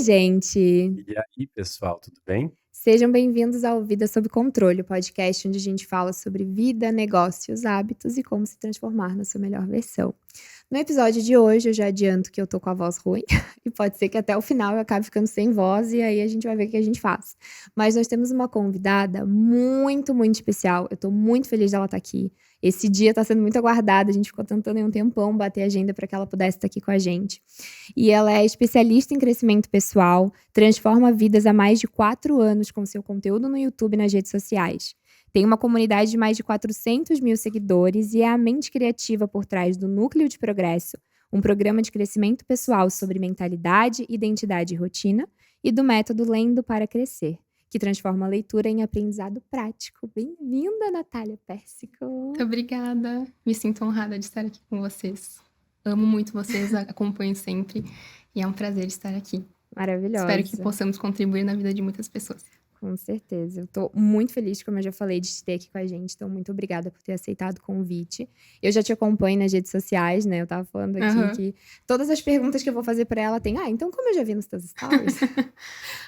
Oi, gente! E aí, pessoal, tudo bem? Sejam bem-vindos ao Vida Sob Controle, o podcast onde a gente fala sobre vida, negócios, hábitos e como se transformar na sua melhor versão. No episódio de hoje, eu já adianto que eu tô com a voz ruim e pode ser que até o final eu acabe ficando sem voz e aí a gente vai ver o que a gente faz. Mas nós temos uma convidada muito, muito especial. Eu tô muito feliz dela estar aqui. Esse dia tá sendo muito aguardado, a gente ficou tentando em um tempão bater a agenda para que ela pudesse estar aqui com a gente. E ela é especialista em crescimento pessoal, transforma vidas há mais de 4 anos com seu conteúdo no YouTube e nas redes sociais. Tem uma comunidade de mais de 400 mil seguidores e é a mente criativa por trás do Núcleo de Progresso, um programa de crescimento pessoal sobre mentalidade, identidade e rotina, e do método Lendo para Crescer, que transforma a leitura em aprendizado prático. Bem-vinda, Natália Pérsico! Muito obrigada. Me sinto honrada de estar aqui com vocês. Amo muito vocês, acompanho sempre. E é um prazer estar aqui. Maravilhosa. Espero que possamos contribuir na vida de muitas pessoas. Com certeza. Eu tô muito feliz, como eu já falei, de te ter aqui com a gente. Então, muito obrigada por ter aceitado o convite. Eu já te acompanho nas redes sociais, né? Eu tava falando aqui que todas as perguntas que eu vou fazer pra ela tem... então como eu já vi nos teus stories?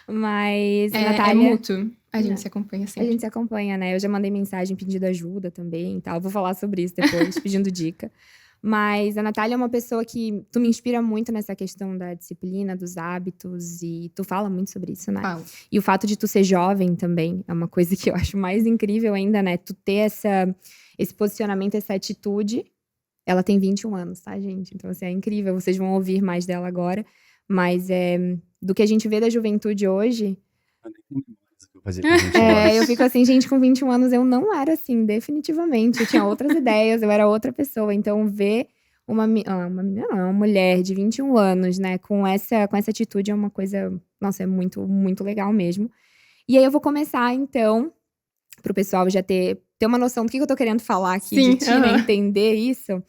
Mas, Natália... É mútuo. A gente se acompanha sempre. A gente se acompanha, né? Eu já mandei mensagem pedindo ajuda também e tal. Vou falar sobre isso depois, pedindo dica. Mas a Natália é uma pessoa que tu me inspira muito nessa questão da disciplina, dos hábitos, e tu fala muito sobre isso, né? Falo. E o fato de tu ser jovem também é uma coisa que eu acho mais incrível ainda, né? Tu ter esse posicionamento, essa atitude. Ela tem 21 anos, tá, gente? Então, assim, é incrível. Vocês vão ouvir mais dela agora. Mas do que a gente vê da juventude hoje... Eu nem lembro mais o que eu fazia com 21 anos. Eu fico assim, gente, com 21 anos eu não era assim, definitivamente. Eu tinha outras ideias, eu era outra pessoa. Então, ver uma menina, não, uma mulher de 21 anos, né, com essa atitude é uma coisa, nossa, é muito, muito legal mesmo. E aí eu vou começar, então, pro pessoal já ter uma noção do que eu tô querendo falar aqui, Sim, de ti, né, entender isso.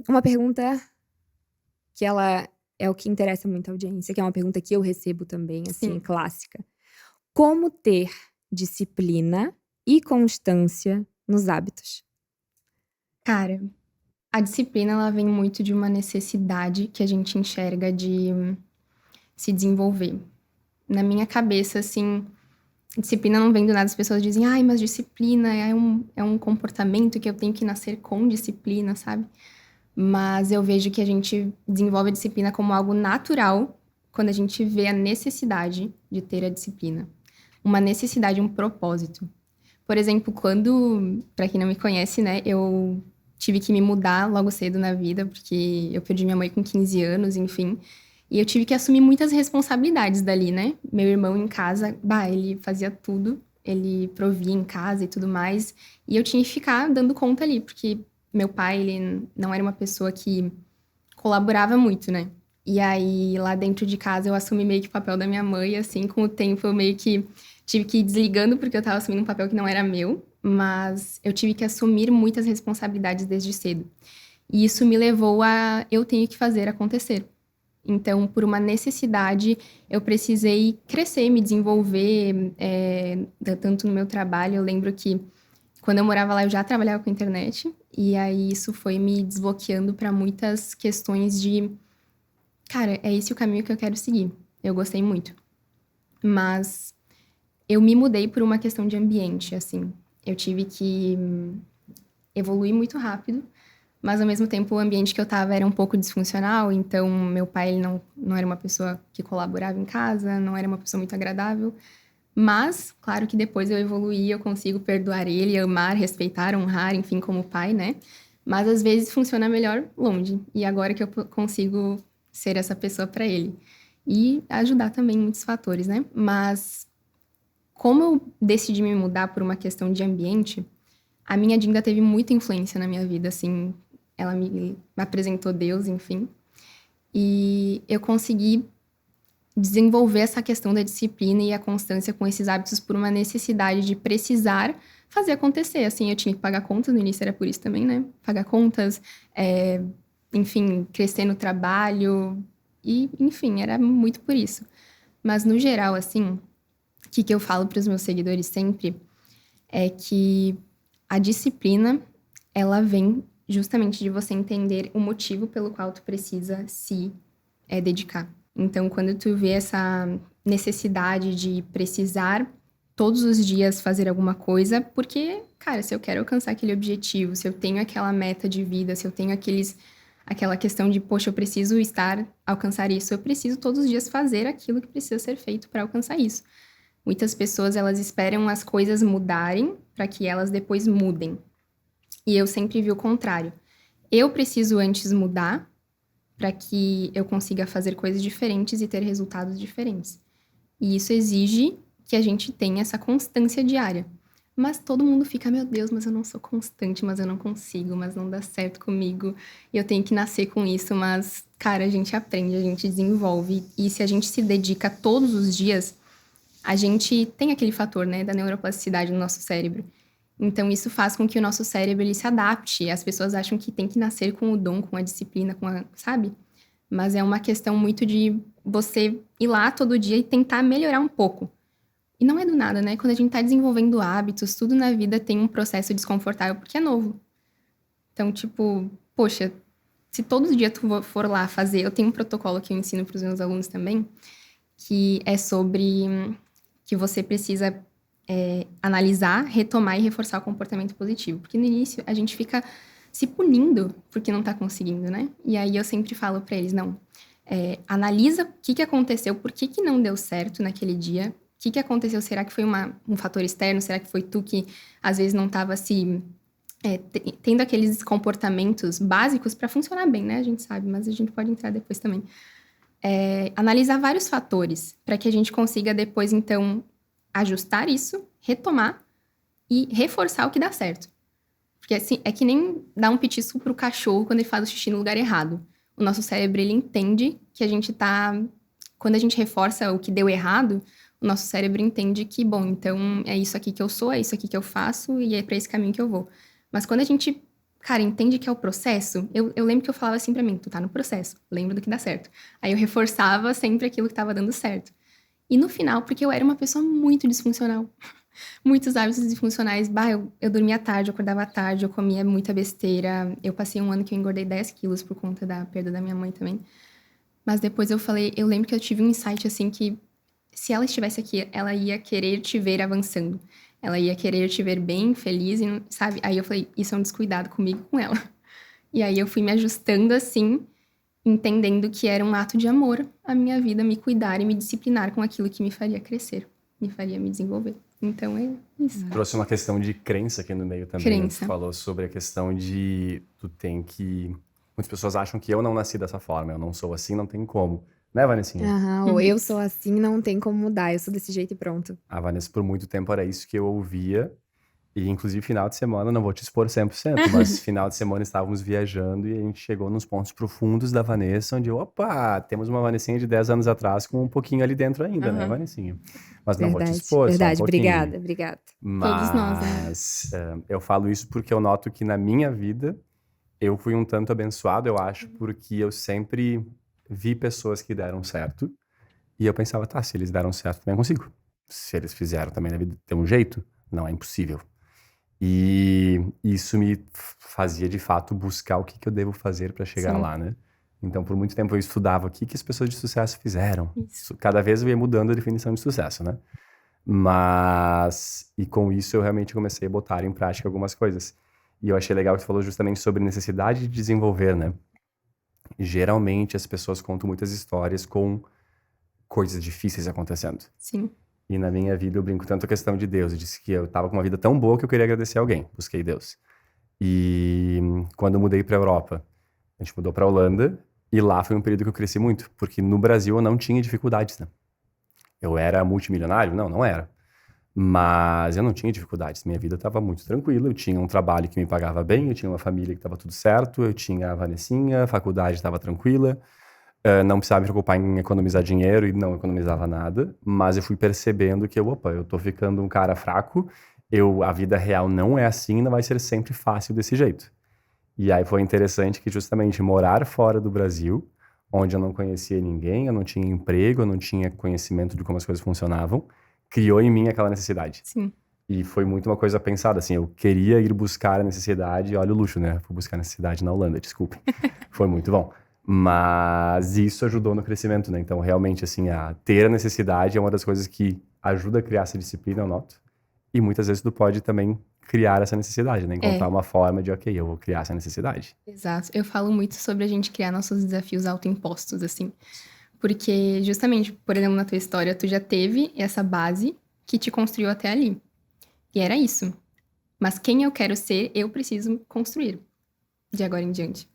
Uma pergunta que ela é o que interessa muito à audiência, que é uma pergunta que eu recebo também, assim, Sim. clássica. Como ter disciplina e constância nos hábitos? Cara, a disciplina, ela vem muito de uma necessidade que a gente enxerga de se desenvolver. Na minha cabeça, assim, disciplina não vem do nada. As pessoas dizem, mas disciplina é um comportamento que eu tenho que nascer com disciplina, sabe? Mas eu vejo que a gente desenvolve a disciplina como algo natural quando a gente vê a necessidade de ter a disciplina. Uma necessidade, um propósito. Por exemplo, pra quem não me conhece, né, eu tive que me mudar logo cedo na vida, porque eu perdi minha mãe com 15 anos, enfim. E eu tive que assumir muitas responsabilidades dali, né? Meu irmão em casa, ele fazia tudo. Ele provia em casa e tudo mais. E eu tinha que ficar dando conta ali, porque meu pai, ele não era uma pessoa que colaborava muito, né? E aí, lá dentro de casa, eu assumi meio que o papel da minha mãe. Assim, com o tempo, eu meio que tive que ir desligando, porque eu tava assumindo um papel que não era meu. Mas eu tive que assumir muitas responsabilidades desde cedo. E isso me levou a... eu tenho que fazer acontecer. Então, por uma necessidade, eu precisei crescer, me desenvolver, tanto no meu trabalho. Eu lembro que, quando eu morava lá, eu já trabalhava com internet. E aí, isso foi me desbloqueando para muitas questões de... Cara, é esse o caminho que eu quero seguir. Eu gostei muito. Mas eu me mudei por uma questão de ambiente, assim. Eu tive que evoluir muito rápido. Mas, ao mesmo tempo, o ambiente que eu tava era um pouco disfuncional. Então, meu pai, ele não era uma pessoa que colaborava em casa. Não era uma pessoa muito agradável. Mas, claro que depois eu evoluí, eu consigo perdoar ele, amar, respeitar, honrar, enfim, como pai, né? Mas, às vezes, funciona melhor longe. E agora que eu consigo ser essa pessoa para ele. E ajudar também em muitos fatores, né? Mas, como eu decidi me mudar por uma questão de ambiente, a minha Dinda teve muita influência na minha vida, assim. Ela me apresentou Deus, enfim. E eu consegui desenvolver essa questão da disciplina e a constância com esses hábitos por uma necessidade de precisar fazer acontecer. Assim, eu tinha que pagar contas, no início era por isso também, né? Pagar contas, enfim, crescer no trabalho. E, enfim, era muito por isso. Mas, no geral, assim, o que eu falo para os meus seguidores sempre é que a disciplina, ela vem justamente de você entender o motivo pelo qual tu precisa se dedicar. Então, quando tu vê essa necessidade de precisar todos os dias fazer alguma coisa, porque, cara, se eu quero alcançar aquele objetivo, se eu tenho aquela meta de vida, se eu tenho aquela questão de, poxa, eu preciso alcançar isso, eu preciso todos os dias fazer aquilo que precisa ser feito para alcançar isso. Muitas pessoas, elas esperam as coisas mudarem para que elas depois mudem. E eu sempre vi o contrário. Eu preciso antes mudar para que eu consiga fazer coisas diferentes e ter resultados diferentes. E isso exige que a gente tenha essa constância diária. Mas todo mundo fica, meu Deus, mas eu não sou constante, mas eu não consigo, mas não dá certo comigo. E eu tenho que nascer com isso, mas, cara, a gente aprende, a gente desenvolve. E se a gente se dedica todos os dias, a gente tem aquele fator, né, da neuroplasticidade no nosso cérebro. Então, isso faz com que o nosso cérebro, ele se adapte. As pessoas acham que tem que nascer com o dom, com a disciplina, sabe? Mas é uma questão muito de você ir lá todo dia e tentar melhorar um pouco. E não é do nada, né? Quando a gente tá desenvolvendo hábitos, tudo na vida tem um processo desconfortável porque é novo. Então, tipo, poxa, se todo dia tu for lá fazer... Eu tenho um protocolo que eu ensino pros meus alunos também, que é sobre que você precisa analisar, retomar e reforçar o comportamento positivo. Porque no início a gente fica se punindo porque não tá conseguindo, né? E aí eu sempre falo pra eles, não, analisa o que aconteceu, por que não deu certo naquele dia, o que aconteceu, será que foi um fator externo, será que foi tu que às vezes não tava tendo aqueles comportamentos básicos pra funcionar bem, né? A gente sabe, mas a gente pode entrar depois também. Analisar vários fatores para que a gente consiga depois, então, ajustar isso, retomar e reforçar o que dá certo. Porque assim, é que nem dar um petisco pro cachorro quando ele faz o xixi no lugar errado. O nosso cérebro, ele entende que a gente quando a gente reforça o que deu errado, o nosso cérebro entende que, bom, então é isso aqui que eu sou, é isso aqui que eu faço e é pra esse caminho que eu vou. Mas quando a gente, cara, entende que é o processo, eu lembro que eu falava assim pra mim, tu tá no processo, lembra do que dá certo. Aí eu reforçava sempre aquilo que tava dando certo. E no final, porque eu era uma pessoa muito disfuncional, muitos hábitos disfuncionais, eu dormia tarde, eu acordava tarde, eu comia muita besteira, eu passei um ano que eu engordei 10 quilos por conta da perda da minha mãe também. Mas depois eu lembro que eu tive um insight assim que, se ela estivesse aqui, ela ia querer te ver avançando. Ela ia querer te ver bem, feliz, sabe? Aí eu falei, isso é um descuidado comigo e com ela. E aí eu fui me ajustando assim, entendendo que era um ato de amor a minha vida, me cuidar e me disciplinar com aquilo que me faria crescer, me faria me desenvolver. Então é isso. Trouxe uma questão de crença aqui no meio também. Crença. Tu falou sobre a questão de tu tem que... Muitas pessoas acham que eu não nasci dessa forma, eu não sou assim, não tem como. Né, Vanessinha? Ou eu sou assim, não tem como mudar, eu sou desse jeito e pronto. A Vanessa, por muito tempo, era isso que eu ouvia. E, inclusive, final de semana, não vou te expor 100%, mas final de semana estávamos viajando e a gente chegou nos pontos profundos da Vanessa, onde, opa, temos uma Vanessinha de 10 anos atrás com um pouquinho ali dentro ainda, né, Vanessinha? Mas não vou te expor, verdade, só um pouquinho. obrigada. Todos nós, né? Mas eu falo isso porque eu noto que na minha vida eu fui um tanto abençoado, eu acho, porque eu sempre vi pessoas que deram certo e eu pensava, tá, se eles deram certo, também eu consigo. Se eles fizeram, também deve ter um jeito. Não é impossível. E isso me fazia, de fato, buscar o que eu devo fazer para chegar lá, né? Então, por muito tempo eu estudava o que as pessoas de sucesso fizeram. Isso. Cada vez eu ia mudando a definição de sucesso, né? E com isso eu realmente comecei a botar em prática algumas coisas. E eu achei legal que você falou justamente sobre necessidade de desenvolver, né? Geralmente as pessoas contam muitas histórias com coisas difíceis acontecendo. Sim. E na minha vida eu brinco tanto a questão de Deus. Eu disse que eu tava com uma vida tão boa que eu queria agradecer alguém. Busquei Deus. E quando eu mudei pra Europa, a gente mudou pra Holanda. E lá foi um período que eu cresci muito. Porque no Brasil eu não tinha dificuldades, né? Eu era multimilionário? Não, não era. Mas eu não tinha dificuldades. Minha vida estava muito tranquila. Eu tinha um trabalho que me pagava bem. Eu tinha uma família que estava tudo certo. Eu tinha a Vanessinha. A faculdade estava tranquila. Não precisava me preocupar em economizar dinheiro e não economizava nada, mas eu fui percebendo que eu tô ficando um cara fraco, a vida real não é assim, não vai ser sempre fácil desse jeito. E aí foi interessante que justamente morar fora do Brasil, onde eu não conhecia ninguém, eu não tinha emprego, eu não tinha conhecimento de como as coisas funcionavam, criou em mim aquela necessidade. Sim. E foi muito uma coisa pensada, assim, eu queria ir buscar a necessidade, olha o luxo, né? Fui buscar a necessidade na Holanda, desculpe. Foi muito bom. Mas isso ajudou no crescimento, né? Então, realmente, assim, ter a necessidade é uma das coisas que ajuda a criar essa disciplina, eu noto. E muitas vezes tu pode também criar essa necessidade, né? Encontrar uma forma de, ok, eu vou criar essa necessidade. Exato. Eu falo muito sobre a gente criar nossos desafios autoimpostos, assim. Porque, justamente, por exemplo, na tua história, tu já teve essa base que te construiu até ali. E era isso. Mas quem eu quero ser, eu preciso construir. De agora em diante.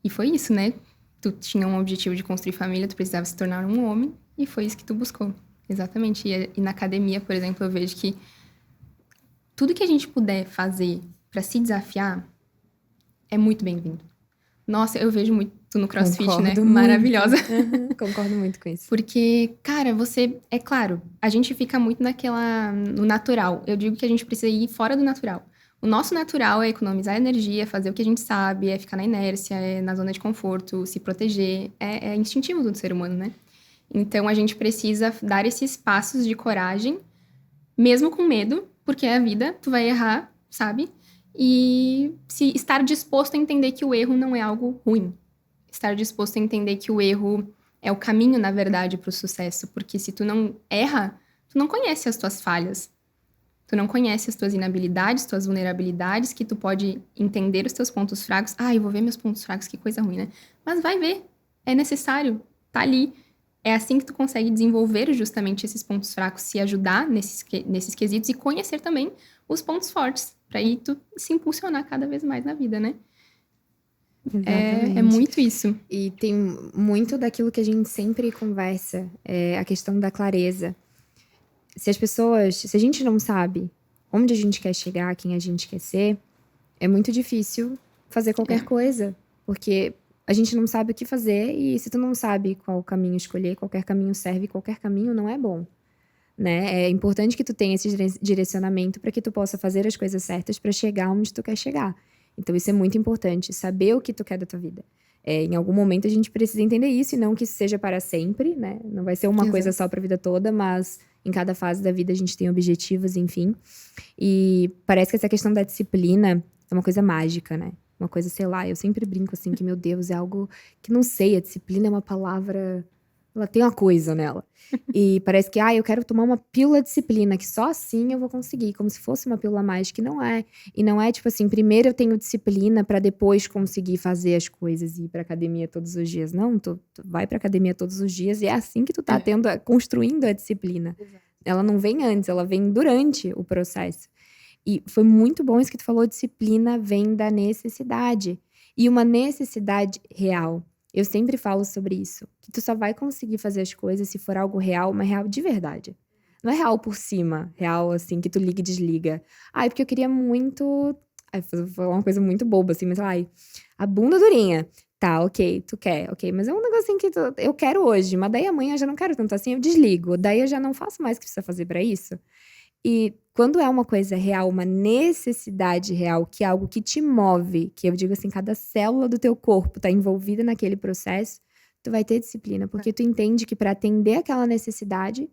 E foi isso, né? Tu tinha um objetivo de construir família, tu precisava se tornar um homem. E foi isso que tu buscou. Exatamente. E na academia, por exemplo, eu vejo que tudo que a gente puder fazer pra se desafiar é muito bem-vindo. Nossa, eu vejo muito no CrossFit, né? Concordo Maravilhosa. muito. Concordo muito com isso. Porque, cara, é claro, a gente fica muito no natural. Eu digo que a gente precisa ir fora do natural. O nosso natural é economizar energia, fazer o que a gente sabe, é ficar na inércia, é na zona de conforto, se proteger. É instintivo do ser humano, né? Então, a gente precisa dar esses passos de coragem, mesmo com medo, porque é a vida, tu vai errar, sabe? E estar disposto a entender que o erro não é algo ruim. Estar disposto a entender que o erro é o caminho, na verdade, para o sucesso. Porque se tu não erra, tu não conhece as tuas falhas. Tu não conhece as tuas inabilidades, tuas vulnerabilidades, que tu pode entender os teus pontos fracos. Ah, eu vou ver meus pontos fracos, que coisa ruim, né? Mas vai ver. É necessário. Tá ali. É assim que tu consegue desenvolver justamente esses pontos fracos, se ajudar nesses quesitos e conhecer também os pontos fortes. Pra aí tu se impulsionar cada vez mais na vida, né? Exatamente. É muito isso. E tem muito daquilo que a gente sempre conversa, a questão da clareza. Se a gente não sabe onde a gente quer chegar, quem a gente quer ser, é muito difícil fazer qualquer coisa. Porque a gente não sabe o que fazer e se tu não sabe qual caminho escolher, qualquer caminho serve, qualquer caminho não é bom. Né? É importante que tu tenha esse direcionamento para que tu possa fazer as coisas certas para chegar onde tu quer chegar. Então isso é muito importante, saber o que tu quer da tua vida. Em algum momento a gente precisa entender isso e não que isso seja para sempre, né? Não vai ser uma coisa só para a vida toda, mas em cada fase da vida a gente tem objetivos, enfim. E parece que essa questão da disciplina é uma coisa mágica, né? Uma coisa, sei lá, eu sempre brinco assim que, meu Deus, é algo que não sei, a disciplina é uma palavra... Ela tem uma coisa nela. E parece que, eu quero tomar uma pílula de disciplina, que só assim eu vou conseguir. Como se fosse uma pílula mágica, que não é. E não é tipo assim, primeiro eu tenho disciplina pra depois conseguir fazer as coisas e ir pra academia todos os dias. Não, tu vai pra academia todos os dias e é assim que tu tá construindo a disciplina. Exato. Ela não vem antes, ela vem durante o processo. E foi muito bom isso que tu falou, disciplina vem da necessidade. E uma necessidade real. Eu sempre falo sobre isso, que tu só vai conseguir fazer as coisas se for algo real, mas real de verdade. Não é real por cima, real assim, que tu liga e desliga. Porque eu queria muito... vou falar uma coisa muito boba assim, mas a bunda durinha. Tá, ok, tu quer, ok. Mas é um negocinho que eu quero hoje, mas daí amanhã eu já não quero tanto assim, eu desligo. Daí eu já não faço mais o que precisa fazer pra isso. E quando é uma coisa real, uma necessidade real, que é algo que te move, que eu digo assim, cada célula do teu corpo tá envolvida naquele processo, tu vai ter disciplina, porque tu entende que para atender aquela necessidade,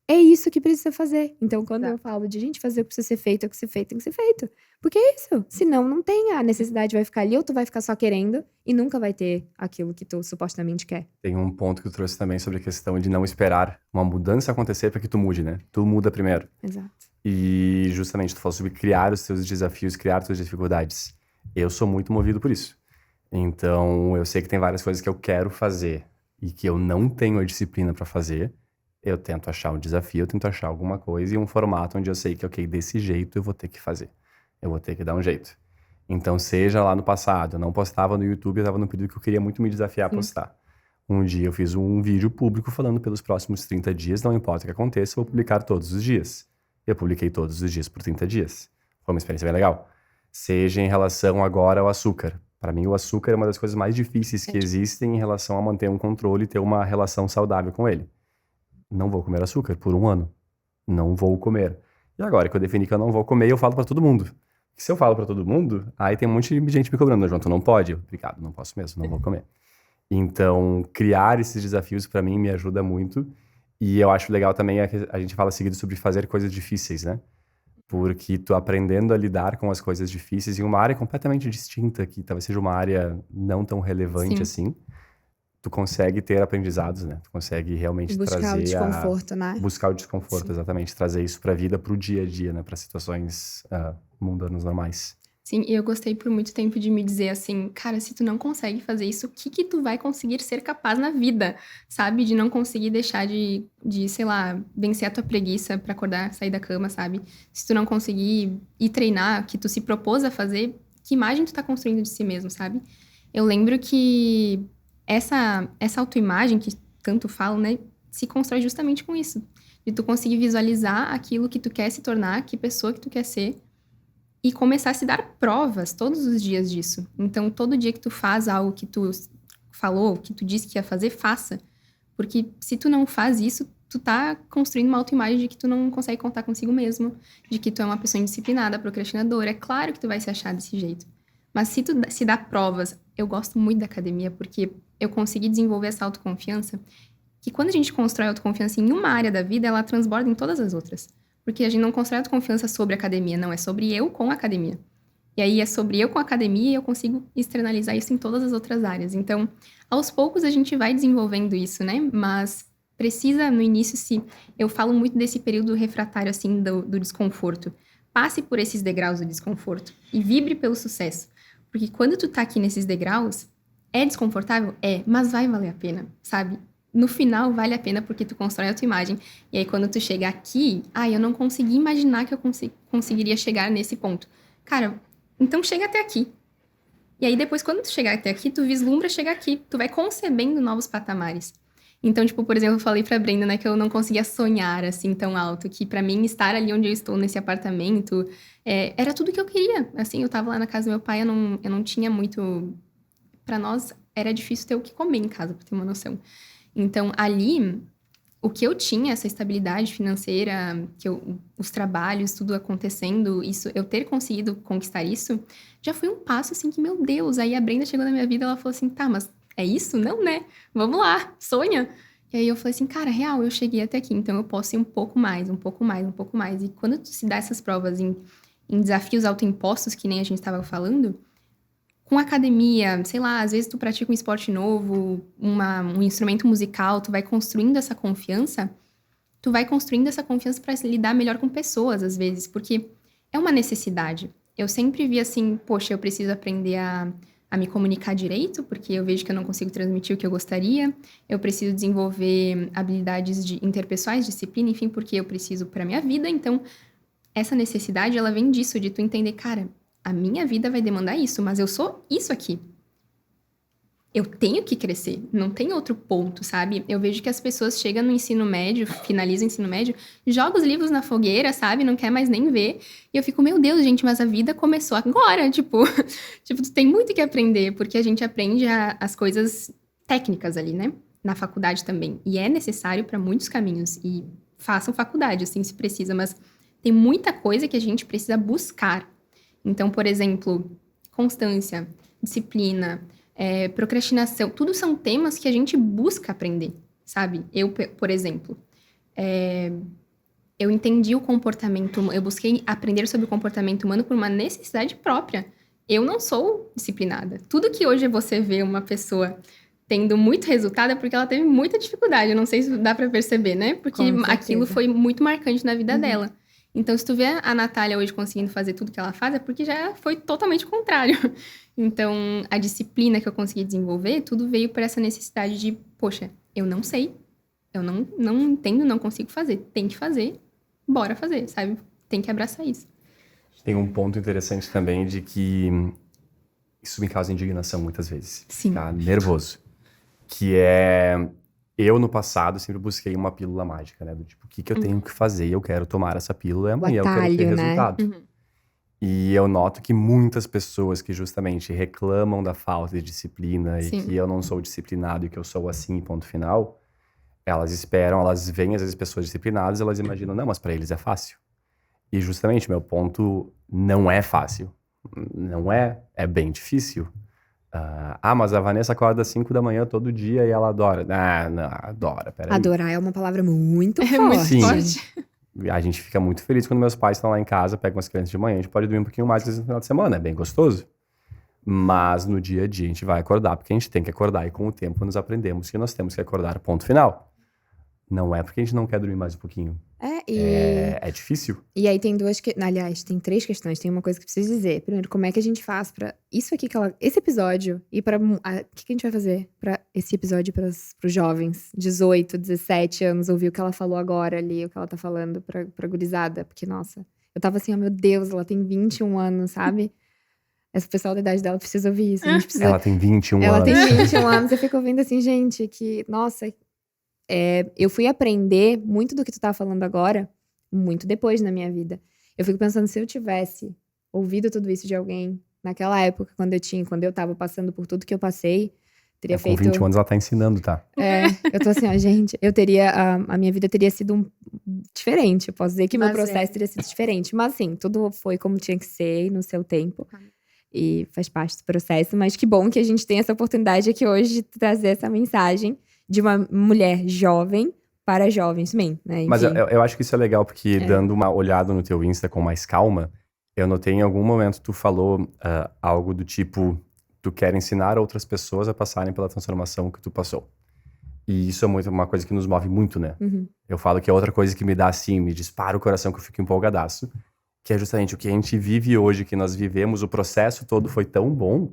é isso que precisa fazer. Então, quando eu falo de gente fazer o que precisa ser feito, o que ser feito tem que ser feito. Porque é isso. Senão, não tem. A necessidade vai ficar ali, ou tu vai ficar só querendo e nunca vai ter aquilo que tu supostamente quer. Tem um ponto que tu trouxe também sobre a questão de não esperar uma mudança acontecer para que tu mude, né? Tu muda primeiro. Exato. E justamente tu falou sobre criar os teus desafios, criar as tuas dificuldades. Eu sou muito movido por isso. Então, eu sei que tem várias coisas que eu quero fazer e que eu não tenho a disciplina para fazer. Eu tento achar um desafio, eu tento achar alguma coisa e um formato onde eu sei que, ok, desse jeito eu vou ter que fazer. Eu vou ter que dar um jeito. Então, seja lá no passado, eu não postava no YouTube, eu estava num período que eu queria muito me desafiar a postar. Um dia eu fiz um vídeo público falando pelos próximos 30 dias, não importa o que aconteça, eu vou publicar todos os dias. Eu publiquei todos os dias por 30 dias. Foi uma experiência bem legal. Seja em relação agora ao açúcar. Para mim, o açúcar é uma das coisas mais difíceis que existem em relação a manter um controle e ter uma relação saudável com ele. Não vou comer açúcar por 1 ano. Não vou comer. E agora que eu defini que eu não vou comer, eu falo pra todo mundo. E se eu falo pra todo mundo, aí tem um monte de gente me cobrando. João, tu não pode? Obrigado, não posso mesmo, não vou comer. Então, criar esses desafios pra mim me ajuda muito. E eu acho legal também a gente fala seguido sobre fazer coisas difíceis, né? Porque tu aprendendo a lidar com as coisas difíceis em uma área completamente distinta, que talvez seja uma área não tão relevante assim, tu consegue ter aprendizados, né? Tu consegue realmente Buscar o trazer desconforto, né? buscar o desconforto, Sim. exatamente. Trazer isso pra vida, pro dia a dia, né? Pra situações mundanas normais. Sim, e eu gostei por muito tempo de me dizer assim, cara, se tu não consegue fazer isso, o que que tu vai conseguir ser capaz na vida, sabe? De não conseguir deixar de, sei lá, vencer a tua preguiça pra acordar, sair da cama, sabe? Se tu não conseguir ir treinar, que tu se propôs a fazer, que imagem tu tá construindo de si mesmo, sabe? Eu lembro que essa autoimagem que tanto falam, né, se constrói justamente com isso. De tu conseguir visualizar aquilo que tu quer se tornar, que pessoa que tu quer ser, e começar a se dar provas todos os dias disso. Então, todo dia que tu faz algo que tu falou, que tu disse que ia fazer, faça. Porque se tu não faz isso, tu tá construindo uma autoimagem de que tu não consegue contar consigo mesmo, de que tu é uma pessoa indisciplinada, procrastinadora. É claro que tu vai se achar desse jeito. Mas se tu se dá provas, eu gosto muito da academia, porque eu consegui desenvolver essa autoconfiança, que quando a gente constrói autoconfiança em uma área da vida, ela transborda em todas as outras. Porque a gente não constrói autoconfiança sobre a academia, não, é sobre eu com a academia. E aí é sobre eu com a academia e eu consigo externalizar isso em todas as outras áreas. Então, aos poucos a gente vai desenvolvendo isso, né? Mas precisa, no início, se eu falo muito desse período refratário, assim, do desconforto. Passe por esses degraus do desconforto e vibre pelo sucesso. Porque quando tu tá aqui nesses degraus, é desconfortável? É, mas vai valer a pena, sabe? No final, vale a pena porque tu constrói a tua imagem. E aí, quando tu chega aqui, eu não consegui imaginar que eu conseguiria chegar nesse ponto. Cara, então chega até aqui. E aí, depois, quando tu chegar até aqui, tu vislumbra chegar aqui. Tu vai concebendo novos patamares. Então, tipo, por exemplo, eu falei pra Brenda, né, que eu não conseguia sonhar, assim, tão alto. Que pra mim, estar ali onde eu estou, nesse apartamento, era tudo que eu queria. Assim, eu tava lá na casa do meu pai, eu não tinha muito... Pra nós, era difícil ter o que comer em casa, pra ter uma noção. Então, ali, o que eu tinha, essa estabilidade financeira, os trabalhos, tudo acontecendo, isso, eu ter conseguido conquistar isso, já foi um passo, assim, que, meu Deus, aí a Brenda chegou na minha vida, ela falou assim, tá, mas é isso? Não, né? Vamos lá, sonha! E aí eu falei assim, cara, real, eu cheguei até aqui, então eu posso ir um pouco mais, um pouco mais, um pouco mais. E quando tu se dá essas provas em desafios autoimpostos, que nem a gente estava falando, com academia, sei lá, às vezes tu pratica um esporte novo, um instrumento musical, tu vai construindo essa confiança para lidar melhor com pessoas, às vezes, porque é uma necessidade. Eu sempre vi assim, poxa, eu preciso aprender a me comunicar direito, porque eu vejo que eu não consigo transmitir o que eu gostaria, eu preciso desenvolver habilidades interpessoais, disciplina, enfim, porque eu preciso para minha vida, então essa necessidade, ela vem disso, de tu entender, cara, a minha vida vai demandar isso, mas eu sou isso aqui. Eu tenho que crescer, não tem outro ponto, sabe? Eu vejo que as pessoas chegam no ensino médio, finalizam o ensino médio, jogam os livros na fogueira, sabe? Não quer mais nem ver. E eu fico, meu Deus, gente, mas a vida começou agora, tipo, tu tem muito que aprender, porque a gente aprende as coisas técnicas ali, né? Na faculdade também. E é necessário para muitos caminhos. E façam faculdade, assim, se precisa, mas tem muita coisa que a gente precisa buscar. Então, por exemplo, constância, disciplina, procrastinação, tudo são temas que a gente busca aprender, sabe? Eu, por exemplo, eu entendi o comportamento humano, eu busquei aprender sobre o comportamento humano por uma necessidade própria. Eu não sou disciplinada. Tudo que hoje você vê uma pessoa tendo muito resultado é porque ela teve muita dificuldade. Eu não sei se dá pra perceber, né? Porque aquilo foi muito marcante na vida dela. Então, se tu vê a Natália hoje conseguindo fazer tudo que ela faz, é porque já foi totalmente o contrário. Então, a disciplina que eu consegui desenvolver, tudo veio por essa necessidade de, poxa, eu não sei, eu não entendo, não consigo fazer. Tem que fazer, bora fazer, sabe? Tem que abraçar isso. Tem um ponto interessante também de que isso me causa indignação muitas vezes. Sim. Ficar nervoso. Que é... Eu, no passado, sempre busquei uma pílula mágica, né? Do tipo, o que eu tenho que fazer? Eu quero tomar essa pílula e amanhã eu quero ter resultado. E eu noto que muitas pessoas que justamente reclamam da falta de disciplina e que eu não sou disciplinado e que eu sou assim, ponto final, elas esperam, elas veem às vezes pessoas disciplinadas, elas imaginam, não, mas pra eles é fácil. E justamente, meu ponto não é fácil. Não é bem difícil. Mas a Vanessa acorda às 5 da manhã todo dia e ela adora. Não, adora, peraí. Adorar é uma palavra muito forte. Muito forte. A gente fica muito feliz quando meus pais estão lá em casa, pegam as crianças de manhã, a gente pode dormir um pouquinho mais às vezes no final de semana, é bem gostoso. Mas no dia a dia a gente vai acordar, porque a gente tem que acordar. E com o tempo nós aprendemos que nós temos que acordar, ponto final. Não é porque a gente não quer dormir mais um pouquinho. É difícil. E aí tem aliás, tem 3 questões. Tem uma coisa que eu preciso dizer. Primeiro, como é que a gente faz pra isso aqui esse episódio e para o que a gente vai fazer pra esse episódio pros jovens 18, 17 anos ouvir o que ela falou agora ali, o que ela tá falando pra gurizada, porque nossa, eu tava assim, oh meu Deus, ela tem 21 anos, sabe? Essa pessoa da idade dela precisa ouvir isso. A gente precisa... Ela tem 21 Ela anos. tem 21 anos. Eu fico ouvindo assim, gente, que nossa, eu fui aprender muito do que tu tá falando agora, muito depois na minha vida. Eu fico pensando, se eu tivesse ouvido tudo isso de alguém naquela época, quando eu tava passando por tudo que eu passei, teria feito... Com 21 anos ela tá ensinando, tá? Eu tô assim, ó, gente, a minha vida teria sido diferente. Eu posso dizer que meu processo teria sido diferente. Mas assim, tudo foi como tinha que ser no seu tempo. E faz parte do processo. Mas que bom que a gente tem essa oportunidade aqui hoje de trazer essa mensagem de uma mulher jovem para jovens também, né? Enfim. Mas eu acho que isso é legal, porque dando uma olhada no teu Insta com mais calma, eu notei em algum momento tu falou algo do tipo, tu quer ensinar outras pessoas a passarem pela transformação que tu passou. E isso é uma coisa que nos move muito, né? Uhum. Eu falo que é outra coisa que me dá assim, me dispara o coração, que eu fico empolgadaço, que é justamente o que a gente vive hoje, que nós vivemos, o processo todo foi tão bom.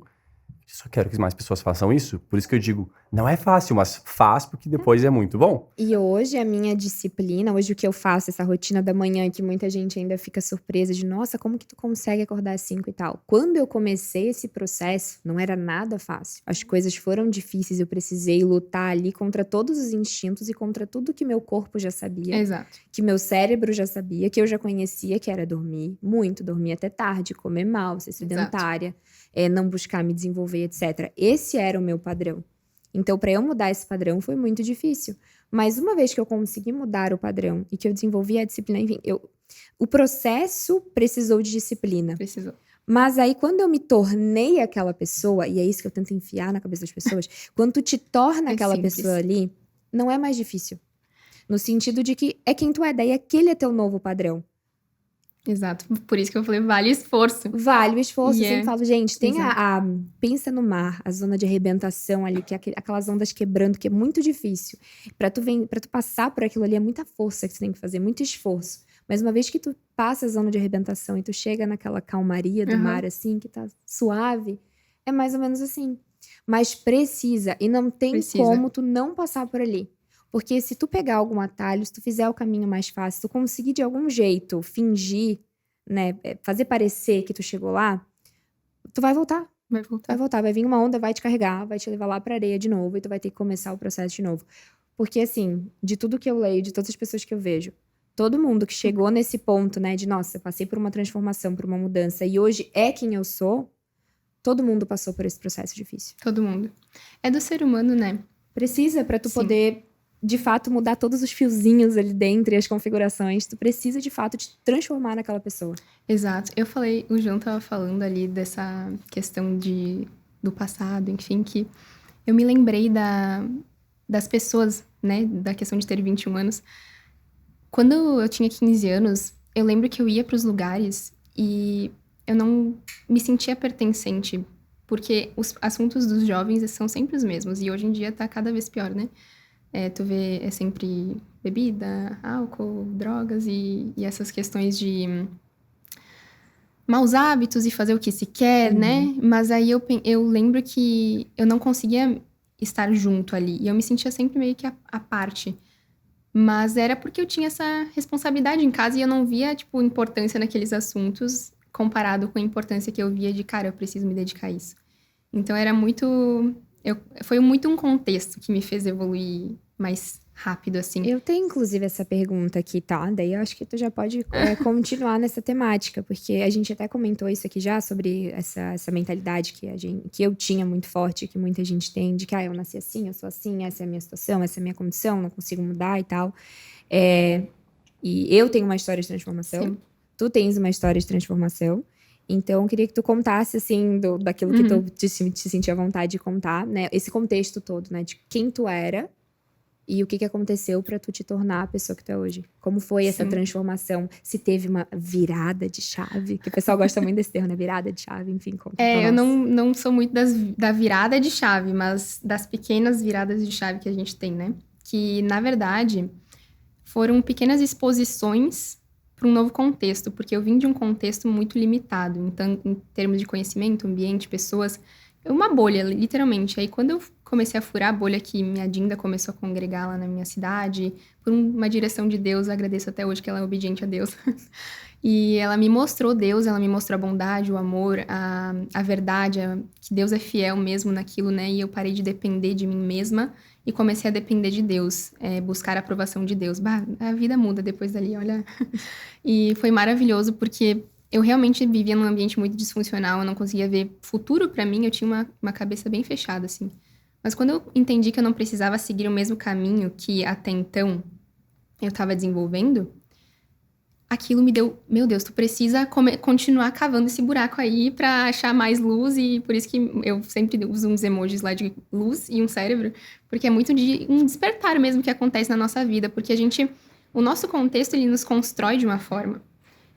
Só quero que mais pessoas façam isso. Por isso que eu digo, não é fácil, mas faz porque depois é muito bom. E hoje a minha disciplina, hoje o que eu faço, essa rotina da manhã, que muita gente ainda fica surpresa de, nossa, como que tu consegue acordar às 5 e tal? Quando eu comecei esse processo, não era nada fácil. As coisas foram difíceis, eu precisei lutar ali contra todos os instintos e contra tudo que meu corpo já sabia. Exato. Que meu cérebro já sabia, que eu já conhecia, que era dormir muito, dormir até tarde, comer mal, ser sedentária, não buscar me desenvolver, etc. Esse era o meu padrão. Então, para eu mudar esse padrão foi muito difícil. Mas uma vez que eu consegui mudar o padrão e que eu desenvolvi a disciplina, enfim, o processo precisou de disciplina. Precisou. Mas aí, quando eu me tornei aquela pessoa, e é isso que eu tento enfiar na cabeça das pessoas, quando tu te torna aquela pessoa ali, não é mais difícil. No sentido de que é quem tu é, daí aquele é teu novo padrão. Exato. Por isso que eu falei, vale o esforço. Vale o esforço. Eu sempre falo, gente, tem pensa no mar, a zona de arrebentação ali, que é aquelas ondas quebrando, que é muito difícil. Pra tu passar por aquilo ali, é muita força que você tem que fazer, muito esforço. Mas uma vez que tu passa a zona de arrebentação e tu chega naquela calmaria do mar, assim, que tá suave, é mais ou menos assim. Mas precisa, e não tem como tu não passar por ali. Porque se tu pegar algum atalho, se tu fizer o caminho mais fácil, se tu conseguir de algum jeito fingir, né, fazer parecer que tu chegou lá, tu vai voltar. Vai voltar, vai vir uma onda, vai te carregar, vai te levar lá pra areia de novo e tu vai ter que começar o processo de novo. Porque assim, de tudo que eu leio, de todas as pessoas que eu vejo, todo mundo que chegou nesse ponto, né, de nossa, passei por uma transformação, por uma mudança e hoje é quem eu sou, todo mundo passou por esse processo difícil. Todo mundo. É do ser humano, né? Precisa pra tu poder, de fato, mudar todos os fiozinhos ali dentro e as configurações. Tu precisa, de fato, te transformar naquela pessoa. Exato. Eu falei, o João tava falando ali dessa questão do passado, enfim, que eu me lembrei das pessoas, né, da questão de ter 21 anos. Quando eu tinha 15 anos, eu lembro que eu ia pros lugares e eu não me sentia pertencente, porque os assuntos dos jovens são sempre os mesmos, e hoje em dia tá cada vez pior, né? Tu vê, é sempre bebida, álcool, drogas e essas questões de maus hábitos e fazer o que se quer, né? Mas aí eu lembro que eu não conseguia estar junto ali. E eu me sentia sempre meio que à parte. Mas era porque eu tinha essa responsabilidade em casa e eu não via, tipo, importância naqueles assuntos comparado com a importância que eu via de, cara, eu preciso me dedicar a isso. Então era muito... Foi muito um contexto que me fez evoluir mais rápido, assim. Eu tenho, inclusive, essa pergunta aqui, tá? Daí eu acho que tu já pode continuar nessa temática, porque a gente até comentou isso aqui já, sobre essa mentalidade que eu tinha muito forte, que muita gente tem, de que eu nasci assim, eu sou assim, essa é a minha situação, essa é a minha condição, não consigo mudar e tal. E eu tenho uma história de transformação, Sim. Tu tens uma história de transformação. Então, eu queria que tu contasse, assim, daquilo que tu te sentia à vontade de contar, né? Esse contexto todo, né? De quem tu era E o que aconteceu pra tu te tornar a pessoa que tu é hoje? Como foi essa Sim. transformação? Se teve uma virada de chave? Que o pessoal gosta muito desse termo, né? Virada de chave, enfim, conta pra Eu nós. não sou muito da virada de chave, mas das pequenas viradas de chave que a gente tem, né? Que, na verdade, foram pequenas exposições para um novo contexto, porque eu vim de um contexto muito limitado, então, em termos de conhecimento, ambiente, pessoas, uma bolha, literalmente. Aí, quando eu comecei a furar a bolha que minha Dinda começou a congregar lá na minha cidade, por uma direção de Deus, eu agradeço até hoje que ela é obediente a Deus. E ela me mostrou Deus, ela me mostrou a bondade, o amor, a verdade, que Deus é fiel mesmo naquilo, né? E eu parei de depender de mim mesma e comecei a depender de Deus, buscar a aprovação de Deus. Bah, a vida muda depois dali, olha. E foi maravilhoso porque eu realmente vivia num ambiente muito disfuncional, eu não conseguia ver futuro pra mim, eu tinha uma cabeça bem fechada, assim. Mas quando eu entendi que eu não precisava seguir o mesmo caminho que até então eu estava desenvolvendo, aquilo me deu, meu Deus, tu precisa continuar cavando esse buraco aí pra achar mais luz, e por isso que eu sempre uso uns emojis lá de luz e um cérebro, porque é muito de um despertar mesmo que acontece na nossa vida, porque o nosso contexto, ele nos constrói de uma forma.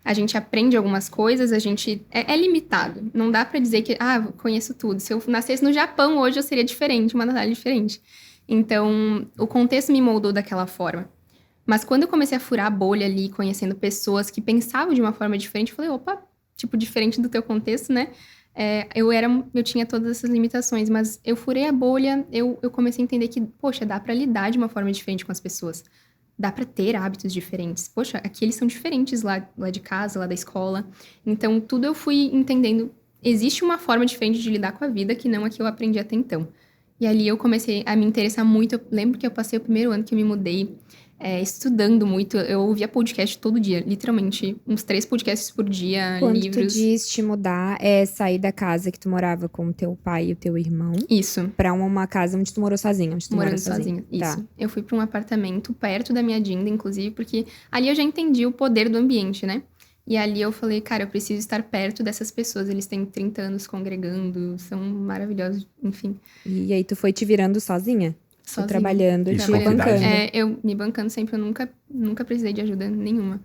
A gente aprende algumas coisas, a gente é limitado. Não dá pra dizer que, eu conheço tudo. Se eu nascesse no Japão hoje, eu seria diferente, uma Natália diferente. Então, o contexto me moldou daquela forma. Mas quando eu comecei a furar a bolha ali, conhecendo pessoas que pensavam de uma forma diferente, eu falei, opa, tipo, diferente do teu contexto, né? Eu tinha todas essas limitações, mas eu furei a bolha, eu comecei a entender que, poxa, dá pra lidar de uma forma diferente com as pessoas. Dá pra ter hábitos diferentes. Poxa, aqui eles são diferentes lá de casa, lá da escola. Então, tudo eu fui entendendo. Existe uma forma diferente de lidar com a vida que não a que eu aprendi até então. E ali eu comecei a me interessar muito. Eu lembro que eu passei o primeiro ano que eu me mudei, estudando muito. Eu ouvia podcast todo dia, literalmente. Uns 3 podcasts por dia, Quando tu livros. diz te mudar, é sair da casa que tu morava com o teu pai e o teu irmão Isso. pra uma casa onde tu morou sozinha, onde tu mora Morando sozinha. sozinha, isso. Tá. Eu fui pra um apartamento perto da minha Dinda, inclusive, porque ali eu já entendi o poder do ambiente, né? E ali eu falei, cara, eu preciso estar perto dessas pessoas. Eles têm 30 anos congregando, são maravilhosos, enfim. E aí tu foi te virando sozinha? Tu Sozinha. trabalhando, Isso, te com que idade? bancando. Eu me bancando sempre, eu nunca precisei de ajuda nenhuma.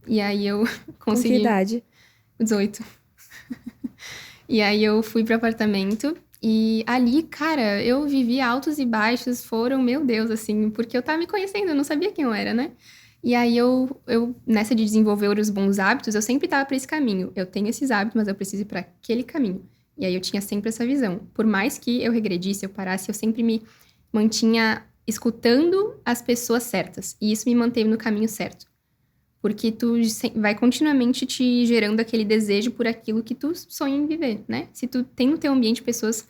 E aí eu Com que consegui idade? 18. E aí eu fui pro apartamento e ali, cara, eu vivi altos e baixos, foram, meu Deus, assim, porque eu tava me conhecendo, eu não sabia quem eu era, né? E aí eu nessa de desenvolver os bons hábitos, eu sempre tava pra esse caminho. Eu tenho esses hábitos, mas eu preciso ir pra aquele caminho. E aí eu tinha sempre essa visão. Por mais que eu regredisse, eu parasse, eu sempre me mantinha escutando as pessoas certas. E isso me manteve no caminho certo. Porque tu vai continuamente te gerando aquele desejo por aquilo que tu sonha em viver, né? Se tu tem no teu ambiente pessoas,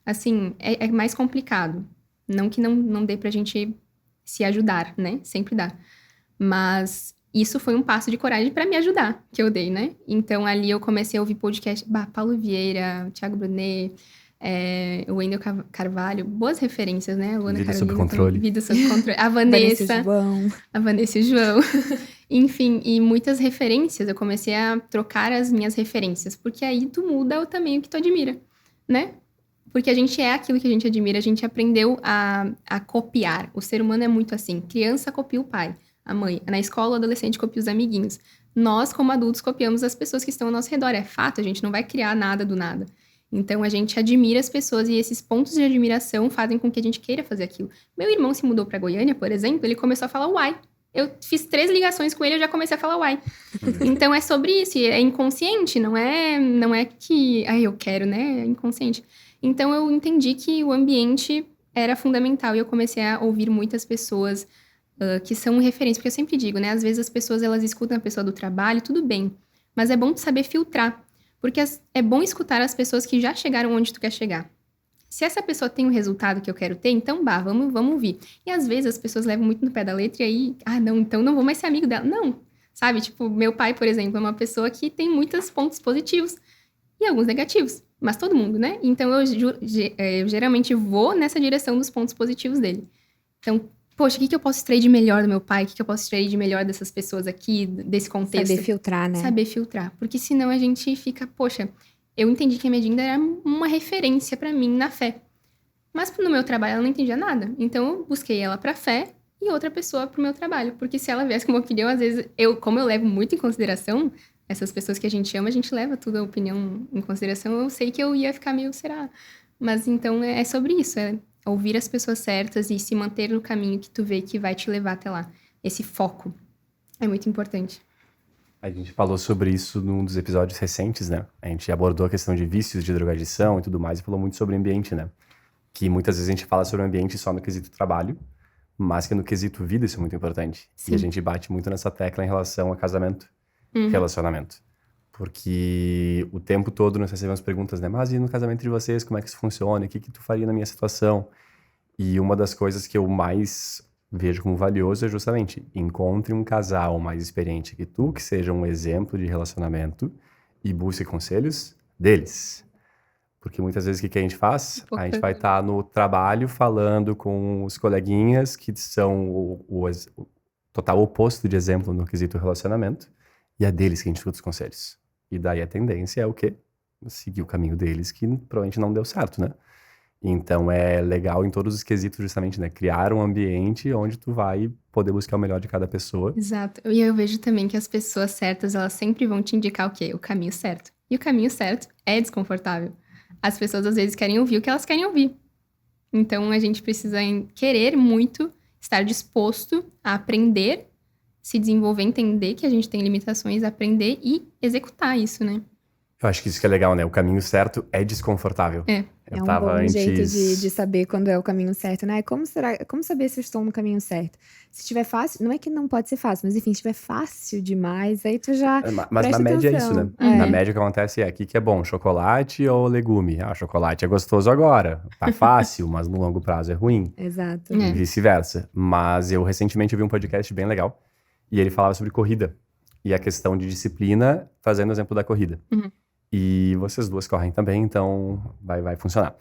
assim, é mais complicado. Não que não dê pra gente se ajudar, né? Sempre dá. Mas isso foi um passo de coragem pra me ajudar, que eu dei, né? Então, ali eu comecei a ouvir podcast, Paulo Vieira, Thiago Brunet, o Wendel Carvalho, boas referências, né? Luana Vida Carolina sob controle. também, Vida sob controle. A Vanessa Vanessa, João. a Vanessa e o João. Enfim, e muitas referências. Eu comecei a trocar as minhas referências, porque aí tu muda também o que tu admira, né? Porque a gente é aquilo que a gente admira, a gente aprendeu a copiar. O ser humano é muito assim. Criança copia o pai, a mãe. Na escola, o adolescente copia os amiguinhos. Nós, como adultos, copiamos as pessoas que estão ao nosso redor. É fato, a gente não vai criar nada do nada. Então, a gente admira as pessoas e esses pontos de admiração fazem com que a gente queira fazer aquilo. Meu irmão se mudou pra Goiânia, por exemplo, ele começou a falar uai. Eu fiz 3 ligações com ele, eu já comecei a falar uai. Então, é sobre isso. É inconsciente, não é que... eu quero, né? É inconsciente. Então, eu entendi que o ambiente era fundamental. E eu comecei a ouvir muitas pessoas que são referências. Porque eu sempre digo, né? Às vezes as pessoas, elas escutam a pessoa do trabalho, tudo bem. Mas é bom tu saber filtrar. Porque é bom escutar as pessoas que já chegaram onde tu quer chegar. Se essa pessoa tem o resultado que eu quero ter, então vamos ouvir. E às vezes as pessoas levam muito no pé da letra e aí, não, então não vou mais ser amigo dela. Não, sabe? Tipo, meu pai, por exemplo, é uma pessoa que tem muitos pontos positivos e alguns negativos. Mas todo mundo, né? Então eu geralmente vou nessa direção dos pontos positivos dele. Então, poxa, o que eu posso extrair de melhor do meu pai? O que eu posso extrair de melhor dessas pessoas aqui, desse contexto? Saber filtrar, né? Saber filtrar. Porque senão a gente fica, poxa, eu entendi que a minha Dinda era uma referência pra mim na fé. Mas no meu trabalho ela não entendia nada. Então eu busquei ela pra fé e outra pessoa pro meu trabalho. Porque se ela viesse com uma opinião, às vezes, como eu levo muito em consideração, essas pessoas que a gente ama, a gente leva tudo a opinião em consideração, eu sei que eu ia ficar meio, será? Mas então é sobre isso, é ouvir as pessoas certas e se manter no caminho que tu vê que vai te levar até lá. Esse foco é muito importante. A gente falou sobre isso num dos episódios recentes, né? A gente abordou a questão de vícios, de drogadição e tudo mais, e falou muito sobre ambiente, né? Que muitas vezes a gente fala sobre o ambiente só no quesito trabalho, mas que no quesito vida isso é muito importante. Sim. E a gente bate muito nessa tecla em relação a casamento, relacionamento. Porque o tempo todo nós recebemos perguntas, né? Mas e no casamento de vocês, como é que isso funciona? O que tu faria na minha situação? E uma das coisas que eu mais vejo como valioso é justamente encontre um casal mais experiente que tu, que seja um exemplo de relacionamento e busque conselhos deles. Porque muitas vezes o que a gente faz? A gente vai estar no trabalho falando com os coleguinhas que são o total oposto de exemplo no quesito relacionamento, e é deles que a gente escuta os conselhos. E daí a tendência é o quê? Seguir o caminho deles, que provavelmente não deu certo, né? Então é legal em todos os quesitos justamente, né? Criar um ambiente onde tu vai poder buscar o melhor de cada pessoa. Exato. E eu vejo também que as pessoas certas, elas sempre vão te indicar o quê? O caminho certo. E o caminho certo é desconfortável. As pessoas às vezes querem ouvir o que elas querem ouvir. Então a gente precisa querer muito, estar disposto a aprender, se desenvolver, entender que a gente tem limitações, aprender e executar isso, né? Eu acho que isso que é legal, né? O caminho certo é desconfortável. É. Eu É um tava bom antes... jeito de saber quando é o caminho certo, né? Como saber se eu estou no caminho certo? Se estiver fácil, não é que não pode ser fácil, mas enfim, se estiver fácil demais, aí tu já Mas presta na média é isso, atenção. né? Na média o que acontece é, o que é bom? Chocolate ou legume? Ah, chocolate é gostoso agora. Tá fácil, mas no longo prazo é ruim. Exato. E vice-versa. Mas eu recentemente vi um podcast bem legal, e ele falava sobre corrida. E a questão de disciplina, fazendo o exemplo da corrida. E vocês duas correm também, então vai funcionar.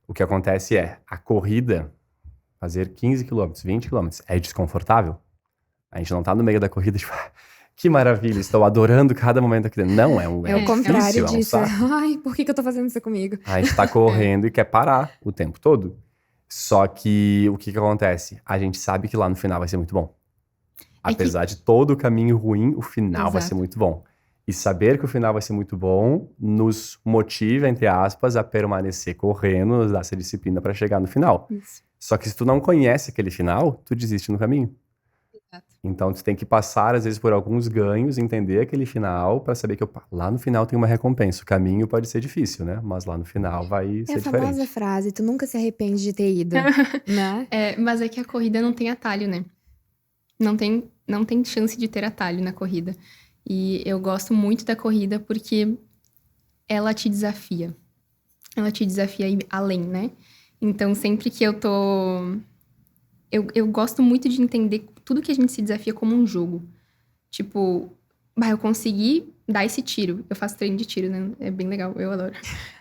O que acontece é, a corrida, fazer 15 km, 20 km, é desconfortável. A gente não tá no meio da corrida, tipo, que maravilha, estou adorando cada momento aqui dentro. Não, é o contrário difícil, é um disso. saco. Ai, por que eu tô fazendo isso comigo? A gente tá correndo e quer parar o tempo todo. Só que o que acontece? A gente sabe que lá no final vai ser muito bom. Apesar de todo o caminho ruim, o final vai ser muito bom. E saber que o final vai ser muito bom nos motiva, entre aspas, a permanecer correndo, nos dá essa disciplina para chegar no final. Isso. Só que se tu não conhece aquele final, tu desiste no caminho. Exato. Então tu tem que passar, às vezes, por alguns ganhos, entender aquele final para saber que lá no final tem uma recompensa. O caminho pode ser difícil, né? Mas lá no final vai ser É a famosa diferente. frase, tu nunca se arrepende de ter ido, né? Mas é que a corrida não tem atalho, né? Não tem chance de ter atalho na corrida. E eu gosto muito da corrida porque ela te desafia. Ela te desafia a ir além, né? Então, sempre que eu tô... Eu gosto muito de entender tudo que a gente se desafia como um jogo. Tipo, eu consegui dar esse tiro. Eu faço treino de tiro, né? É bem legal, eu adoro.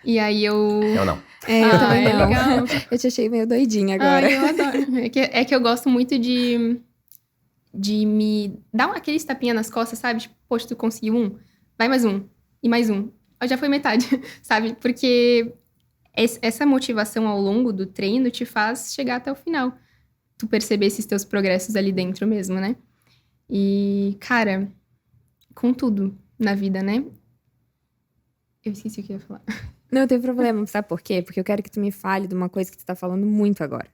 E aí eu... Eu não. Eu também não. Legal. Eu te achei meio doidinha agora. Eu adoro. É que eu gosto muito de me dar aquele tapinha nas costas, sabe? Tipo, poxa, tu conseguiu um, vai mais um, e mais um. Já foi metade, sabe? Porque essa motivação ao longo do treino te faz chegar até o final. Tu perceber esses teus progressos ali dentro mesmo, né? E, cara, com tudo na vida, né? Eu esqueci o que eu ia falar. Não tem problema, sabe por quê? Porque eu quero que tu me fale de uma coisa que tu tá falando muito agora.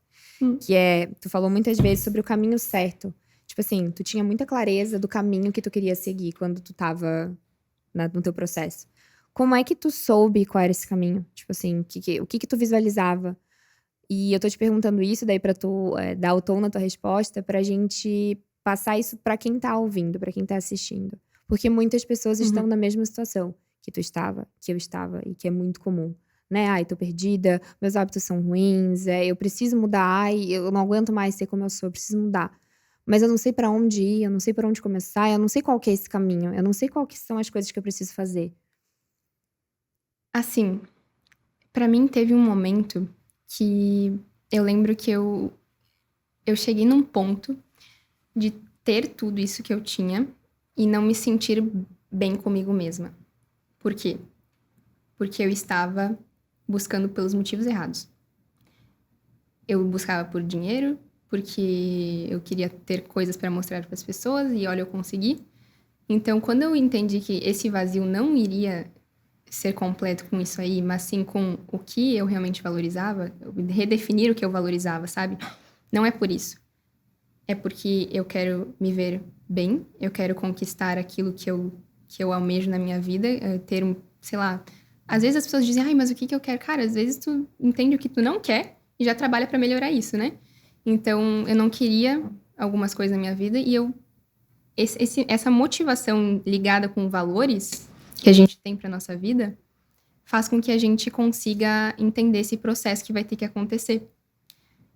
Que é, tu falou muitas vezes sobre o caminho certo. Tipo assim, tu tinha muita clareza do caminho que tu queria seguir quando tu tava no teu processo. Como é que tu soube qual era esse caminho? Tipo assim, o que tu visualizava? E eu tô te perguntando isso daí pra tu dar o tom na tua resposta, pra gente passar isso pra quem tá ouvindo, pra quem tá assistindo. Porque muitas pessoas estão na mesma situação que tu estava, que eu estava, e que é muito comum. Né? Ai, tô perdida, meus hábitos são ruins, eu preciso mudar, ai, eu não aguento mais ser como eu sou, eu preciso mudar. Mas eu não sei pra onde ir, eu não sei por onde começar, eu não sei qual que é esse caminho, eu não sei qual que são as coisas que eu preciso fazer. Assim, pra mim teve um momento que eu lembro que eu cheguei num ponto de ter tudo isso que eu tinha e não me sentir bem comigo mesma. Por quê? Porque eu estava buscando pelos motivos errados. eu buscava por dinheiro, porque eu queria ter coisas para mostrar para as pessoas e olha, eu consegui. Então, quando eu entendi que esse vazio não iria ser completo com isso aí, mas sim com o que eu realmente valorizava, redefinir o que eu valorizava, sabe? Não é por isso. É porque eu quero me ver bem, eu quero conquistar aquilo que eu almejo na minha vida, ter sei lá. Às vezes as pessoas dizem, ai, mas o que eu quero? Cara, às vezes tu entende o que tu não quer e já trabalha para melhorar isso, né? Então, eu não queria algumas coisas na minha vida e essa motivação ligada com valores que a gente tem para nossa vida faz com que a gente consiga entender esse processo que vai ter que acontecer.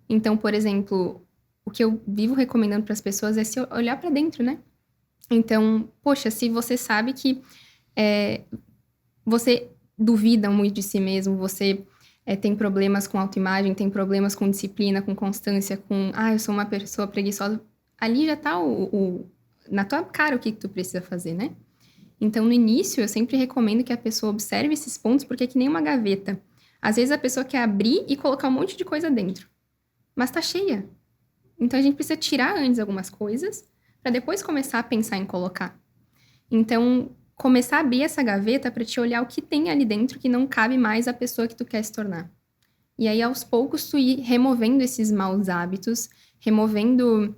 Então, por exemplo, o que eu vivo recomendando para as pessoas é se olhar para dentro, né? Então, poxa, se você sabe que você duvida muito de si mesmo, você tem problemas com autoimagem, tem problemas com disciplina, com constância, eu sou uma pessoa preguiçosa, ali já tá na tua cara o que tu precisa fazer, né? Então, no início, eu sempre recomendo que a pessoa observe esses pontos, porque é que nem uma gaveta. Às vezes, a pessoa quer abrir e colocar um monte de coisa dentro, mas tá cheia. Então, a gente precisa tirar antes algumas coisas, para depois começar a pensar em colocar. Então, começar a abrir essa gaveta para te olhar o que tem ali dentro que não cabe mais à pessoa que tu quer se tornar. E aí, aos poucos, tu ir removendo esses maus hábitos, removendo,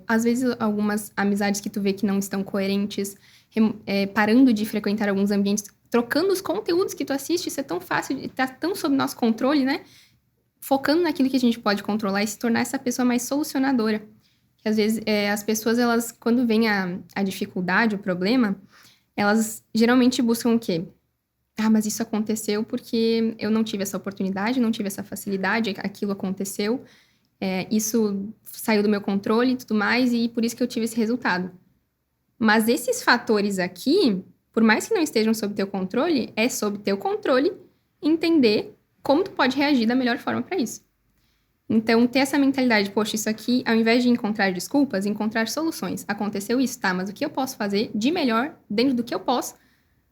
às vezes, algumas amizades que tu vê que não estão coerentes, parando de frequentar alguns ambientes, trocando os conteúdos que tu assiste, isso é tão fácil, tá tão sob nosso controle, né? Focando naquilo que a gente pode controlar e se tornar essa pessoa mais solucionadora. Que às vezes as pessoas, elas, quando vem a dificuldade, o problema, elas geralmente buscam o quê? Mas isso aconteceu porque eu não tive essa oportunidade, não tive essa facilidade, aquilo aconteceu, isso saiu do meu controle e tudo mais, e por isso que eu tive esse resultado. Mas esses fatores aqui, por mais que não estejam sob teu controle, é sob teu controle entender como tu pode reagir da melhor forma para isso. Então, ter essa mentalidade, poxa, isso aqui, ao invés de encontrar desculpas, encontrar soluções. Aconteceu isso, tá, mas o que eu posso fazer de melhor, dentro do que eu posso,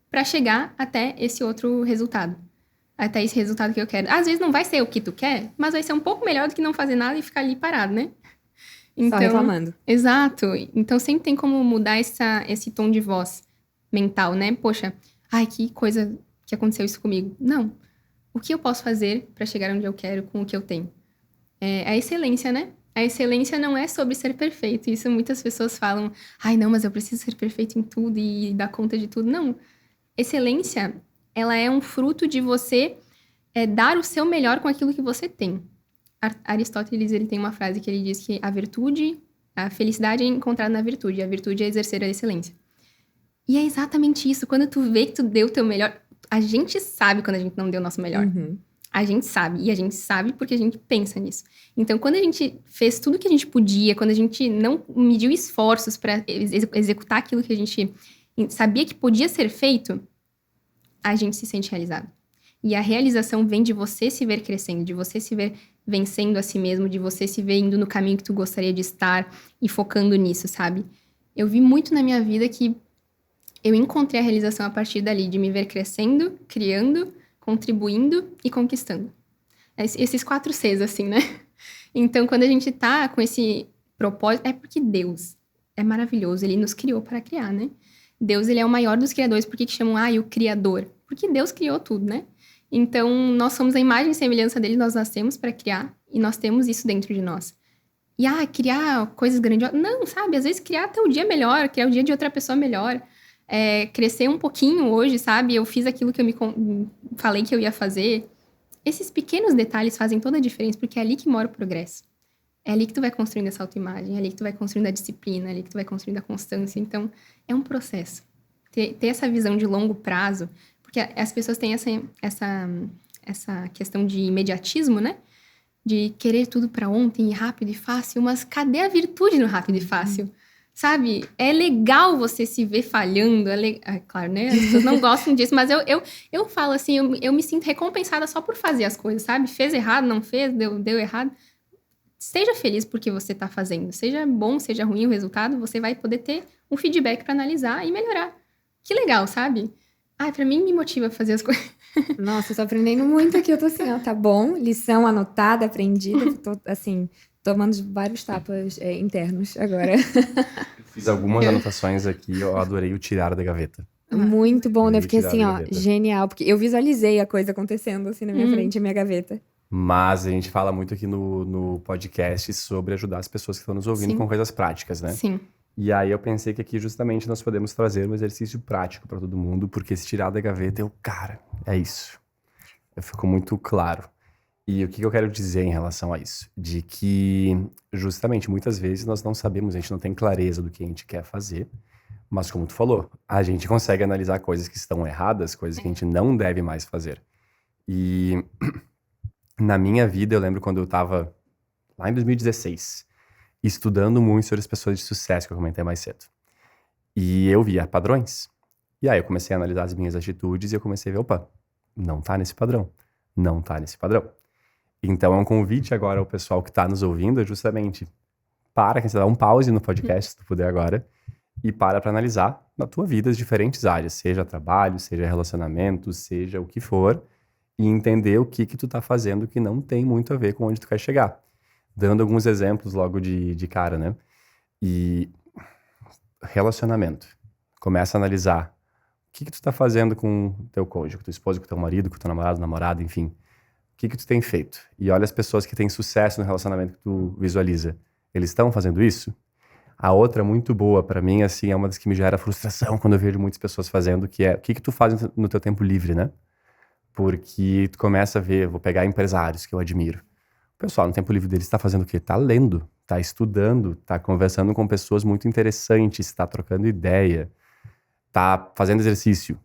para chegar até esse outro resultado? Até esse resultado que eu quero. Às vezes não vai ser o que tu quer, mas vai ser um pouco melhor do que não fazer nada e ficar ali parado, né? Só reclamando. Exato. Então, sempre tem como mudar esse tom de voz mental, né? Poxa, que coisa que aconteceu isso comigo. Não. O que eu posso fazer para chegar onde eu quero com o que eu tenho? A excelência, né? A excelência não é sobre ser perfeito. Isso muitas pessoas falam, não, mas eu preciso ser perfeito em tudo e dar conta de tudo. Não. Excelência, ela é um fruto de você dar o seu melhor com aquilo que você tem. Aristóteles, ele tem uma frase que ele diz que a felicidade é encontrada na virtude, a virtude é exercer a excelência. E é exatamente isso. Quando tu vê que tu deu o teu melhor, a gente sabe quando a gente não deu o nosso melhor. Uhum. A gente sabe. E a gente sabe porque a gente pensa nisso. Então, quando a gente fez tudo que a gente podia, quando a gente não mediu esforços para executar aquilo que a gente sabia que podia ser feito, a gente se sente realizado. E a realização vem de você se ver crescendo, de você se ver vencendo a si mesmo, de você se ver indo no caminho que tu gostaria de estar e focando nisso, sabe? Eu vi muito na minha vida que eu encontrei a realização a partir dali, de me ver crescendo, criando, contribuindo e conquistando. Esses 4 Cs, assim, né? Então, quando a gente tá com esse propósito, é porque Deus é maravilhoso, Ele nos criou para criar, né? Deus, Ele é o maior dos criadores. Por que chamam, o Criador? Porque Deus criou tudo, né? Então, nós somos a imagem e semelhança dele, nós nascemos para criar e nós temos isso dentro de nós. E, criar coisas grandiosas... Não, sabe? Às vezes criar teu dia melhor, criar o dia de outra pessoa melhor. Crescer um pouquinho hoje, sabe? Eu fiz aquilo que eu me falei que eu ia fazer. Esses pequenos detalhes fazem toda a diferença, porque é ali que mora o progresso. É ali que tu vai construindo essa autoimagem, é ali que tu vai construindo a disciplina, é ali que tu vai construindo a constância. Então, é um processo. Ter essa visão de longo prazo, porque as pessoas têm essa questão de imediatismo, né? De querer tudo para ontem, rápido e fácil, mas cadê a virtude no rápido e fácil? Sabe? É legal você se ver falhando, claro, né? As pessoas não gostam disso, mas eu falo assim, eu me sinto recompensada só por fazer as coisas, sabe? Fez errado, não fez, deu errado. Seja feliz porque você tá fazendo. Seja bom, seja ruim o resultado, você vai poder ter um feedback para analisar e melhorar. Que legal, sabe? Pra mim me motiva a fazer as coisas. Nossa, eu tô aprendendo muito aqui. Eu tô assim, ó, tá bom. Lição anotada, aprendida. Tô, assim, tomando vários tapas internos agora. Fiz algumas Eu- anotações aqui, eu adorei o tirar da gaveta. Muito bom, né? Adorei o Fiquei tirar assim, da ó, gaveta. genial. Porque eu visualizei a coisa acontecendo assim na minha Uhum. frente, a minha gaveta. Mas a gente fala muito aqui no podcast sobre ajudar as pessoas que estão nos ouvindo Sim. com coisas práticas, né? Sim. E aí eu pensei que aqui justamente nós podemos trazer um exercício prático para todo mundo, porque se tirar da gaveta, cara, é isso. Ficou muito claro. E o que eu quero dizer em relação a isso? De que, justamente, muitas vezes nós não sabemos, a gente não tem clareza do que a gente quer fazer, mas como tu falou, a gente consegue analisar coisas que estão erradas, coisas que a gente não deve mais fazer. E na minha vida, eu lembro quando eu tava lá em 2016, estudando muito sobre as pessoas de sucesso, que eu comentei mais cedo. E eu via padrões. E aí eu comecei a analisar as minhas atitudes e eu comecei a ver, opa, não tá nesse padrão. Não tá nesse padrão. Então é um convite agora ao pessoal que tá nos ouvindo, é justamente, para, que você dá um pause no podcast, se tu puder agora, e para analisar na tua vida as diferentes áreas, seja trabalho, seja relacionamento, seja o que for, e entender o que tu tá fazendo que não tem muito a ver com onde tu quer chegar. Dando alguns exemplos logo de cara, né? E relacionamento. Começa a analisar o que tu tá fazendo com o teu cônjuge, com tua esposa, com teu marido, com teu namorado, namorada, enfim. O que tu tem feito? E olha as pessoas que têm sucesso no relacionamento que tu visualiza. Eles estão fazendo isso? A outra muito boa pra mim, assim, é uma das que me gera frustração quando eu vejo muitas pessoas fazendo, que é o que tu faz no teu tempo livre, né? Porque tu começa a ver, vou pegar empresários que eu admiro. O pessoal no tempo livre deles está fazendo o quê? Tá lendo, tá estudando, tá conversando com pessoas muito interessantes, tá trocando ideia, tá fazendo exercício.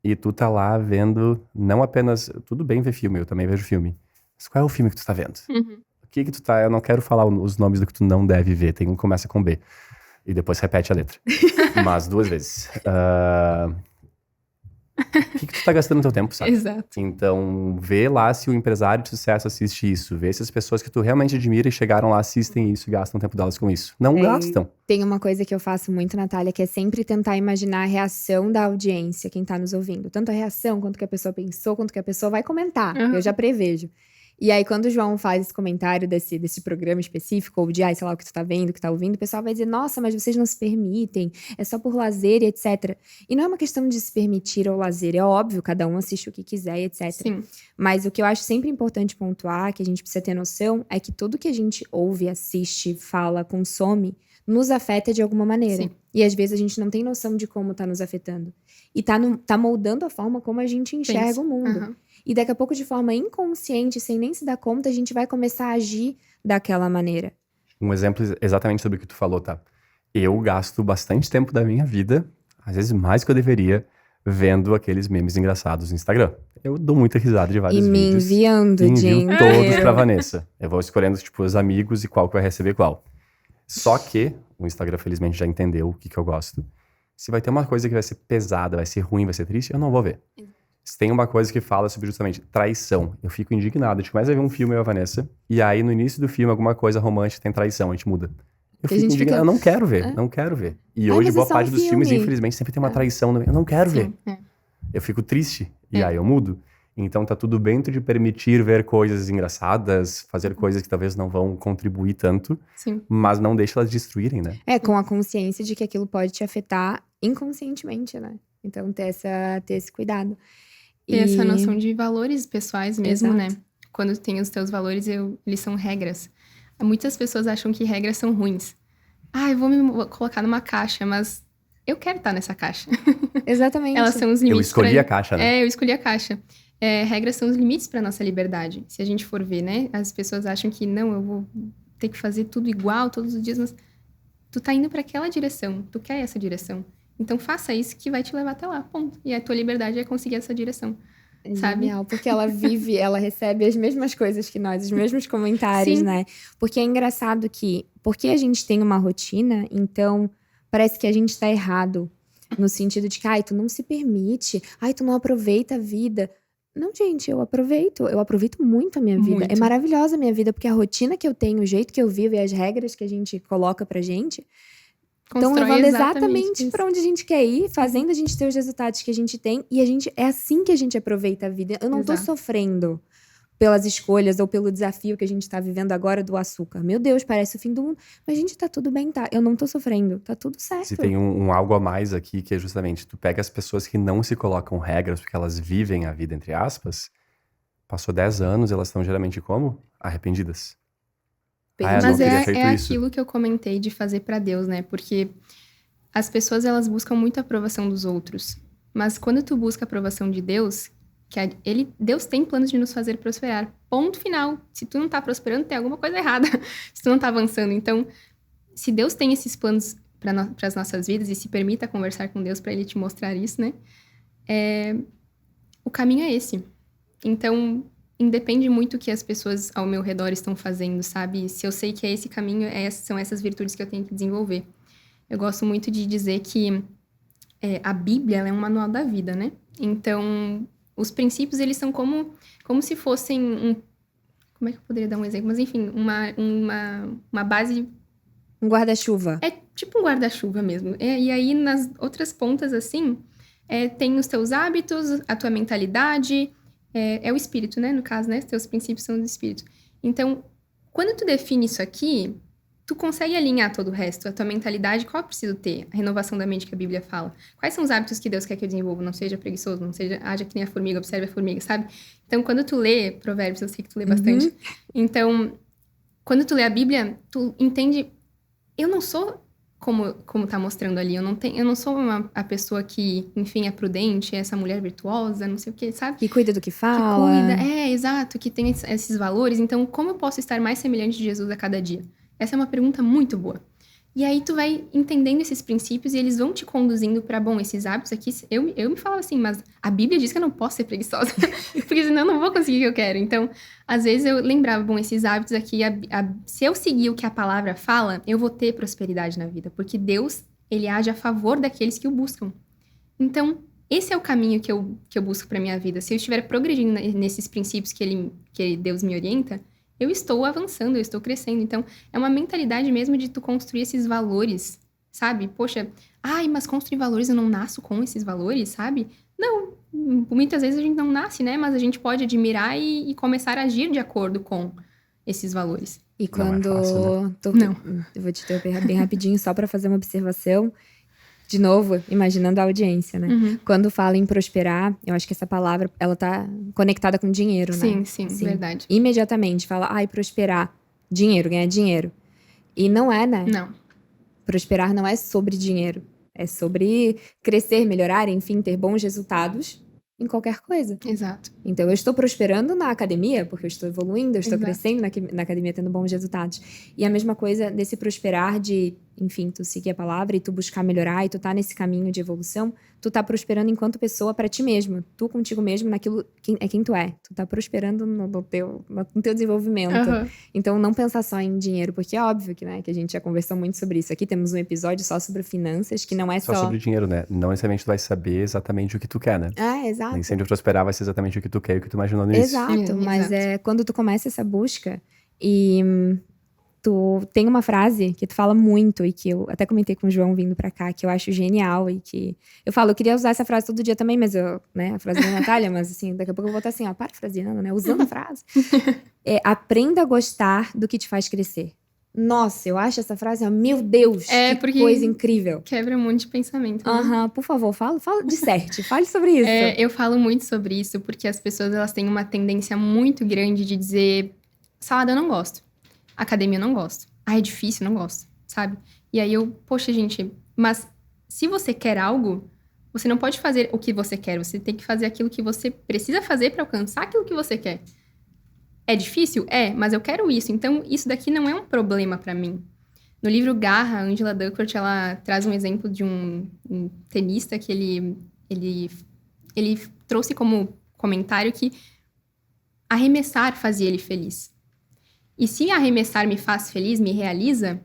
E tu tá lá vendo, não apenas, tudo bem ver filme, eu também vejo filme. Mas qual é o filme que tu tá vendo? Uhum. O que tu tá, eu não quero falar os nomes do que tu não deve ver, tem um que começa com B. E depois repete a letra. Mas 2 vezes. O que tu tá gastando teu tempo, sabe? Exato. Então, vê lá se o empresário de sucesso assiste isso. Vê se as pessoas que tu realmente admira e chegaram lá assistem isso e gastam o tempo delas com isso. Não gastam. Tem uma coisa que eu faço muito, Natália, que é sempre tentar imaginar a reação da audiência, quem tá nos ouvindo. Tanto a reação, quanto que a pessoa pensou, quanto que a pessoa vai comentar. Uhum. Eu já prevejo. E aí, quando o João faz esse comentário desse programa específico, ou de, sei lá, o que tu tá vendo, o que tá ouvindo, o pessoal vai dizer, nossa, mas vocês não se permitem, é só por lazer e etc. E não é uma questão de se permitir ou lazer, é óbvio, cada um assiste o que quiser e etc. Sim. Mas o que eu acho sempre importante pontuar, que a gente precisa ter noção, é que tudo que a gente ouve, assiste, fala, consome, nos afeta de alguma maneira. Sim. E às vezes a gente não tem noção de como tá nos afetando. E tá moldando a forma como a gente enxerga Pensa. o mundo. Aham. E daqui a pouco, de forma inconsciente, sem nem se dar conta, a gente vai começar a agir daquela maneira. Um exemplo exatamente sobre o que tu falou, tá? Eu gasto bastante tempo da minha vida, às vezes mais que eu deveria, vendo aqueles memes engraçados no Instagram. Eu dou muita risada de vários E me vídeos. enviando o E dia envio todos inteiro. pra Vanessa. Eu vou escolhendo, tipo, os amigos e qual que vai receber qual. Só que o Instagram, felizmente, já entendeu o que eu gosto. Se vai ter uma coisa que vai ser pesada, vai ser ruim, vai ser triste, eu não vou ver. Se tem uma coisa que fala sobre justamente traição, eu fico indignado. A gente começa a ver um filme, eu e a Vanessa, e aí no início do filme, alguma coisa romântica tem traição, a gente muda. Eu Que a fico gente indignado, fica- eu não quero ver, É. não quero ver. E Ai, hoje, mas boa é só um parte dos filmes, filme. infelizmente, sempre tem uma traição. Eu não quero ver. Sim. É. Eu fico triste, e É. aí eu mudo. Então tá tudo bem tu de permitir ver coisas engraçadas, fazer coisas que talvez não vão contribuir tanto, Sim. mas não deixa elas destruírem, né? Com a consciência de que aquilo pode te afetar inconscientemente, né? Então, ter esse cuidado. Ter essa noção de valores pessoais mesmo, Exato. né? Quando tu tem os teus valores, eles são regras. Muitas pessoas acham que regras são ruins. Eu vou me colocar numa caixa, mas eu quero estar nessa caixa. Exatamente. Elas são os Eu limites. escolhi a caixa, né? Eu escolhi a caixa. Regras são os limites para nossa liberdade. Se a gente for ver, né? As pessoas acham que não, eu vou ter que fazer tudo igual todos os dias, mas tu tá indo para aquela direção, tu quer essa direção. Então faça isso que vai te levar até lá, ponto. E a tua liberdade é conseguir essa direção. É sabe? genial, porque ela vive, ela recebe as mesmas coisas que nós, os mesmos comentários, Sim. né? Porque é engraçado que, porque a gente tem uma rotina, então parece que a gente tá errado. No sentido de que, tu não se permite, tu não aproveita a vida. Não, gente, eu aproveito muito a minha vida. Muito. É maravilhosa a minha vida, porque a rotina que eu tenho, o jeito que eu vivo e as regras que a gente coloca pra gente, Estão Constrói levando exatamente exatamente isso. para onde a gente quer ir, fazendo a gente ter os resultados que a gente tem. E é assim que a gente aproveita a vida. Eu não tô Exato. sofrendo pelas escolhas ou pelo desafio que a gente tá vivendo agora do açúcar. Meu Deus, parece o fim do mundo. Mas, gente, tá tudo bem, tá? Eu não tô sofrendo, tá tudo certo. Se tem um algo a mais aqui, que é justamente, tu pega as pessoas que não se colocam regras, porque elas vivem a vida, entre aspas, passou 10 anos, elas estão geralmente como? Arrependidas. Ah, eu não Mas teria feito é isso. aquilo que eu comentei de fazer pra Deus, né? Porque as pessoas, elas buscam muito a aprovação dos outros. Mas quando tu busca a aprovação de Deus, Deus tem planos de nos fazer prosperar. Ponto final. Se tu não tá prosperando, tem alguma coisa errada. Se tu não tá avançando. Então, se Deus tem esses planos para as nossas vidas e se permita conversar com Deus para Ele te mostrar isso, né? O caminho é esse. Então, independe muito o que as pessoas ao meu redor estão fazendo, sabe? Se eu sei que é esse caminho, são essas virtudes que eu tenho que desenvolver. Eu gosto muito de dizer que a Bíblia ela é um manual da vida, né? Então, os princípios, eles são como se fossem como é que eu poderia dar um exemplo? Mas, enfim, uma base... Um guarda-chuva. É tipo um guarda-chuva mesmo. E aí, nas outras pontas, assim, tem os teus hábitos, a tua mentalidade, é o espírito, né? No caso, né? Os teus princípios são do espírito. Então, quando tu define isso aqui, tu consegue alinhar todo o resto. A tua mentalidade, qual eu preciso ter? A renovação da mente que a Bíblia fala. Quais são os hábitos que Deus quer que eu desenvolva? Não seja preguiçoso, não seja... Haja que nem a formiga, observe a formiga, sabe? Então, quando tu lê Provérbios, eu sei que tu lê bastante. Então, quando tu lê a Bíblia, tu entende... Eu não sou como tá mostrando ali. Eu não sou a pessoa que, enfim, é prudente, é essa mulher virtuosa, não sei o quê, sabe? Que cuida do que Que fala. cuida, exato, que tem esses valores. Então, como eu posso estar mais semelhante de Jesus a cada dia? Essa é uma pergunta muito boa. E aí, tu vai entendendo esses princípios e eles vão te conduzindo pra, bom, esses hábitos aqui... Eu me falava assim, mas a Bíblia diz que eu não posso ser preguiçosa, porque senão eu não vou conseguir o que eu quero. Então, às vezes eu lembrava, bom, esses hábitos aqui, se eu seguir o que a palavra fala, eu vou ter prosperidade na vida, porque Deus, ele age a favor daqueles que o buscam. Então, esse é o caminho que eu busco pra minha vida. Se eu estiver progredindo nesses princípios que Deus me orienta, eu estou avançando, eu estou crescendo. Então, é uma mentalidade mesmo de tu construir esses valores, sabe? Poxa, mas construir valores, eu não nasço com esses valores, sabe? Não, muitas vezes a gente não nasce, né? Mas a gente pode admirar e começar a agir de acordo com esses valores. E quando... Não é fácil, né? Não. Eu vou te interromper bem rapidinho, só pra fazer uma observação. De novo, imaginando a audiência, né? Uhum. Quando fala em prosperar, eu acho que essa palavra, ela tá conectada com dinheiro, né? Sim, verdade. Imediatamente fala, prosperar, dinheiro, ganhar dinheiro. E não é, né? Não. Prosperar não é sobre dinheiro. É sobre crescer, melhorar, enfim, ter bons resultados em qualquer coisa. Exato. Então, eu estou prosperando na academia, porque eu estou evoluindo, eu estou Exato. crescendo na academia, tendo bons resultados. E a mesma coisa desse prosperar de, enfim, tu seguir a palavra e tu buscar melhorar e tu tá nesse caminho de evolução, tu tá prosperando enquanto pessoa para ti mesmo. Tu contigo mesmo, naquilo quem tu é. Tu tá prosperando no teu desenvolvimento. Uhum. Então, não pensar só em dinheiro, porque é óbvio que, né, que a gente já conversou muito sobre isso. Aqui temos um episódio só sobre finanças, que não é Só sobre dinheiro, né? Não necessariamente tu vai saber exatamente o que tu quer, né? Exato. Nem sempre prosperar vai ser exatamente o que tu quer e o que tu imaginou no início. Exato, mas exato. quando tu começa essa busca e tu tem uma frase que tu fala muito e que eu até comentei com o João vindo pra cá, que eu acho genial e que eu queria usar essa frase todo dia também, mas a frase da Natália, mas assim, daqui a pouco eu vou estar assim, parafraseando, né, usando a frase. Aprenda a gostar do que te faz crescer. Nossa, eu acho essa frase, meu Deus, que coisa incrível. Quebra um monte de pensamento, né? Por favor, fala, disserte, fale sobre isso. Eu falo muito sobre isso porque as pessoas, elas têm uma tendência muito grande de dizer, salada eu não gosto, academia eu não gosto, é difícil, eu não gosto, sabe? E aí poxa gente, mas se você quer algo, você não pode fazer o que você quer, você tem que fazer aquilo que você precisa fazer para alcançar aquilo que você quer. É difícil? Mas eu quero isso. Então, isso daqui não é um problema pra mim. No livro Garra, a Angela Duckworth, ela traz um exemplo de um tenista que ele trouxe como comentário que arremessar fazia ele feliz. E se arremessar me faz feliz, me realiza,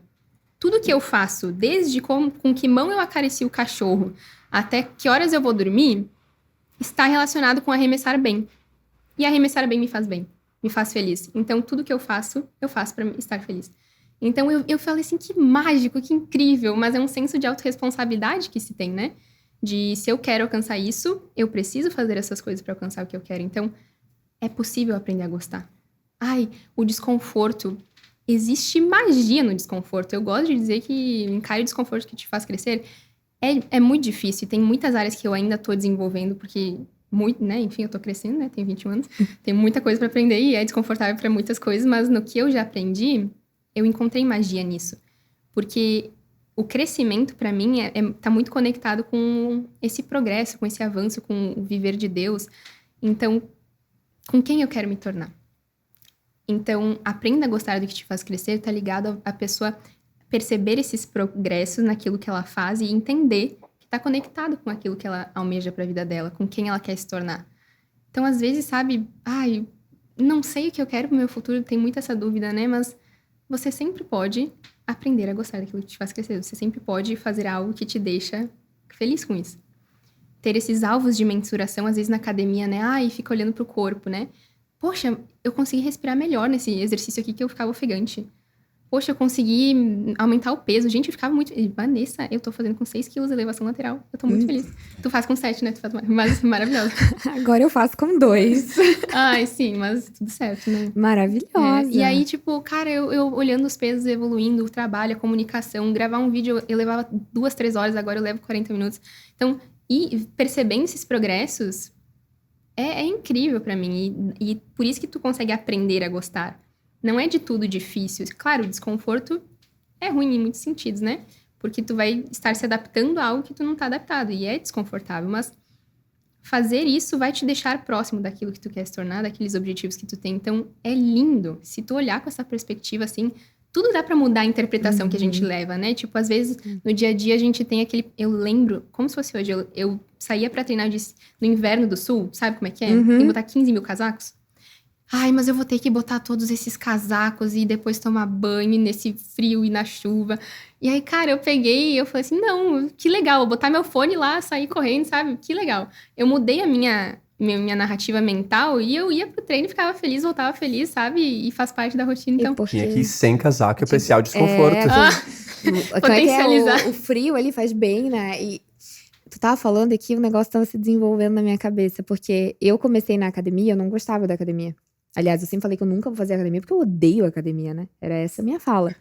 tudo que eu faço, desde com que mão eu acaricio o cachorro até que horas eu vou dormir, está relacionado com arremessar bem. E arremessar bem me faz bem. Me faz feliz. Então, tudo que eu faço para estar feliz. Então eu falei assim, que mágico, que incrível, mas é um senso de autorresponsabilidade que se tem, né? De se eu quero alcançar isso, eu preciso fazer essas coisas para alcançar o que eu quero. Então, é possível aprender a gostar. Ai, o desconforto. Existe magia no desconforto. Eu gosto de dizer que encare o desconforto que te faz crescer. É muito difícil. Tem muitas áreas que eu ainda tô desenvolvendo, porque muito, né? Enfim, eu tô crescendo, né? Tenho 21 anos. Tem muita coisa para aprender e é desconfortável para muitas coisas, mas no que eu já aprendi, eu encontrei magia nisso. Porque o crescimento, para mim, tá muito conectado com esse progresso, com esse avanço, com o viver de Deus. Então, com quem eu quero me tornar? Então, aprenda a gostar do que te faz crescer, tá ligado a pessoa perceber esses progressos naquilo que ela faz e entender que tá conectado com aquilo que ela almeja pra vida dela, com quem ela quer se tornar. Então, às vezes, sabe, ai, não sei o que eu quero pro meu futuro, tem muita essa dúvida, né? Mas você sempre pode aprender a gostar daquilo que te faz crescer. Você sempre pode fazer algo que te deixa feliz com isso. Ter esses alvos de mensuração, às vezes na academia, né? Ai, fica olhando pro corpo, né? Poxa, eu consegui respirar melhor nesse exercício aqui que eu ficava ofegante. Poxa, eu consegui aumentar o peso. Gente, eu ficava muito... Vanessa, eu tô fazendo com 6 quilos de elevação lateral. Eu tô muito feliz. Tu faz com 7, né? Tu faz mas maravilhosa. Agora eu faço com 2. Ai, sim, mas tudo certo, né? Maravilhosa. E aí, tipo, cara, eu olhando os pesos evoluindo, o trabalho, a comunicação, gravar um vídeo, eu levava 2, 3 horas, agora eu levo 40 minutos. Então, e percebendo esses progressos, é incrível pra mim. E por isso que tu consegue aprender a gostar. Não é de tudo difícil. Claro, o desconforto é ruim em muitos sentidos, né? Porque tu vai estar se adaptando a algo que tu não tá adaptado. E é desconfortável, mas fazer isso vai te deixar próximo daquilo que tu quer se tornar, daqueles objetivos que tu tem. Então, é lindo. Se tu olhar com essa perspectiva, assim, tudo dá pra mudar a interpretação que a gente leva, né? Tipo, às vezes, no dia a dia, a gente tem aquele... Eu lembro, como se fosse hoje, eu saía pra treinar no inverno do sul, sabe como é que é? Tem que botar 15 mil casacos. Ai, mas eu vou ter que botar todos esses casacos e depois tomar banho nesse frio e na chuva. E aí, cara, eu peguei e eu falei assim, não, que legal, vou botar meu fone lá, sair correndo, sabe? Que legal. Eu mudei a minha narrativa mental e eu ia pro treino e ficava feliz, voltava feliz, sabe? E faz parte da rotina, então... Tinha que ir sem casaco e apreciar o desconforto. Potencializar. O frio ali faz bem, né? E tu tava falando aqui, o negócio tava se desenvolvendo na minha cabeça. Porque eu comecei na academia, eu não gostava da academia. Aliás, eu sempre falei que eu nunca vou fazer academia, porque eu odeio academia, né? Era essa a minha fala.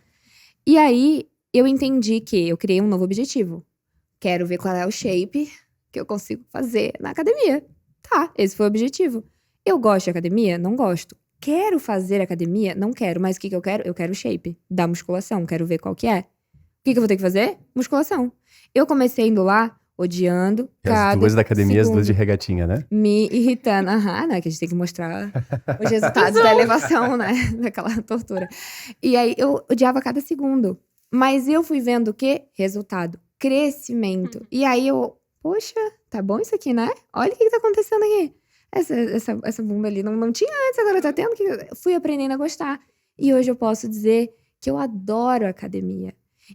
E aí, eu entendi que eu criei um novo objetivo. Quero ver qual é o shape que eu consigo fazer na academia. Tá, esse foi o objetivo. Eu gosto de academia? Não gosto. Quero fazer academia? Não quero. Mas o que eu quero? Eu quero o shape da musculação. Quero ver qual que é. O que eu vou ter que fazer? Musculação. Eu comecei indo lá, odiando. E as duas da academia, as duas de regatinha, né? Me irritando. Né? Que a gente tem que mostrar os resultados da elevação, né? Daquela tortura. E aí, eu odiava cada segundo. Mas eu fui vendo o quê? Resultado. Crescimento. E aí, poxa, tá bom isso aqui, né? Olha o que tá acontecendo aqui. Essa bunda ali não tinha antes, agora tá tendo. Eu fui aprendendo a gostar. E hoje eu posso dizer que eu adoro academia.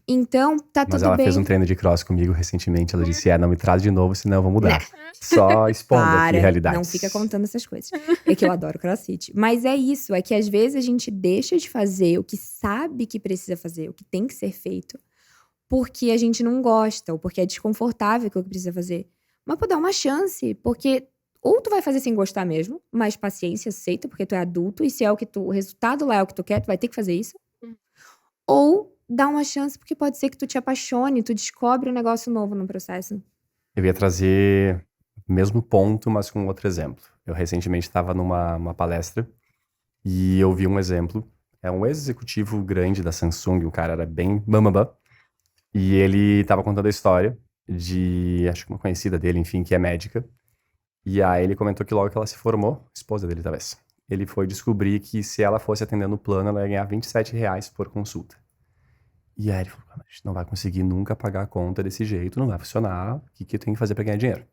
Então, tá tudo bem. Mas ela fez um treino de cross comigo recentemente. Ela disse, não me traz de novo, senão eu vou mudar. Só expondo aqui realidades. Não fica contando essas coisas. É que eu adoro crossfit. Mas é isso, é que às vezes a gente deixa de fazer o que sabe que precisa fazer, o que tem que ser feito, porque a gente não gosta, ou porque é desconfortável aquilo que precisa fazer. Mas pô, dá uma chance, porque ou tu vai fazer sem gostar mesmo, mas paciência, aceita, porque tu é adulto, e se é o resultado lá é o que tu quer, tu vai ter que fazer isso. Ou dá uma chance, porque pode ser que tu te apaixone, tu descobre um negócio novo no processo. Eu ia trazer o mesmo ponto, mas com outro exemplo. Eu recentemente estava numa palestra e eu vi um exemplo. É um ex-executivo grande da Samsung, o cara era bem bambambam. E ele estava contando a história de, acho que uma conhecida dele, enfim, que é médica. E aí ele comentou que logo que ela se formou, esposa dele talvez, ele foi descobrir que se ela fosse atendendo o plano, ela ia ganhar R$27 por consulta. E aí ele falou, a gente não vai conseguir nunca pagar a conta desse jeito, não vai funcionar, o que eu tenho que fazer para ganhar dinheiro?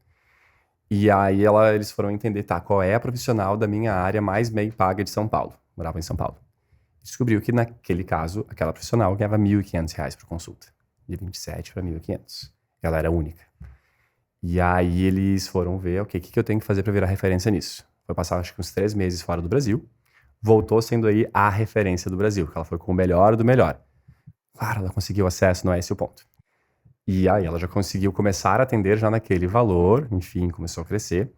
E aí eles foram entender, qual é a profissional da minha área mais bem paga de São Paulo? Morava em São Paulo. Descobriu que naquele caso, aquela profissional ganhava R$1.500 por consulta. De 27 para 1.500. Ela era única. E aí eles foram ver, o que eu tenho que fazer para virar referência nisso? Foi passar acho que uns 3 meses fora do Brasil, voltou sendo aí a referência do Brasil, porque ela foi com o melhor do melhor. Claro, ela conseguiu acesso, não é esse o ponto. E aí ela já conseguiu começar a atender já naquele valor, enfim, começou a crescer.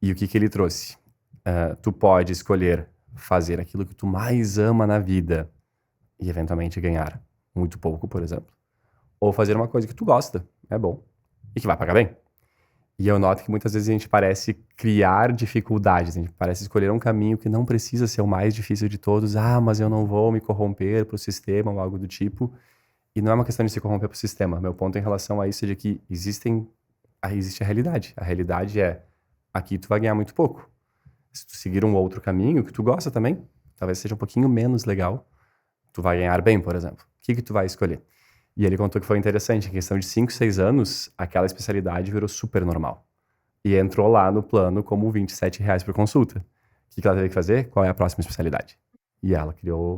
E o que que ele trouxe? Tu pode escolher fazer aquilo que tu mais ama na vida e eventualmente ganhar muito pouco, por exemplo. Ou fazer uma coisa que tu gosta, é bom, e que vai pagar bem. E eu noto que muitas vezes a gente parece criar dificuldades, a gente parece escolher um caminho que não precisa ser o mais difícil de todos. Ah, mas eu não vou me corromper pro sistema ou algo do tipo. E não é uma questão de se corromper pro sistema. Meu ponto em relação a isso é de que existe a realidade. A realidade é, aqui tu vai ganhar muito pouco. Se tu seguir um outro caminho que tu gosta também, talvez seja um pouquinho menos legal, tu vai ganhar bem, por exemplo. O que que tu vai escolher? E ele contou que foi interessante, em questão de 5, 6 anos, aquela especialidade virou super normal. E entrou lá no plano como R$ 27 por consulta. O que que ela teve que fazer? Qual é a próxima especialidade? E ela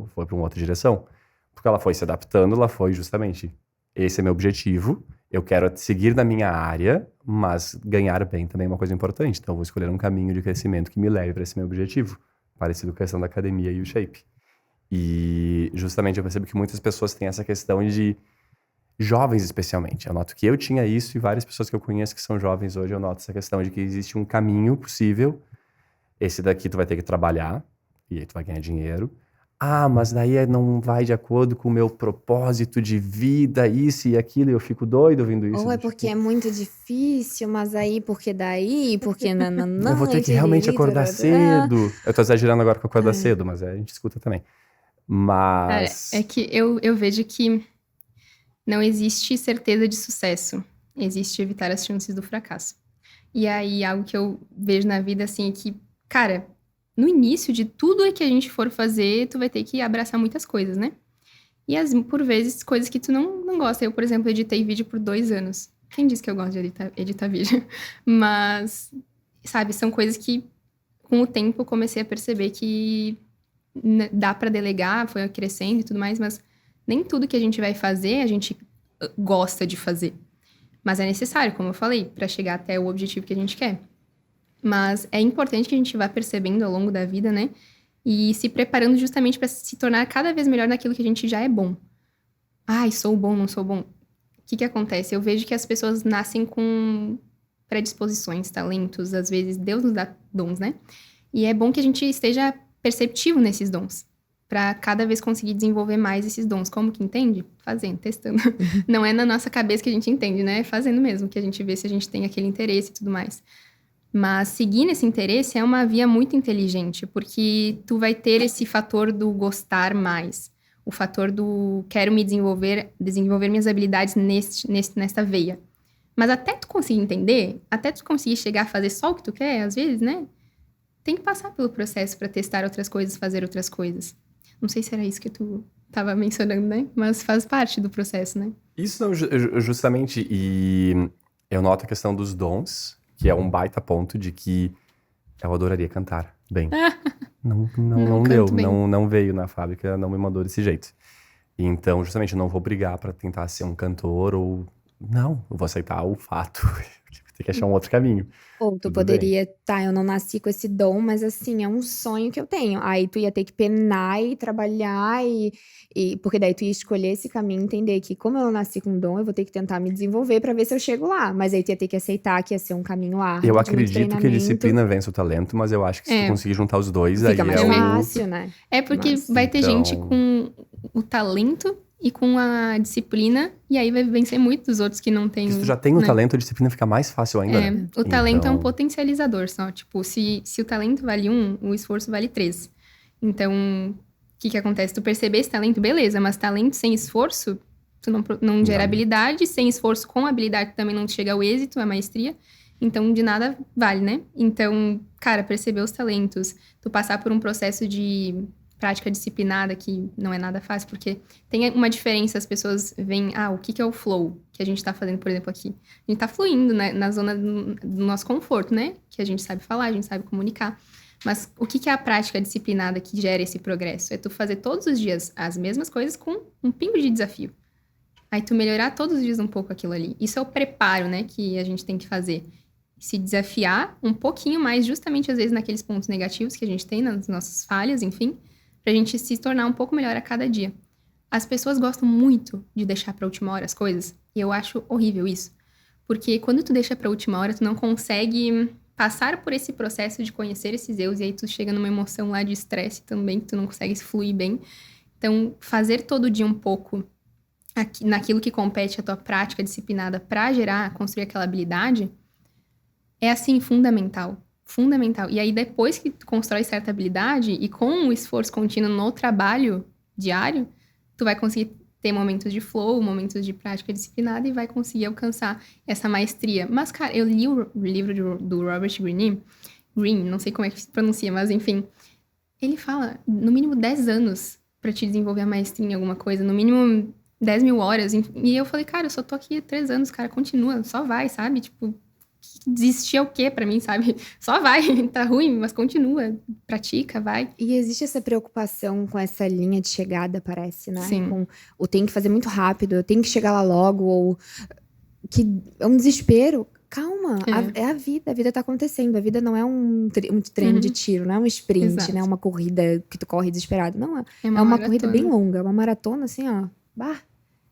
foi para uma outra direção. Porque ela foi se adaptando, ela foi justamente, esse é meu objetivo, eu quero seguir na minha área, mas ganhar bem também é uma coisa importante. Então eu vou escolher um caminho de crescimento que me leve para esse meu objetivo. Parecido com a questão da academia e o shape. E justamente eu percebo que muitas pessoas têm essa questão de jovens especialmente. Eu noto que eu tinha isso e várias pessoas que eu conheço que são jovens hoje, eu noto essa questão de que existe um caminho possível. Esse daqui tu vai ter que trabalhar e aí tu vai ganhar dinheiro. Ah, mas daí não vai de acordo com o meu propósito de vida, isso e aquilo, e eu fico doido ouvindo isso. Ou é porque é muito difícil, mas aí porque daí, porque nananã, eu vou ter que realmente acordar cedo. Eu tô exagerando agora com acordar cedo, mas a gente escuta também. Mas... Cara, é que eu vejo que não existe certeza de sucesso. Existe evitar as chances do fracasso. E aí, algo que eu vejo na vida, assim, é que, cara, no início de tudo que a gente for fazer, tu vai ter que abraçar muitas coisas, né? E, por vezes, coisas que tu não gosta. Eu, por exemplo, editei vídeo por 2 anos. Quem disse que eu gosto de editar vídeo? Mas, sabe, são coisas que, com o tempo, eu comecei a perceber que dá pra delegar, foi crescendo e tudo mais, mas nem tudo que a gente vai fazer, a gente gosta de fazer. Mas é necessário, como eu falei, para chegar até o objetivo que a gente quer. Mas é importante que a gente vá percebendo ao longo da vida, né? E se preparando justamente para se tornar cada vez melhor naquilo que a gente já é bom. Ai, sou bom, não sou bom. O que acontece? Eu vejo que as pessoas nascem com predisposições, talentos, às vezes Deus nos dá dons, né? E é bom que a gente esteja perceptivo nesses dons, para cada vez conseguir desenvolver mais esses dons. Como que entende? Fazendo, testando. Não é na nossa cabeça que a gente entende, né? É fazendo mesmo, que a gente vê se a gente tem aquele interesse e tudo mais. Mas seguir nesse interesse é uma via muito inteligente, porque tu vai ter esse fator do gostar mais, o fator do quero me desenvolver minhas habilidades nesta veia. Mas até tu conseguir entender, até tu conseguir chegar a fazer só o que tu quer, às vezes, né? Tem que passar pelo processo para testar outras coisas, fazer outras coisas. Não sei se era isso que tu tava mencionando, né? Mas faz parte do processo, né? Isso não, justamente, e eu noto a questão dos dons, que é um baita ponto de que eu adoraria cantar bem. Não deu, bem. não veio na fábrica, não me mandou desse jeito. Então, justamente, eu não vou brigar pra tentar ser um cantor ou... Não, eu vou aceitar o fato. Tem que achar um outro caminho. Ou tu Tudo poderia, tá, eu não nasci com esse dom, mas assim, é um sonho que eu tenho. Aí tu ia ter que penar e trabalhar, porque daí tu ia escolher esse caminho, entender que como eu não nasci com dom, eu vou ter que tentar me desenvolver pra ver se eu chego lá. Mas aí tu ia ter que aceitar que ia ser um caminho árduo, Eu de muito acredito que a treinamento. disciplina vence o talento, mas eu acho que se tu conseguir juntar os dois, Fica aí mais é o... fácil, né? É porque Mas- vai ter gente Então- com o talento e com a disciplina, e aí vai vencer muito dos outros que não têm. Porque se tu já tem o né? talento, a disciplina fica mais fácil ainda, né? O talento é um Então- potencializador só. Tipo, se o talento vale 1, o esforço vale 3. Então, o que acontece? Tu perceber esse talento, beleza, mas talento sem esforço, tu não gera Não. habilidade. Sem esforço com habilidade também não chega ao êxito, a maestria. Então, de nada vale, né? Então, cara, perceber os talentos, tu passar por um processo de prática disciplinada, que não é nada fácil, porque tem uma diferença, as pessoas veem, o que é o flow, que a gente tá fazendo, por exemplo, aqui. A gente tá fluindo, né, na zona do nosso conforto, né? Que a gente sabe falar, a gente sabe comunicar. Mas o que é a prática disciplinada que gera esse progresso? É tu fazer todos os dias as mesmas coisas com um pingo de desafio. Aí tu melhorar todos os dias um pouco aquilo ali. Isso é o preparo, né, que a gente tem que fazer. Se desafiar um pouquinho mais, justamente às vezes naqueles pontos negativos que a gente tem, nas nossas falhas, enfim, pra gente se tornar um pouco melhor a cada dia. As pessoas gostam muito de deixar pra última hora as coisas. E eu acho horrível isso. Porque quando tu deixa pra última hora, tu não consegue passar por esse processo de conhecer esses erros. E aí tu chega numa emoção lá de estresse também, que tu não consegue fluir bem. Então, fazer todo dia um pouco naquilo que compete a tua prática disciplinada pra construir aquela habilidade, é assim, fundamental. Fundamental. E aí, depois que tu constrói certa habilidade, e com o esforço contínuo no trabalho diário, tu vai conseguir ter momentos de flow, momentos de prática disciplinada e vai conseguir alcançar essa maestria. Mas, cara, eu li o livro do Robert Greene, não sei como é que se pronuncia, mas enfim. Ele fala, no mínimo 10 anos pra te desenvolver a maestria em alguma coisa, no mínimo 10 mil horas. E eu falei, cara, eu só tô aqui há 3 anos, cara, continua, só vai, sabe? Tipo, desistir é o quê pra mim, sabe? Só vai, tá ruim, mas continua, pratica, vai. E existe essa preocupação com essa linha de chegada, parece, né? Sim. Com o tem que fazer muito rápido, eu tenho que chegar lá logo, ou que é um desespero. Calma, é a vida tá acontecendo. A vida não é um treino de tiro, não é um sprint, Exato. né? Uma corrida que tu corre desesperado. Não, É uma corrida bem longa, uma maratona assim, ó. Bah,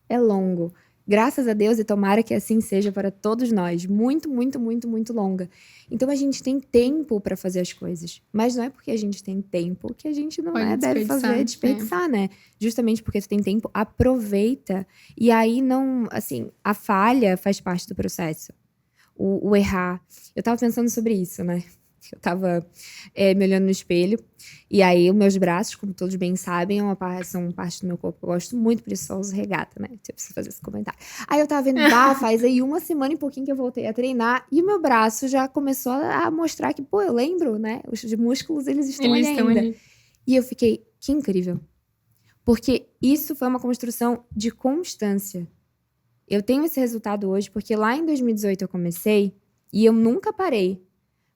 é longo. Graças a Deus e tomara que assim seja para todos nós. Muito, muito, muito, muito longa. Então a gente tem tempo para fazer as coisas. Mas não é porque a gente tem tempo que a gente não deve fazer desperdiçar, né? Justamente porque tu tem tempo, aproveita. E aí não, assim, a falha faz parte do processo. O errar. Eu tava pensando sobre isso, né? Eu tava me olhando no espelho. E aí, os meus braços, como todos bem sabem, são parte do meu corpo que eu gosto muito, por isso só uso regata, né? Eu preciso fazer esse comentário. Aí eu tava vendo, faz aí 1 semana e pouquinho que eu voltei a treinar. E o meu braço já começou a mostrar que, eu lembro, né? Os músculos, eles estão ali ainda. E eu fiquei, que incrível. Porque isso foi uma construção de constância. Eu tenho esse resultado hoje porque lá em 2018 eu comecei e eu nunca parei.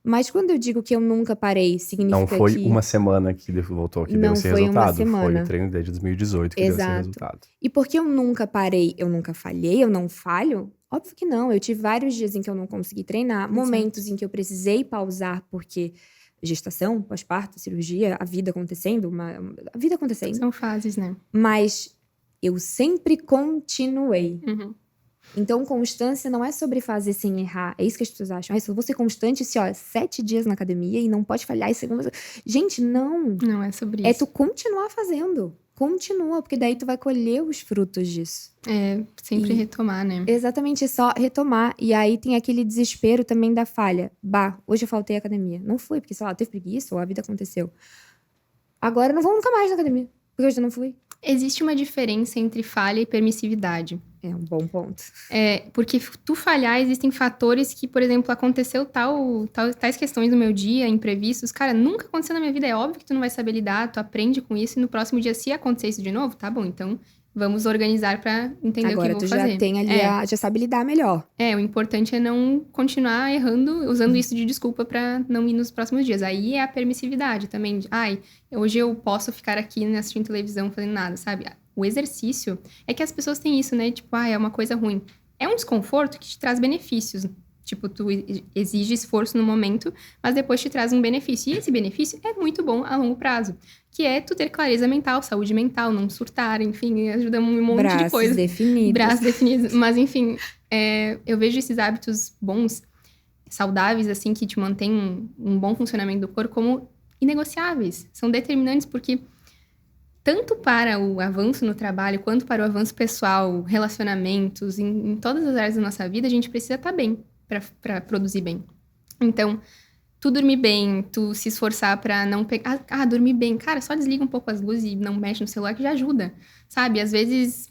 Mas quando eu digo que eu nunca parei, significa que... Não foi uma semana que voltou, que deu esse resultado. Não foi uma semana. Foi o treino desde 2018 que deu esse resultado. E porque eu nunca parei, eu nunca falhei, eu não falho? Óbvio que não. Eu tive vários dias em que eu não consegui treinar, momentos em que eu precisei pausar porque... Gestação, pós-parto, cirurgia, a vida acontecendo. A vida acontecendo. São fases, né? Mas eu sempre continuei. Uhum. Então, constância não é sobre fazer sem errar. É isso que as pessoas acham. Eu vou ser constante se, 7 dias na academia e não pode falhar. Gente, não. Não é sobre isso. É tu continuar fazendo. Continua, porque daí tu vai colher os frutos disso. É, sempre retomar, né? Exatamente, é só retomar. E aí tem aquele desespero também da falha. Hoje eu faltei à academia. Não fui, porque, sei lá, teve preguiça ou a vida aconteceu. Agora eu não vou nunca mais na academia, porque hoje eu não fui. Existe uma diferença entre falha e permissividade. É um bom ponto. Porque tu falhar, existem fatores que, por exemplo, aconteceu tais questões no meu dia, imprevistos. Cara, nunca aconteceu na minha vida. É óbvio que tu não vai saber lidar, tu aprende com isso. E no próximo dia, se acontecer isso de novo, tá bom. Então, vamos organizar pra entender agora, o que eu vou fazer. Agora, tu já tem ali, já sabe lidar melhor. O importante é não continuar errando, usando isso de desculpa pra não ir nos próximos dias. Aí é a permissividade também. Hoje eu posso ficar aqui assistindo televisão, fazendo nada, sabe? O exercício é que as pessoas têm isso, né? Tipo, é uma coisa ruim. É um desconforto que te traz benefícios. Tipo, tu exige esforço no momento, mas depois te traz um benefício. E esse benefício é muito bom a longo prazo. Que é tu ter clareza mental, saúde mental, não surtar, enfim, ajuda um monte de coisa. Braços definidos. Mas, enfim, eu vejo esses hábitos bons, saudáveis, assim, que te mantêm um bom funcionamento do corpo como inegociáveis. São determinantes porque... tanto para o avanço no trabalho, quanto para o avanço pessoal, relacionamentos, em todas as áreas da nossa vida, a gente precisa estar bem para produzir bem. Então, tu dormir bem, tu se esforçar para não pegar... dormir bem. Cara, só desliga um pouco as luzes e não mexe no celular que já ajuda, sabe? Às vezes,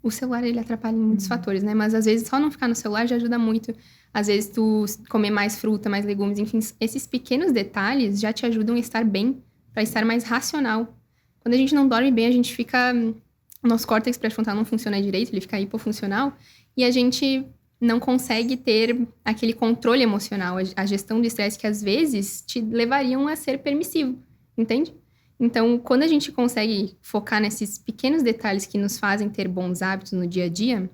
o celular, ele atrapalha em muitos fatores, né? Mas, às vezes, só não ficar no celular já ajuda muito. Às vezes, tu comer mais fruta, mais legumes, enfim. Esses pequenos detalhes já te ajudam a estar bem, para estar mais racional. Quando a gente não dorme bem, a gente fica... O nosso córtex pré-frontal não funciona direito, ele fica hipofuncional. E a gente não consegue ter aquele controle emocional, a gestão do estresse que, às vezes, te levariam a ser permissivo. Entende? Então, quando a gente consegue focar nesses pequenos detalhes que nos fazem ter bons hábitos no dia a dia,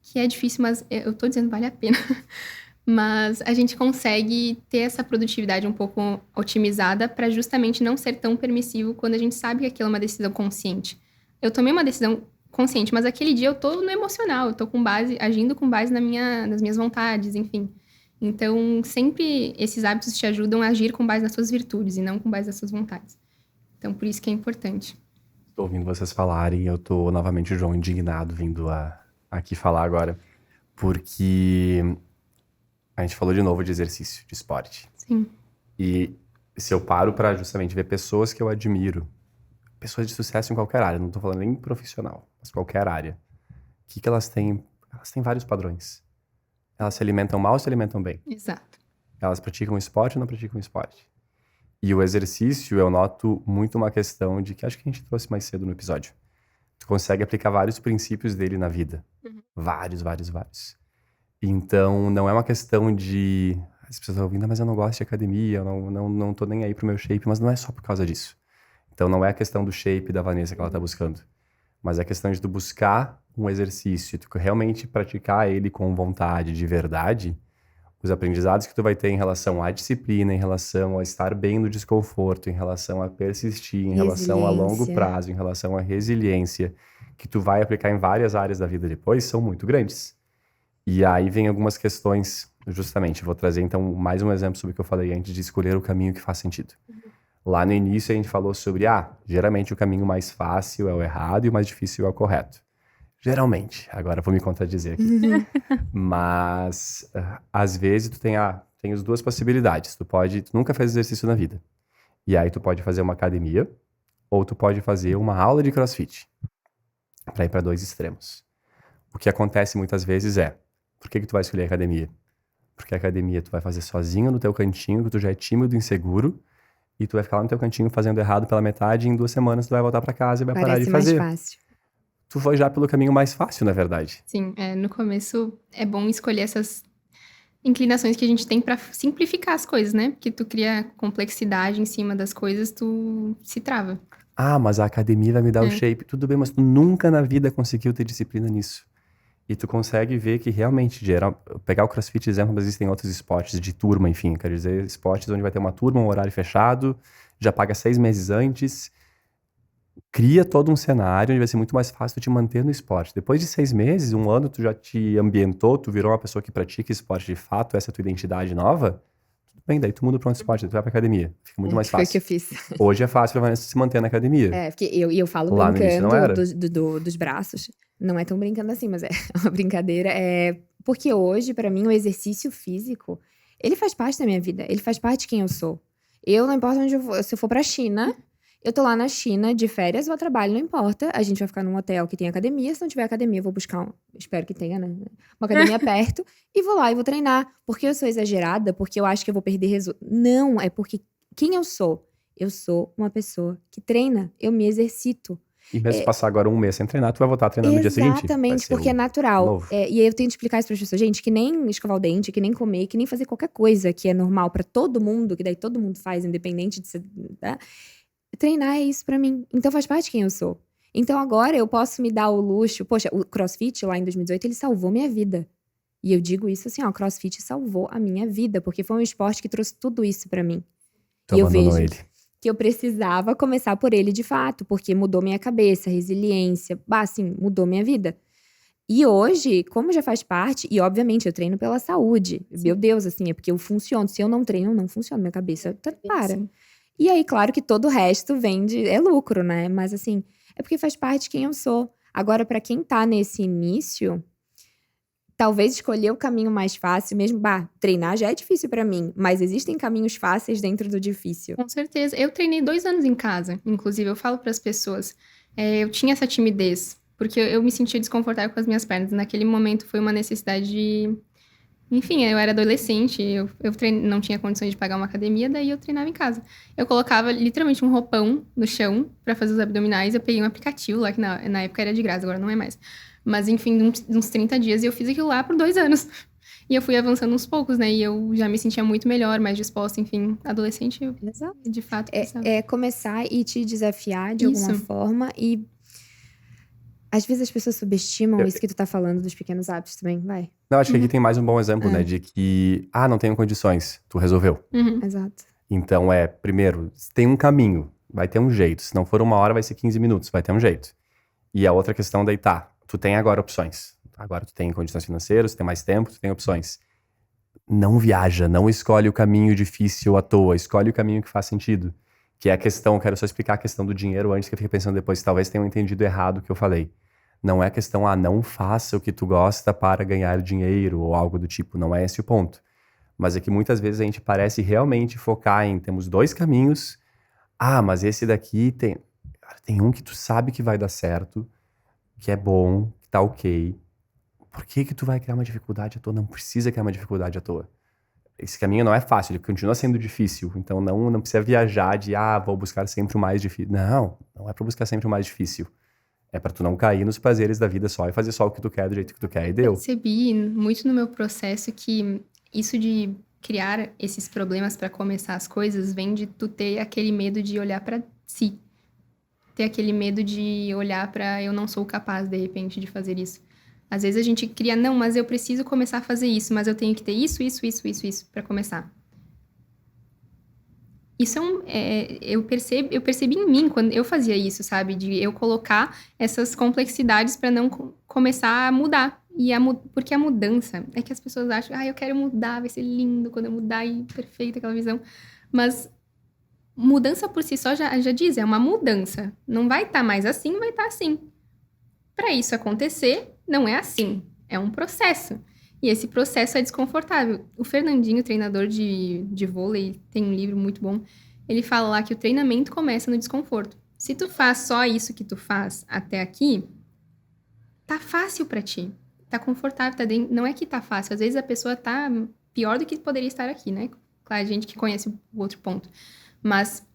que é difícil, mas eu tô dizendo vale a pena... Mas a gente consegue ter essa produtividade um pouco otimizada para justamente não ser tão permissivo quando a gente sabe que aquilo é uma decisão consciente. eu tomei uma decisão consciente, mas aquele dia eu tô no emocional, eu tô agindo com base nas minhas vontades, enfim. Então, sempre esses hábitos te ajudam a agir com base nas suas virtudes e não com base nas suas vontades. Então, por isso que é importante. Tô ouvindo vocês falarem, eu tô novamente, João, indignado vindo aqui falar agora. Porque a gente falou de novo de exercício, de esporte. Sim. E se eu paro pra justamente ver pessoas que eu admiro, pessoas de sucesso em qualquer área, não tô falando nem profissional, mas qualquer área, o que elas têm? Elas têm vários padrões. Elas se alimentam mal ou se alimentam bem? Exato. Elas praticam esporte ou não praticam esporte? E o exercício, eu noto muito uma questão de que acho que a gente trouxe mais cedo no episódio. Tu consegue aplicar vários princípios dele na vida. Vários. Então, não é uma questão de... As pessoas estão ouvindo, mas eu não gosto de academia, eu não tô nem aí pro meu shape, mas não é só por causa disso. Então, não é a questão do shape da Vanessa que ela tá buscando, mas é a questão de tu buscar um exercício, tu realmente praticar ele com vontade, de verdade, os aprendizados que tu vai ter em relação à disciplina, em relação a estar bem no desconforto, em relação a persistir, em relação a longo prazo, em relação à resiliência, que tu vai aplicar em várias áreas da vida depois, são muito grandes. E aí vem algumas questões, justamente, vou trazer então mais um exemplo sobre o que eu falei antes de escolher o caminho que faz sentido. Lá no início a gente falou sobre, geralmente o caminho mais fácil é o errado e o mais difícil é o correto. Geralmente, agora eu vou me contradizer aqui. Mas, às vezes, tu tem as duas possibilidades. Tu nunca fez exercício na vida. E aí tu pode fazer uma academia, ou tu pode fazer uma aula de CrossFit. Pra ir pra dois extremos. O que acontece muitas vezes por que tu vai escolher a academia? Porque a academia tu vai fazer sozinho no teu cantinho, que tu já é tímido e inseguro, e tu vai ficar lá no teu cantinho fazendo errado pela metade, e em 2 semanas tu vai voltar pra casa e vai parar de fazer. Parece mais fácil. Tu foi já pelo caminho mais fácil, na verdade. Sim, no começo é bom escolher essas inclinações que a gente tem pra simplificar as coisas, né? Porque tu cria complexidade em cima das coisas, tu se trava. Mas a academia vai me dar o shape. Tudo bem, mas tu nunca na vida conseguiu ter disciplina nisso. E tu consegue ver que realmente, pegar o CrossFit exemplo, mas existem outros esportes de turma, enfim, quer dizer, esportes onde vai ter uma turma, um horário fechado, já paga 6 meses antes, cria todo um cenário onde vai ser muito mais fácil tu te manter no esporte. Depois de 6 meses, 1 ano, tu já te ambientou, tu virou uma pessoa que pratica esporte de fato, essa é a tua identidade nova, tudo bem, daí tu muda pra um esporte, tu vai pra academia, fica muito mais fácil. Foi o que eu fiz. Hoje é fácil pra Vanessa se manter na academia. Porque eu falo Lá no início não era. brincando dos braços. Não é tão brincando assim, mas é uma brincadeira. Porque hoje, pra mim, o exercício físico, ele faz parte da minha vida. Ele faz parte de quem eu sou. Eu, não importa onde eu vou, se eu for pra China, eu tô lá na China de férias, vou ao trabalho, não importa. A gente vai ficar num hotel que tem academia. Se não tiver academia, eu vou buscar, espero que tenha, né? Uma academia perto. E vou lá e vou treinar. Porque eu sou exagerada, porque eu acho que eu vou perder resultado. Não, é porque quem eu sou? Eu sou uma pessoa que treina. Eu me exercito. E mesmo se passar agora 1 mês sem treinar, tu vai voltar treinando no dia seguinte. Exatamente, porque é natural. E aí eu tenho que explicar isso para as pessoas. Gente, que nem escovar o dente, que nem comer, que nem fazer qualquer coisa que é normal para todo mundo, que daí todo mundo faz, independente de ser... Tá? Treinar é isso para mim. Então faz parte de quem eu sou. Então agora eu posso me dar o luxo... Poxa, o CrossFit lá em 2018, ele salvou minha vida. E eu digo isso assim, o CrossFit salvou a minha vida, porque foi um esporte que trouxe tudo isso para mim. Tu abandonou ele. Que eu precisava começar por ele de fato, porque mudou minha cabeça, resiliência, assim, mudou minha vida. E hoje, como já faz parte, e obviamente eu treino pela saúde, meu Deus, assim, é porque eu funciono. Se eu não treino, eu não funciono, minha cabeça para. Sim. E aí, claro que todo o resto é lucro, né? Mas assim, é porque faz parte de quem eu sou. Agora, pra quem tá nesse início, talvez escolher o caminho mais fácil mesmo. Treinar já é difícil pra mim, mas existem caminhos fáceis dentro do difícil. Com certeza. Eu treinei 2 anos em casa, inclusive, eu falo pras pessoas. Eu tinha essa timidez, porque eu me sentia desconfortável com as minhas pernas. Naquele momento foi uma necessidade de... Enfim, eu era adolescente, eu não tinha condições de pagar uma academia, daí eu treinava em casa. Eu colocava literalmente um roupão no chão pra fazer os abdominais, eu peguei um aplicativo lá, que na época era de graça, agora não é mais. Mas, enfim, uns 30 dias, e eu fiz aquilo lá por 2 anos. E eu fui avançando uns poucos, né? E eu já me sentia muito melhor, mais disposta, enfim. Adolescente, eu, de fato, precisava. É começar e te desafiar de alguma forma. E, às vezes, as pessoas subestimam isso que tu tá falando dos pequenos hábitos também. Vai. Não, acho que aqui tem mais um bom exemplo, né? De que, não tenho condições. Tu resolveu. Exato. Então, primeiro, tem um caminho. Vai ter um jeito. Se não for 1 hora, vai ser 15 minutos. Vai ter um jeito. E a outra questão daí tu tem agora opções. Agora tu tem condições financeiras, tu tem mais tempo, tu tem opções. Não viaja, não escolhe o caminho difícil à toa, escolhe o caminho que faz sentido. Que é a questão, quero só explicar a questão do dinheiro antes, que eu fiquei pensando depois, talvez tenham entendido errado o que eu falei. Não é questão, não faça o que tu gosta para ganhar dinheiro ou algo do tipo, não é esse o ponto. Mas é que muitas vezes a gente parece realmente focar em, temos 2 caminhos, mas esse daqui tem... Cara, tem um que tu sabe que vai dar certo, que é bom, que tá ok. Por que tu vai criar uma dificuldade à toa? Não precisa criar uma dificuldade à toa. Esse caminho não é fácil, ele continua sendo difícil. Então não precisa viajar de, vou buscar sempre o mais difícil. Não é pra buscar sempre o mais difícil. É pra tu não cair nos prazeres da vida só e fazer só o que tu quer do jeito que tu quer e deu. Percebi muito no meu processo que isso de criar esses problemas pra começar as coisas vem de tu ter aquele medo de olhar pra si. Ter aquele medo de olhar pra eu não sou capaz, de repente, de fazer isso. Às vezes a gente cria, não, mas eu preciso começar a fazer isso, mas eu tenho que ter isso pra começar. Isso eu percebi em mim quando eu fazia isso, sabe? De eu colocar essas complexidades pra não começar a mudar. Porque a mudança é que as pessoas acham, eu quero mudar, vai ser lindo quando eu mudar e perfeita aquela visão. Mas mudança por si só já diz, é uma mudança. Não vai estar mais assim, vai estar assim. Para isso acontecer, não é assim. É um processo. E esse processo é desconfortável. O Fernandinho, treinador de vôlei, tem um livro muito bom. Ele fala lá que o treinamento começa no desconforto. Se tu faz só isso que tu faz até aqui, tá fácil para ti. Tá confortável. Não é que tá fácil. Às vezes a pessoa tá pior do que poderia estar aqui, né? Claro, a gente que conhece o outro ponto. Mas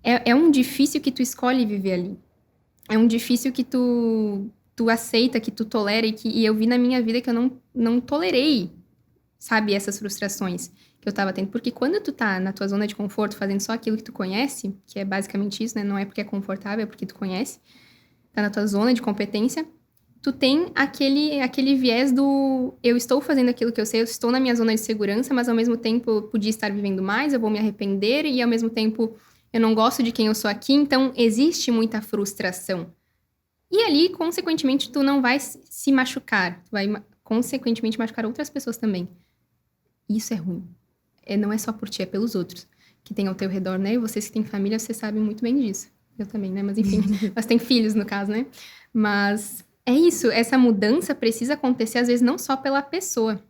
é um difícil que tu escolhe viver ali. É um difícil que tu aceita, que tu tolera e eu vi na minha vida que eu não tolerei, sabe, essas frustrações que eu tava tendo. Porque quando tu tá na tua zona de conforto, fazendo só aquilo que tu conhece, que é basicamente isso, né? Não é porque é confortável, é porque tu conhece. Tá na tua zona de competência. Tu tem aquele viés do eu estou fazendo aquilo que eu sei, eu estou na minha zona de segurança, mas ao mesmo tempo eu podia estar vivendo mais, eu vou me arrepender e ao mesmo tempo eu não gosto de quem eu sou aqui, então existe muita frustração. E ali, consequentemente, tu não vai se machucar. Tu vai, consequentemente, machucar outras pessoas também. Isso é ruim. Não é só por ti, é pelos outros que tem ao teu redor, né? E vocês que têm família, vocês sabem muito bem disso. Eu também, né? Mas enfim, mas tem filhos, no caso, né? Mas é isso, essa mudança precisa acontecer, às vezes, não só pela pessoa,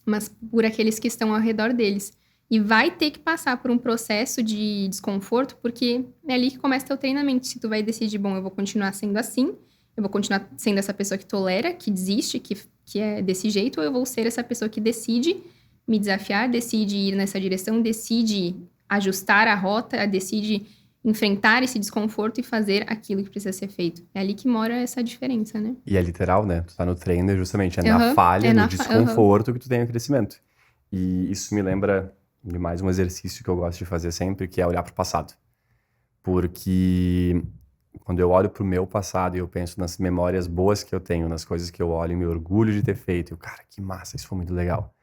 mas por aqueles que estão ao redor deles. E vai ter que passar por um processo de desconforto, porque é ali que começa teu treinamento. Se tu vai decidir, bom, eu vou continuar sendo assim, eu vou continuar sendo essa pessoa que tolera, que desiste, que é desse jeito, ou eu vou ser essa pessoa que decide me desafiar, decide ir nessa direção, decide ajustar a rota, decide enfrentar esse desconforto e fazer aquilo que precisa ser feito. É ali que mora essa diferença, né? E é literal, né? Tu tá no treino, justamente, na falha, no desconforto que tu tem o crescimento. E isso me lembra de mais um exercício que eu gosto de fazer sempre, que é olhar pro passado. Porque quando eu olho pro meu passado e eu penso nas memórias boas que eu tenho, nas coisas que eu olho e me orgulho de ter feito, eu, cara, que massa, isso foi muito legal.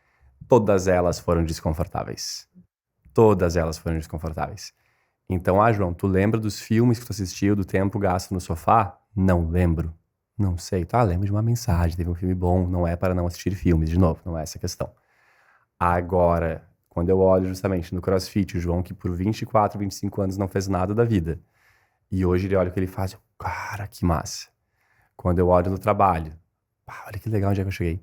Todas elas foram desconfortáveis. Todas elas foram desconfortáveis. Então, João, tu lembra dos filmes que tu assistiu, do tempo gasto no sofá? Não lembro. Não sei. Lembro de uma mensagem, teve um filme bom, não é para não assistir filmes, de novo, não é essa a questão. Agora, quando eu olho justamente no CrossFit, o João que por 24, 25 anos não fez nada da vida, e hoje ele olha o que ele faz, cara, que massa. Quando eu olho no trabalho, olha que legal onde é que eu cheguei.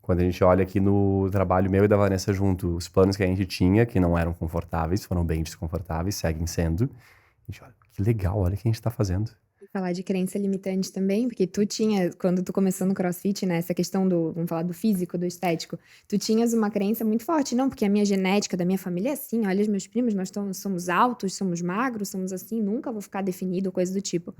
Quando a gente olha aqui no trabalho meu e da Vanessa junto, os planos que a gente tinha, que não eram confortáveis, foram bem desconfortáveis, seguem sendo. A gente olha, que legal, olha o que a gente tá fazendo. Falar de crença limitante também, porque tu tinha, quando tu começou no CrossFit, né, essa questão vamos falar do físico, do estético, tu tinhas uma crença muito forte, não, porque a minha genética da minha família é assim, olha os meus primos, nós somos altos, somos magros, somos assim, nunca vou ficar definido, coisa do tipo.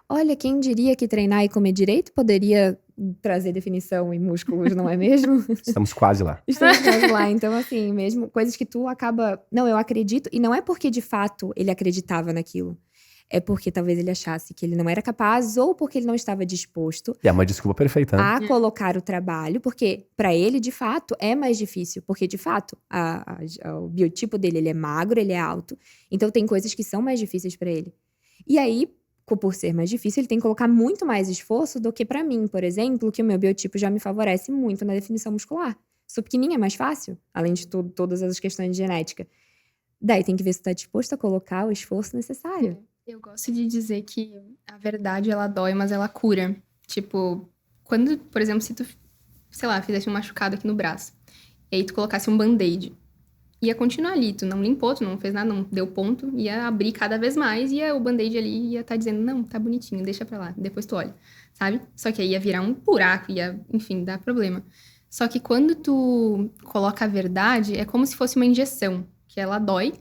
Olha, quem diria que treinar e comer direito poderia trazer definição e músculos, não é mesmo? Estamos quase lá. Estamos quase lá, então assim, mesmo coisas que tu acaba, não, eu acredito, e não é porque de fato ele acreditava naquilo. É porque talvez ele achasse que ele não era capaz ou porque ele não estava disposto E é uma desculpa perfeita, né? a colocar o trabalho, porque para ele, de fato, é mais difícil. Porque, de fato, o biotipo dele, ele é magro, ele é alto. Então, tem coisas que são mais difíceis para ele. E aí, por ser mais difícil, ele tem que colocar muito mais esforço do que pra mim, por exemplo, que o meu biotipo já me favorece muito na definição muscular. Sou pequenininha, é mais fácil, além de todas as questões de genética. Daí tem que ver se tu tá disposto a colocar o esforço necessário. Eu gosto de dizer que a verdade, ela dói, mas ela cura. Tipo, quando, por exemplo, se tu, sei lá, fizesse um machucado aqui no braço, e aí tu colocasse um band-aid, ia continuar ali, tu não limpou, tu não fez nada, não deu ponto, ia abrir cada vez mais, e o band-aid ali ia estar dizendo, não, tá bonitinho, deixa pra lá, depois tu olha, sabe? Só que aí ia virar um buraco, ia, enfim, dar problema. Só que quando tu coloca a verdade, é como se fosse uma injeção, que ela dói,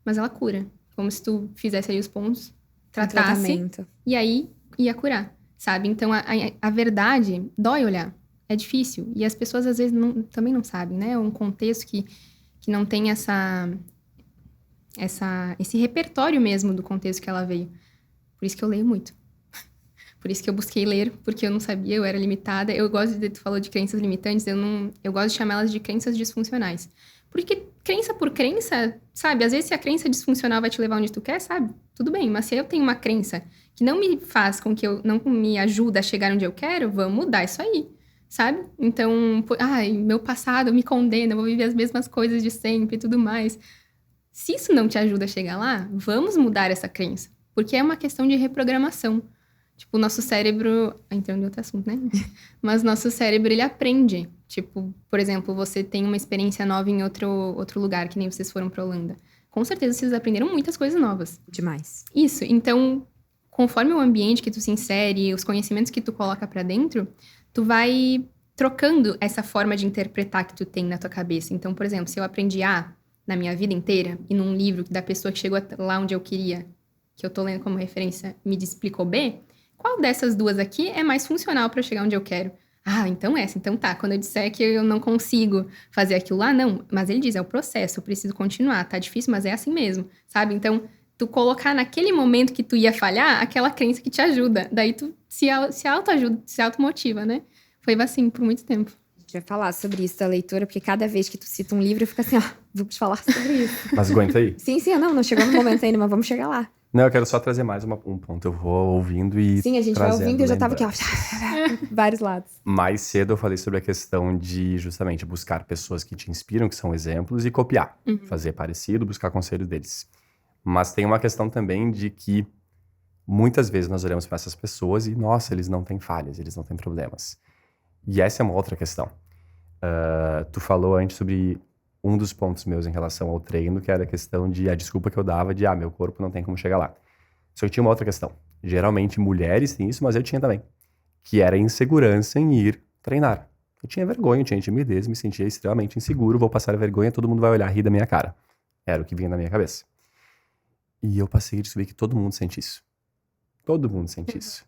mas ela cura. Como se tu fizesse aí os pontos, tratasse, Tratamento. e aí ia curar, sabe? Então, a verdade dói olhar, é difícil. E as pessoas, às vezes, também não sabem, né? É um contexto que não tem esse repertório mesmo do contexto que ela veio. Por isso que eu leio muito. Por isso que eu busquei ler, porque eu não sabia, eu era limitada. Eu gosto tu falou de crenças limitantes, eu gosto de chamá-las de crenças disfuncionais. Porque crença por crença, sabe? Às vezes se a crença disfuncional vai te levar onde tu quer, sabe? Tudo bem, mas se eu tenho uma crença que não me faz com que não me ajuda a chegar onde eu quero, vamos mudar isso aí, sabe? Então, meu passado me condena, eu vou viver as mesmas coisas de sempre e tudo mais. Se isso não te ajuda a chegar lá, vamos mudar essa crença. Porque é uma questão de reprogramação. Tipo, o nosso cérebro... Entrando em outro assunto, né? Mas nosso cérebro, ele aprende. Tipo, por exemplo, você tem uma experiência nova em outro lugar, que nem vocês foram pra Holanda. Com certeza, vocês aprenderam muitas coisas novas. Demais. Isso. Então, conforme o ambiente que tu se insere, os conhecimentos que tu coloca pra dentro, tu vai trocando essa forma de interpretar que tu tem na tua cabeça. Então, por exemplo, se eu aprendi A na minha vida inteira, e num livro da pessoa que chegou lá onde eu queria, que eu tô lendo como referência, me explicou B, qual dessas duas aqui é mais funcional pra chegar onde eu quero? Então essa. Então tá, quando eu disser que eu não consigo fazer aquilo lá, não. Mas ele diz, é o processo, eu preciso continuar. Tá difícil, mas é assim mesmo, sabe? Então, tu colocar naquele momento que tu ia falhar, aquela crença que te ajuda. Daí tu se autoajuda, se automotiva, né? Foi assim por muito tempo. A gente vai falar sobre isso da leitura, porque cada vez que tu cita um livro, eu fico assim, vamos falar sobre isso. Mas aguenta aí. Sim, não chegou no momento ainda, mas vamos chegar lá. Não, eu quero só trazer mais um ponto. Eu vou ouvindo e Sim, a gente vai ouvindo e eu já tava aqui, lembranças. vários lados. Mais cedo eu falei sobre a questão de justamente buscar pessoas que te inspiram, que são exemplos, e copiar. Fazer parecido, buscar conselho deles. Mas tem uma questão também de que muitas vezes nós olhamos para essas pessoas e, nossa, eles não têm falhas, eles não têm problemas. E essa é uma outra questão. Tu falou antes sobre um dos pontos meus em relação ao treino, que era a questão de a desculpa que eu dava de, meu corpo não tem como chegar lá. Só que tinha uma outra questão. Geralmente mulheres têm isso, mas eu tinha também. Que era a insegurança em ir treinar. Eu tinha vergonha, eu tinha timidez, me sentia extremamente inseguro, vou passar vergonha, todo mundo vai olhar, rir da minha cara. Era o que vinha na minha cabeça. E eu passei a descobrir que todo mundo sente isso. Todo mundo sente isso.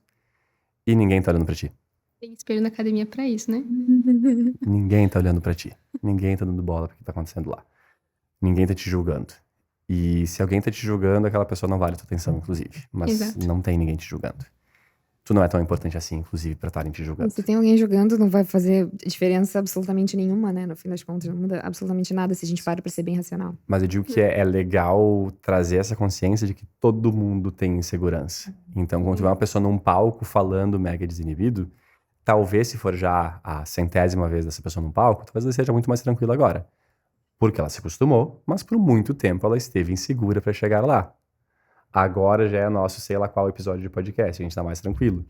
E ninguém tá olhando pra ti. Tem espelho na academia pra isso, né? Ninguém tá olhando pra ti. Ninguém tá dando bola pro que tá acontecendo lá. Ninguém tá te julgando. E se alguém tá te julgando, aquela pessoa não vale a tua atenção, inclusive. Mas Exato. não tem ninguém te julgando. Tu não é tão importante assim, inclusive, pra estarem te julgando. Se tem alguém julgando, não vai fazer diferença absolutamente nenhuma, né? No fim das contas, não muda absolutamente nada se a gente para pra ser bem racional. Mas eu digo que é legal trazer essa consciência de que todo mundo tem insegurança. Então, quando tu vê uma pessoa num palco falando mega desinibido, talvez se for já a 100ª vez dessa pessoa num palco, talvez ela seja muito mais tranquila agora. Porque ela se acostumou, mas por muito tempo ela esteve insegura pra chegar lá. Agora já é nosso, sei lá qual episódio de podcast, a gente tá mais tranquilo.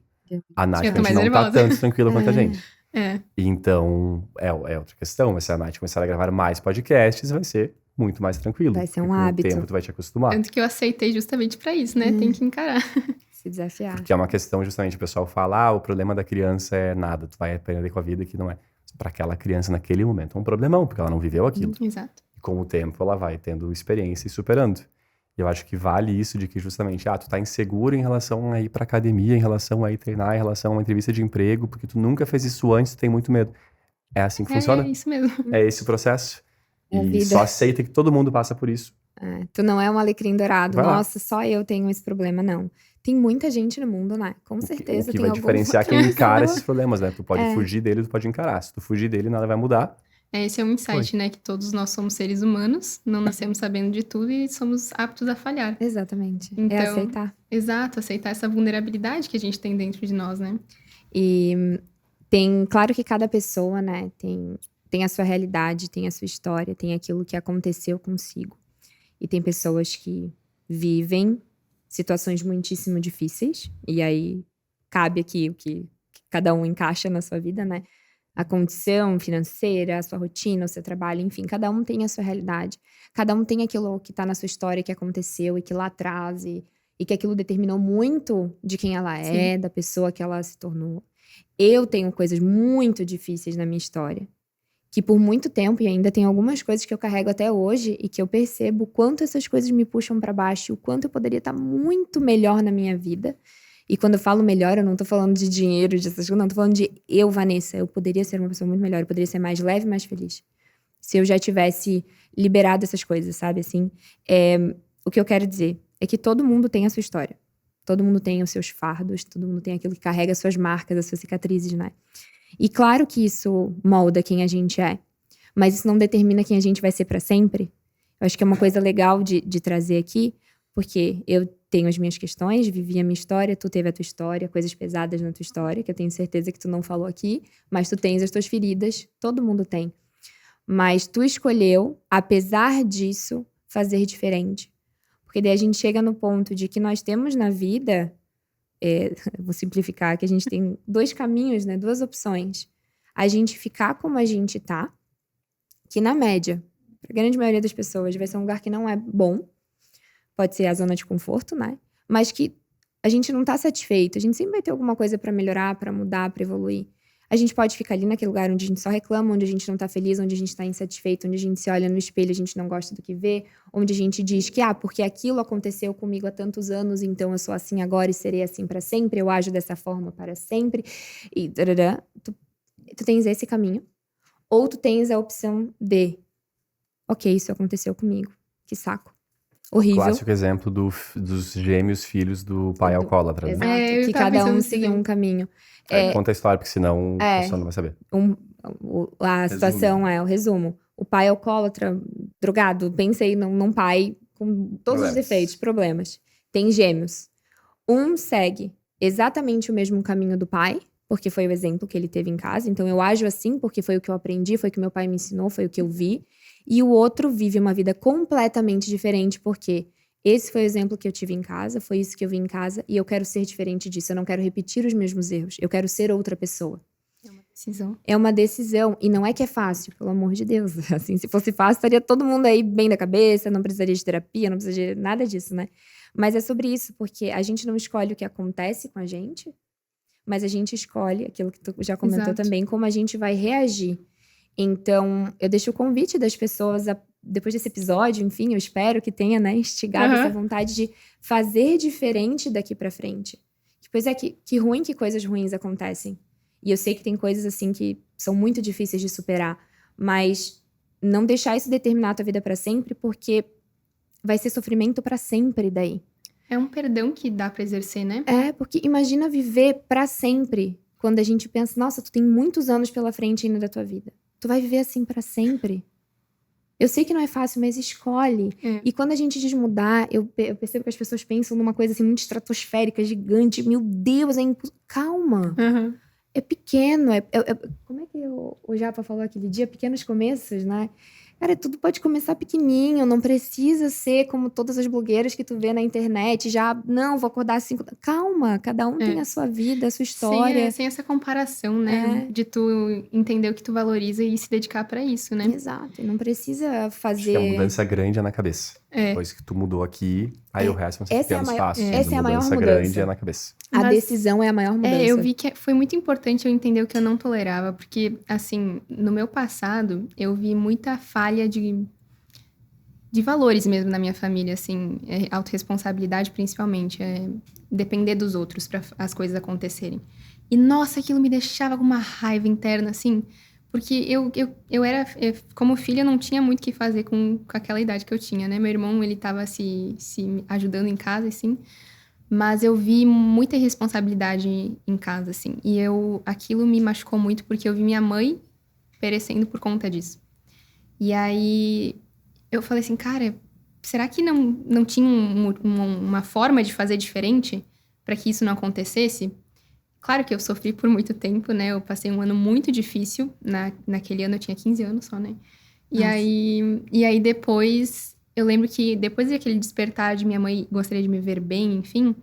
A Nath Eu tô mais não tá nervosa. tanto tranquila quanto a gente. É. Então, é outra questão. Mas se a Nath começar a gravar mais podcasts, vai ser muito mais tranquilo. Vai ser um porque com hábito. o tempo tu vai te acostumar. Tanto que eu aceitei justamente pra isso, né? Tem que encarar. Se desafiar. Porque é uma questão, justamente, o pessoal fala, o problema da criança é nada, tu vai aprender com a vida que não é. Para aquela criança naquele momento é um problemão, porque ela não viveu aquilo. Exato. E com o tempo ela vai tendo experiência e superando. E eu acho que vale isso de que justamente, tu tá inseguro em relação a ir pra academia, em relação a ir treinar, em relação a uma entrevista de emprego, porque tu nunca fez isso antes, tu tem muito medo. É assim que funciona. É isso mesmo. É esse o processo. É a E vida. só aceita que todo mundo passa por isso. Tu não é um alecrim dourado. Vai lá. Nossa, só eu tenho esse problema, não. Tem muita gente no mundo, né? Com certeza. O que tem vai algum- diferenciar quem encara esses problemas, né? Tu pode É. fugir dele, tu pode encarar. Se tu fugir dele, nada vai mudar. Esse é um insight, né? Que todos nós somos seres humanos, não nascemos sabendo de tudo e somos aptos a falhar. Exatamente. É Então, aceitar. Exato, aceitar essa vulnerabilidade que a gente tem dentro de nós, né? E claro que cada pessoa, né, tem a sua realidade, tem a sua história, tem aquilo que aconteceu consigo. E tem pessoas que vivem situações muitíssimo difíceis, e aí cabe aqui o que cada um encaixa na sua vida, né? A condição financeira, a sua rotina, o seu trabalho, enfim, cada um tem a sua realidade. Cada um tem aquilo que tá na sua história, que aconteceu e que lá atrás, e que aquilo determinou muito de quem ela é, da pessoa que ela se tornou. Eu tenho coisas muito difíceis na minha história, que por muito tempo, e ainda tem algumas coisas que eu carrego até hoje, e que eu percebo o quanto essas coisas me puxam pra baixo, o quanto eu poderia estar muito melhor na minha vida. E quando eu falo melhor, eu não tô falando de dinheiro, dessas coisas, não, tô falando de eu, Vanessa. Eu poderia ser uma pessoa muito melhor, eu poderia ser mais leve e mais feliz. Se eu já tivesse liberado essas coisas, sabe, assim. O que eu quero dizer é que todo mundo tem a sua história. Todo mundo tem os seus fardos, todo mundo tem aquilo que carrega as suas marcas, as suas cicatrizes, né? E claro que isso molda quem a gente é, mas isso não determina quem a gente vai ser pra sempre. Eu acho que é uma coisa legal de trazer aqui, porque eu tenho as minhas questões, vivi a minha história, tu teve a tua história, coisas pesadas na tua história, que eu tenho certeza que tu não falou aqui, mas tu tens as tuas feridas, todo mundo tem. Mas tu escolheu, apesar disso, fazer diferente. Porque daí a gente chega no ponto de que nós temos na vida, vou simplificar, que a gente tem 2 caminhos, né? 2 opções. A gente ficar como a gente tá, que na média, pra grande maioria das pessoas, vai ser um lugar que não é bom. Pode ser a zona de conforto, né? Mas que a gente não tá satisfeito. A gente sempre vai ter alguma coisa pra melhorar, pra mudar, pra evoluir. A gente pode ficar ali naquele lugar onde a gente só reclama, onde a gente não tá feliz, onde a gente tá insatisfeito, onde a gente se olha no espelho e a gente não gosta do que vê, onde a gente diz que, porque aquilo aconteceu comigo há tantos anos, então eu sou assim agora e serei assim pra sempre, eu ajo dessa forma para sempre. E tu tens esse caminho. Ou tu tens a opção de, ok, isso aconteceu comigo. Que saco. Horrível. Clássico exemplo dos gêmeos filhos do pai alcoólatra, né? Exato. Eu Que tava cada um pensando seguiu nisso. um caminho. Conta a história, porque senão a pessoa não vai saber. A situação o resumo. O pai alcoólatra, drogado, pensei num pai com todos os defeitos, problemas. Tem gêmeos. Um segue exatamente o mesmo caminho do pai, porque foi o exemplo que ele teve em casa. Então eu ajo assim porque foi o que eu aprendi, foi o que meu pai me ensinou, foi o que eu vi. E o outro vive uma vida completamente diferente, porque esse foi o exemplo que eu tive em casa, foi isso que eu vi em casa, e eu quero ser diferente disso. Eu não quero repetir os mesmos erros, eu quero ser outra pessoa. É uma decisão. É uma decisão, e não é que é fácil, pelo amor de Deus. Assim, se fosse fácil, estaria todo mundo aí bem da cabeça, não precisaria de terapia, não precisaria de nada disso, né? Mas é sobre isso, porque a gente não escolhe o que acontece com a gente, mas a gente escolhe, aquilo que tu já comentou Exato. também, como a gente vai reagir. Então, eu deixo o convite das pessoas, depois desse episódio, enfim, eu espero que tenha, né, instigado essa vontade de fazer diferente daqui pra frente. Pois é, que ruim que coisas ruins acontecem. E eu sei que tem coisas, assim, que são muito difíceis de superar, mas não deixar isso determinar a tua vida pra sempre, porque vai ser sofrimento pra sempre daí. É um perdão que dá pra exercer, né? Porque imagina viver pra sempre, quando a gente pensa, nossa, tu tem muitos anos pela frente ainda da tua vida. Tu vai viver assim pra sempre. Eu sei que não é fácil, mas escolhe. E quando a gente diz mudar, eu percebo que as pessoas pensam numa coisa assim muito estratosférica, gigante. Meu Deus, calma. É pequeno. Como é que o Japa falou aquele dia? Pequenos começos, né? Cara, tudo pode começar pequenininho, não precisa ser como todas as blogueiras que tu vê na internet, não, vou acordar às 5. Calma, cada um tem a sua vida, a sua história. Sem essa comparação, né? De tu entender o que tu valoriza e se dedicar pra isso, né? Exato, não precisa fazer... Acho que a mudança grande é na cabeça. Depois que tu mudou aqui, aí o resto vão ser pequenos passos. Essa é a maior mudança. Grande é na cabeça. A decisão é a maior mudança. Eu vi que foi muito importante eu entender o que eu não tolerava, porque, assim, no meu passado, eu vi muita falha de valores mesmo na minha família, assim, autorresponsabilidade principalmente, depender dos outros para as coisas acontecerem. E, nossa, aquilo me deixava com uma raiva interna, assim, porque eu era, como filha, eu não tinha muito o que fazer com aquela idade que eu tinha, né? Meu irmão, ele tava se ajudando em casa, assim, mas eu vi muita irresponsabilidade em casa, assim. E aquilo me machucou muito porque eu vi minha mãe perecendo por conta disso. E aí eu falei assim, cara, será que não tinha uma forma de fazer diferente para que isso não acontecesse? Claro que eu sofri por muito tempo, né? Eu passei um ano muito difícil. Naquele ano eu tinha 15 anos só, né? E aí depois, eu lembro que depois daquele despertar de minha mãe gostaria de me ver bem, enfim,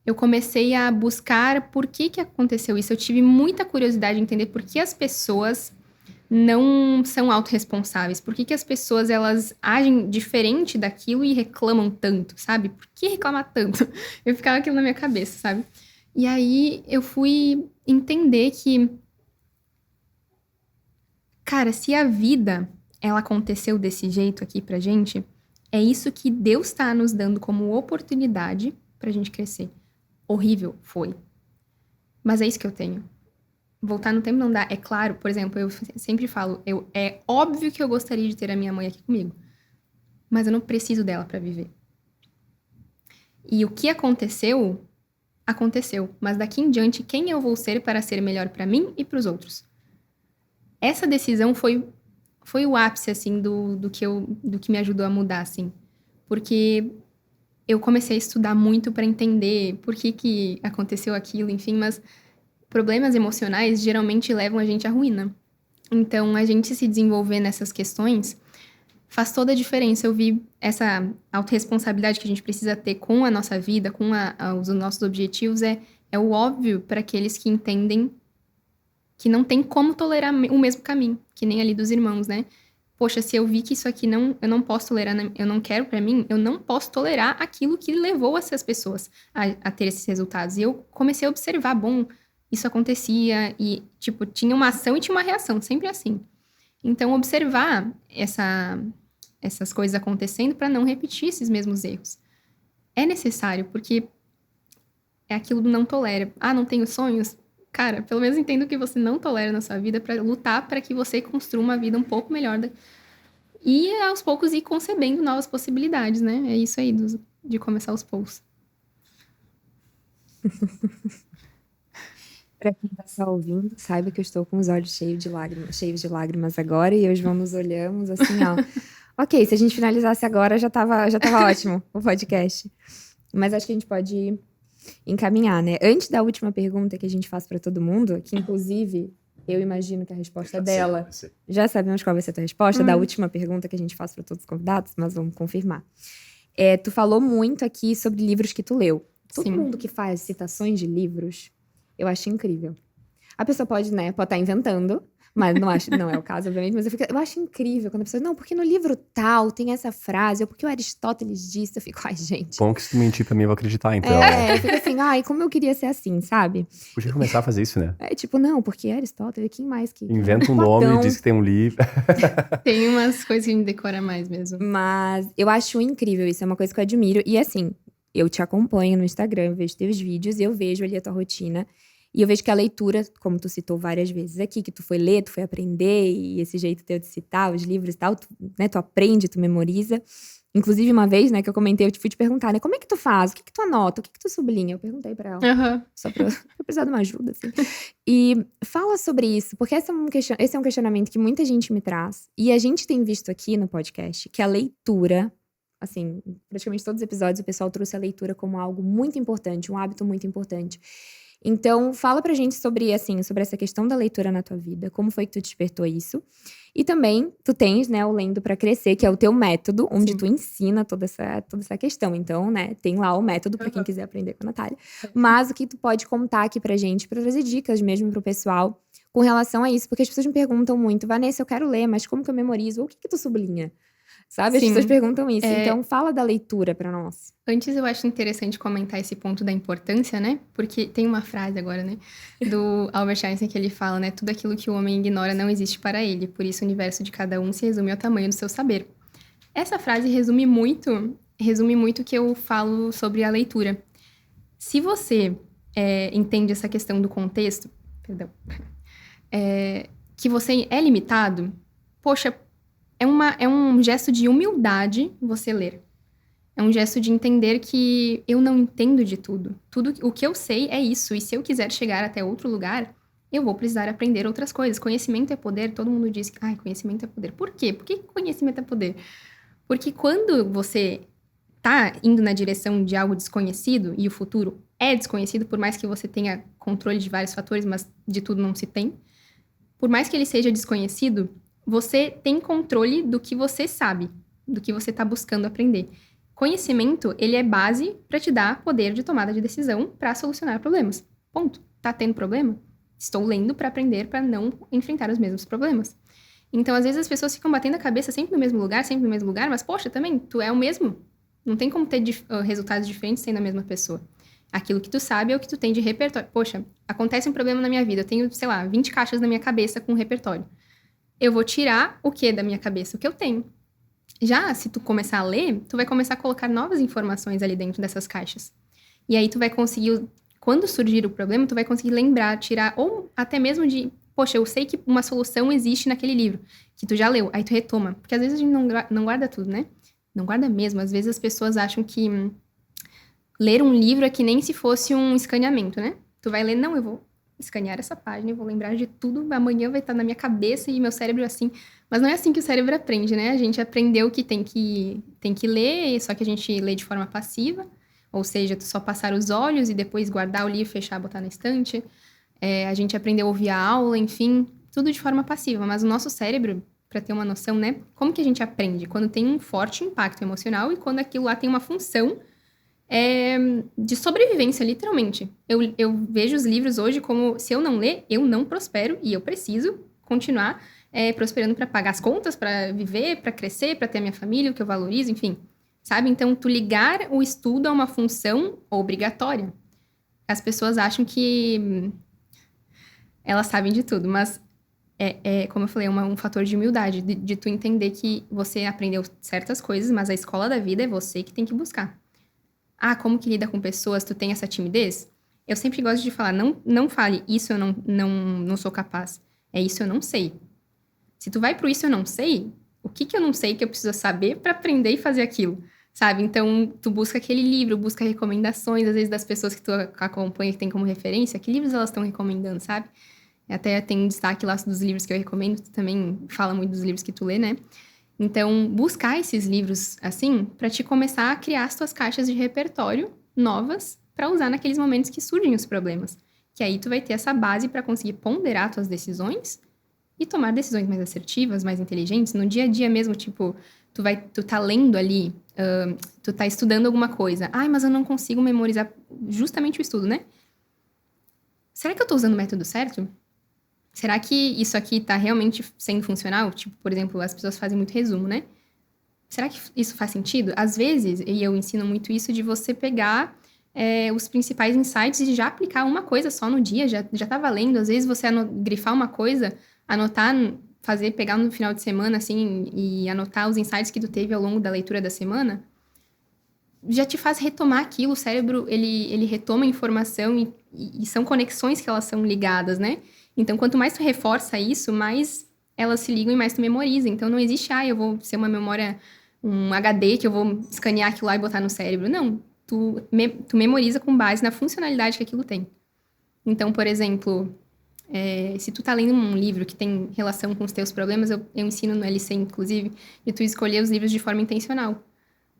eu comecei a buscar por que aconteceu isso. Eu tive muita curiosidade de entender por que as pessoas não são autorresponsáveis. Por que as pessoas, elas agem diferente daquilo e reclamam tanto, sabe? Por que reclamar tanto? Eu ficava aquilo na minha cabeça, sabe? E aí eu fui entender que, cara, se a vida, ela aconteceu desse jeito aqui pra gente, é isso que Deus tá nos dando como oportunidade pra gente crescer. Horrível, foi. Mas é isso que eu tenho. Voltar no tempo não dá. É claro, por exemplo, eu sempre falo, é óbvio que eu gostaria de ter a minha mãe aqui comigo. Mas eu não preciso dela pra viver. E o que aconteceu, aconteceu. Mas daqui em diante, quem eu vou ser para ser melhor pra mim e pros outros? Essa decisão foi o ápice, assim, do que me ajudou a mudar, assim. Porque eu comecei a estudar muito pra entender por que aconteceu aquilo, enfim, mas problemas emocionais geralmente levam a gente à ruína. Então, a gente se desenvolver nessas questões faz toda a diferença. Eu vi essa autorresponsabilidade que a gente precisa ter com a nossa vida, com os nossos objetivos, é o óbvio para aqueles que entendem que não tem como tolerar o mesmo caminho, que nem ali dos irmãos, né? Poxa, se eu vi que isso aqui eu não posso tolerar, eu não quero pra mim, eu não posso tolerar aquilo que levou essas pessoas a ter esses resultados. E eu comecei a observar, bom, isso acontecia e, tipo, tinha uma ação e tinha uma reação, sempre assim. Então, observar essas coisas acontecendo para não repetir esses mesmos erros. É necessário, porque é aquilo do não tolera. Ah, não tenho sonhos? Cara, pelo menos entenda o que você não tolera na sua vida para lutar para que você construa uma vida um pouco melhor. E, aos poucos, ir concebendo novas possibilidades, né? É isso aí, de começar aos poucos. Para quem está só ouvindo, saiba que eu estou com os olhos cheios de lágrimas agora, e hoje nos olhamos assim, ó. Ok, se a gente finalizasse agora, já tava ótimo o podcast. Mas acho que a gente pode encaminhar, né? Antes da última pergunta que a gente faz para todo mundo, que inclusive eu imagino que a resposta dela, já sabemos qual vai ser a tua resposta, da última pergunta que a gente faz para todos os convidados, mas vamos confirmar. Tu falou muito aqui sobre livros que tu leu. Todo mundo que faz citações de livros, eu acho incrível. A pessoa pode, né, pode estar inventando, mas não é o caso, obviamente, mas eu acho incrível quando a pessoa, não, porque no livro tal tem essa frase, ou porque o Aristóteles disse, eu fico, ai, gente. Bom que se tu mentir pra mim, eu vou acreditar, então. Eu fico assim, ai, como eu queria ser assim, sabe? Podia começar a fazer isso, né? Tipo, não, porque Aristóteles, quem mais que... Inventa um nome, diz que tem um livro. Tem umas coisas que a gente decora mais mesmo. Mas eu acho incrível isso, é uma coisa que eu admiro. E assim, eu te acompanho no Instagram, eu vejo teus vídeos, eu vejo ali a tua rotina. E eu vejo que a leitura, como tu citou várias vezes aqui, que tu foi ler, tu foi aprender, e esse jeito teu de citar os livros e tal, tu aprende, tu memoriza. Inclusive, uma vez, né, que eu comentei, eu fui te perguntar, né, como é que tu faz? O que tu anota? O que tu sublinha? Eu perguntei pra ela. Só pra eu precisar de uma ajuda, assim. E fala sobre isso, porque esse é um questionamento que muita gente me traz. E a gente tem visto aqui no podcast que a leitura, assim, praticamente todos os episódios, o pessoal trouxe a leitura como algo muito importante, um hábito muito importante. Então, fala pra gente sobre essa questão da leitura na tua vida, como foi que tu despertou isso. E também, tu tens, né, o Lendo pra Crescer, que é o teu método, onde tu ensina toda essa questão. Então, né, tem lá o método pra quem quiser aprender com a Natália. Mas o que tu pode contar aqui pra gente, pra trazer dicas mesmo pro pessoal com relação a isso. Porque as pessoas me perguntam muito, Vanessa, eu quero ler, mas como que eu memorizo? Ou o que tu sublinha? Sabe? As pessoas perguntam isso. Então, fala da leitura pra nós. Antes, eu acho interessante comentar esse ponto da importância, né? Porque tem uma frase agora, né? Do Albert Einstein que ele fala, né? Tudo aquilo que o homem ignora não existe para ele. Por isso, o universo de cada um se resume ao tamanho do seu saber. Essa frase resume muito o que eu falo sobre a leitura. Se você entende essa questão do contexto, que você é limitado, poxa, é um gesto de humildade você ler. É um gesto de entender que eu não entendo de tudo. Tudo o que eu sei é isso. E se eu quiser chegar até outro lugar, eu vou precisar aprender outras coisas. Conhecimento é poder, todo mundo diz que conhecimento é poder. Por quê? Por que conhecimento é poder? Porque quando você tá indo na direção de algo desconhecido e o futuro é desconhecido, por mais que você tenha controle de vários fatores, mas de tudo não se tem, por mais que ele seja desconhecido, você tem controle do que você sabe, do que você está buscando aprender. Conhecimento, ele é base para te dar poder de tomada de decisão para solucionar problemas. Ponto. Tá tendo problema? Estou lendo para aprender para não enfrentar os mesmos problemas. Então, às vezes, as pessoas ficam batendo a cabeça sempre no mesmo lugar, mas, poxa, também, tu é o mesmo. Não tem como ter resultados diferentes sendo a mesma pessoa. Aquilo que tu sabe é o que tu tem de repertório. Poxa, acontece um problema na minha vida, eu tenho, sei lá, 20 caixas na minha cabeça com repertório. Eu vou tirar o que da minha cabeça? O que eu tenho. Já, se tu começar a ler, tu vai começar a colocar novas informações ali dentro dessas caixas. E aí tu vai conseguir, quando surgir o problema, tu vai conseguir lembrar, tirar, ou até mesmo de, poxa, eu sei que uma solução existe naquele livro, que tu já leu, aí tu retoma. Porque às vezes a gente não guarda tudo, né? Não guarda mesmo. Às vezes as pessoas acham que ler um livro é que nem se fosse um escaneamento, né? Tu vai ler, não, eu vou escanear essa página, eu vou lembrar de tudo, amanhã vai estar na minha cabeça e meu cérebro assim. Mas não é assim que o cérebro aprende, né? A gente aprendeu que tem que ler, só que a gente lê de forma passiva, ou seja, tu só passar os olhos e depois guardar o livro, fechar, botar na estante. A gente aprendeu a ouvir a aula, enfim, tudo de forma passiva. Mas o nosso cérebro, para ter uma noção, né? Como que a gente aprende? Quando tem um forte impacto emocional e quando aquilo lá tem uma função de sobrevivência, literalmente. Eu vejo os livros hoje como, se eu não ler, eu não prospero e eu preciso continuar prosperando para pagar as contas, para viver, para crescer, para ter a minha família, o que eu valorizo, enfim. Sabe? Então, tu ligar o estudo a uma função obrigatória. As pessoas acham que elas sabem de tudo, mas como eu falei, um fator de humildade, de tu entender que você aprendeu certas coisas, mas a escola da vida é você que tem que buscar. Como que lida com pessoas? Tu tem essa timidez? Eu sempre gosto de falar, não fale, isso eu não sou capaz. É isso eu não sei. Se tu vai pro isso eu não sei, o que eu não sei que eu preciso saber para aprender e fazer aquilo? Sabe? Então, tu busca aquele livro, busca recomendações, às vezes das pessoas que tu acompanha, que tem como referência, que livros elas estão recomendando, sabe? Até tem um destaque lá dos livros que eu recomendo, tu também fala muito dos livros que tu lê, né? Então, buscar esses livros, assim, para te começar a criar as tuas caixas de repertório novas para usar naqueles momentos que surgem os problemas. Que aí tu vai ter essa base para conseguir ponderar tuas decisões e tomar decisões mais assertivas, mais inteligentes. No dia a dia mesmo, tipo, tu tá lendo ali, tu tá estudando alguma coisa. Mas eu não consigo memorizar justamente o estudo, né? Será que eu tô usando o método certo? Será que isso aqui tá realmente sendo funcional? Tipo, por exemplo, as pessoas fazem muito resumo, né? Será que isso faz sentido? Às vezes, e eu ensino muito isso, de você pegar os principais insights e já aplicar uma coisa só no dia, já tá valendo. Às vezes, você grifar uma coisa, anotar, pegar no final de semana, assim, e anotar os insights que tu teve ao longo da leitura da semana, já te faz retomar aquilo. O cérebro, ele retoma a informação e são conexões que elas são ligadas, né? Então, quanto mais tu reforça isso, mais elas se ligam e mais tu memoriza. Então, não existe, eu vou ser uma memória, um HD que eu vou escanear aquilo lá e botar no cérebro. Não, tu memoriza com base na funcionalidade que aquilo tem. Então, por exemplo, se tu tá lendo um livro que tem relação com os teus problemas, eu ensino no LC, inclusive, de tu escolher os livros de forma intencional.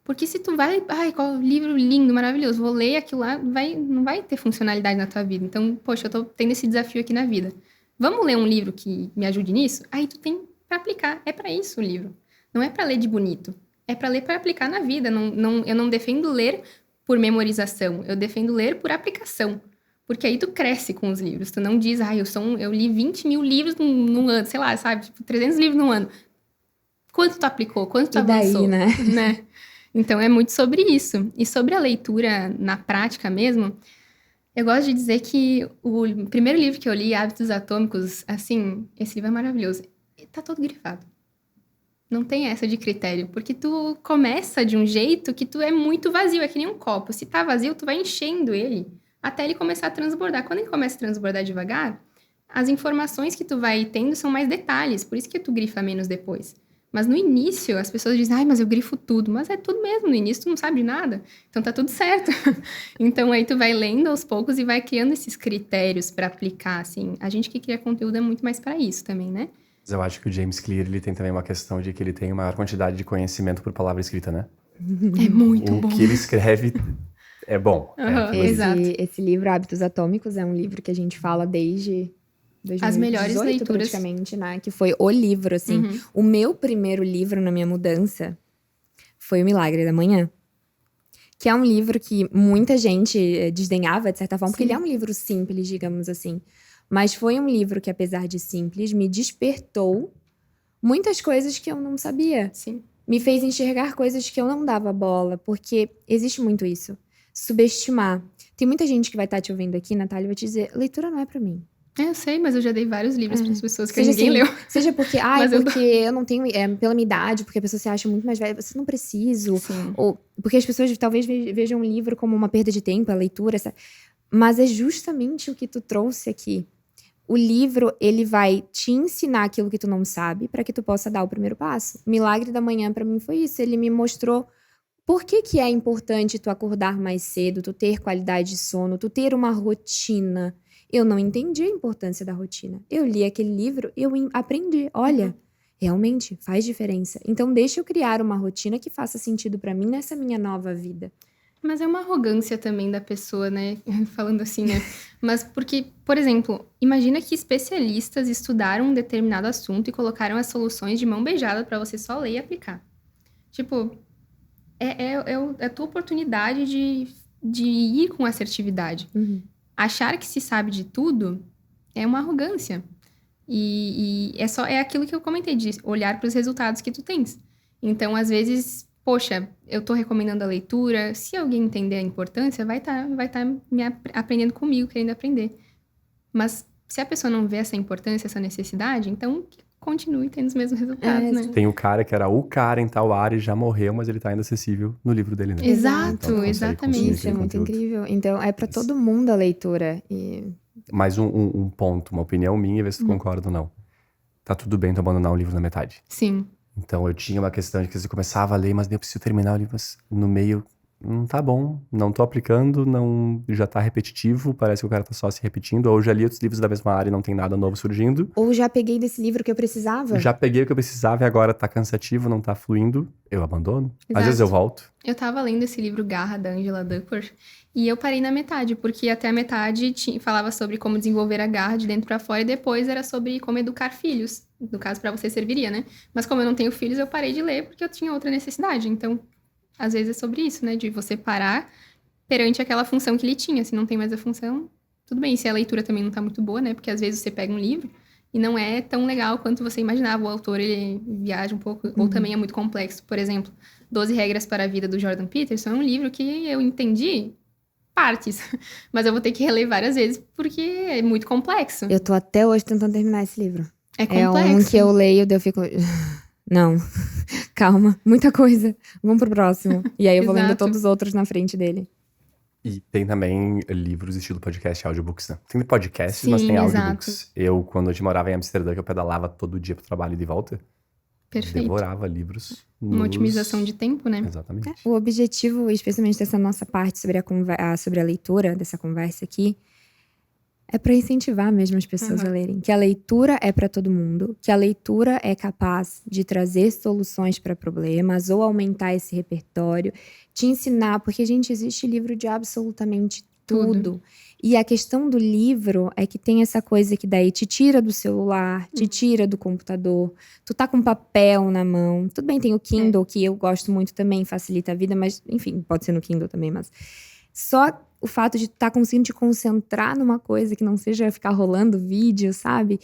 Porque se tu vai, qual livro lindo, maravilhoso, vou ler aquilo lá, não vai ter funcionalidade na tua vida. Então, poxa, eu tô tendo esse desafio aqui na vida. Vamos ler um livro que me ajude nisso? Aí tu tem pra aplicar. É pra isso o livro. Não é pra ler de bonito. É pra ler pra aplicar na vida. Eu não defendo ler por memorização. Eu defendo ler por aplicação. Porque aí tu cresce com os livros. Tu não diz, eu li 20 mil livros num ano, sei lá, sabe? Tipo, 300 livros num ano. Quanto tu aplicou? Quanto tu avançou? E daí, né? Então, é muito sobre isso. E sobre a leitura na prática mesmo, eu gosto de dizer que o primeiro livro que eu li, Hábitos Atômicos, assim, esse livro é maravilhoso. Tá todo grifado. Não tem essa de critério, porque tu começa de um jeito que tu é muito vazio, é que nem um copo. Se tá vazio, tu vai enchendo ele até ele começar a transbordar. Quando ele começa a transbordar devagar, as informações que tu vai tendo são mais detalhes, por isso que tu grifa menos depois. Mas no início, as pessoas dizem, ai, mas eu grifo tudo. Mas é tudo mesmo, no início tu não sabe de nada. Então tá tudo certo. Então aí tu vai lendo aos poucos e vai criando esses critérios pra aplicar, assim. A gente que cria conteúdo é muito mais pra isso também, né? Mas eu acho que o James Clear, ele tem também uma questão de que ele tem maior quantidade de conhecimento por palavra escrita, né? É muito O bom. que ele escreve é bom. Aham, fluido. exato. Esse livro, Hábitos Atômicos, é um livro que a gente fala desde As melhores 2018, leituras. praticamente, né? Que foi o livro, assim. Uhum. O meu primeiro livro na minha mudança foi O Milagre da Manhã. Que é um livro que muita gente desdenhava, de certa forma, porque Sim. ele é um livro simples, digamos assim. Mas foi um livro que, apesar de simples, me despertou muitas coisas que eu não sabia. Sim. Me fez enxergar coisas que eu não dava bola, porque existe muito isso. Subestimar. Tem muita gente que vai estar te ouvindo aqui, Natália, e vai te dizer, leitura não é pra mim. Eu sei, mas eu já dei vários livros para as pessoas que Seja ninguém assim, leu. seja porque, Mas eu porque eu não tenho, pela minha idade, porque a pessoa se acha muito mais velha, você não preciso. Sim. Ou porque as pessoas talvez vejam um livro como uma perda de tempo, a leitura, mas é justamente o que tu trouxe aqui. O livro, ele vai te ensinar aquilo que tu não sabe para que tu possa dar o primeiro passo. Milagre da Manhã para mim foi isso, ele me mostrou por que é importante tu acordar mais cedo, tu ter qualidade de sono, tu ter uma rotina. Eu não entendi a importância da rotina. Eu li aquele livro, eu aprendi. Olha, realmente faz diferença. Então deixa eu criar uma rotina que faça sentido pra mim nessa minha nova vida. Mas é uma arrogância também da pessoa, né? Falando assim, né? Mas porque, por exemplo, imagina que especialistas estudaram um determinado assunto e colocaram as soluções de mão beijada pra você só ler e aplicar. Tipo, é a tua oportunidade de ir com assertividade. Achar que se sabe de tudo é uma arrogância. E é aquilo que eu comentei, de olhar para os resultados que tu tens. Então, às vezes, poxa, eu tô recomendando a leitura, se alguém entender a importância, vai tá aprendendo comigo, querendo aprender. Mas se a pessoa não vê essa importância, essa necessidade, então que continue tendo os mesmos resultados, né? Tem o cara que era o cara em tal área e já morreu, mas ele tá ainda acessível no livro dele, né? Exato, Então, tu consegue exatamente. consumir Isso é aquele muito conteúdo. incrível. Então, é pra todo mundo a leitura. Mais um ponto, uma opinião minha, ver se tu concorda ou não. Tá tudo bem tu abandonar um livro na metade. Sim. Então eu tinha uma questão de que você começava a ler, mas nem eu preciso terminar o livro, mas no meio, tá bom, não tô aplicando, não, já tá repetitivo, parece que o cara tá só se repetindo, ou eu já li outros livros da mesma área e não tem nada novo surgindo. Ou já peguei desse livro que eu precisava. Já peguei o que eu precisava e agora tá cansativo, não tá fluindo, eu abandono. Às Exato. vezes eu volto. Eu tava lendo esse livro Garra, da Angela Duckworth, e eu parei na metade, porque até a metade falava sobre como desenvolver a garra de dentro pra fora, e depois era sobre como educar filhos. No caso, pra você serviria, né? Mas como eu não tenho filhos, eu parei de ler porque eu tinha outra necessidade. Então, às vezes é sobre isso, né? De você parar perante aquela função que ele tinha. Se não tem mais a função, tudo bem. Se a leitura também não tá muito boa, né? Porque às vezes você pega um livro e não é tão legal quanto você imaginava. O autor, ele viaja um pouco, ou também é muito complexo. Por exemplo, 12 Regras para a Vida, do Jordan Peterson, é um livro que eu entendi partes, mas eu vou ter que reler várias vezes porque é muito complexo. Eu tô até hoje tentando terminar esse livro. É É complexo. um que eu leio, daí eu fico... Não, calma, muita coisa. Vamos pro próximo. E aí eu vou lendo Exato. todos os outros na frente dele. E tem também livros estilo podcast e audiobooks, né? Tem podcasts, Sim, mas tem exato. audiobooks. Eu, quando eu morava em Amsterdã, que eu pedalava todo dia pro trabalho e de volta, Perfeito. devorava livros. Uma otimização de tempo, né? Exatamente. O objetivo, especialmente dessa nossa parte sobre a leitura, dessa conversa aqui, é para incentivar mesmo as pessoas a lerem. Que a leitura é para todo mundo, que a leitura é capaz de trazer soluções para problemas ou aumentar esse repertório, te ensinar, porque, gente, existe livro de absolutamente tudo. E a questão do livro é que tem essa coisa que daí te tira do celular, te tira do computador. Tu tá com papel na mão. Tudo bem, tem o Kindle, que eu gosto muito também, facilita a vida, mas, enfim, pode ser no Kindle também, mas... Só o fato de tu tá conseguindo te concentrar numa coisa que não seja ficar rolando vídeo, sabe?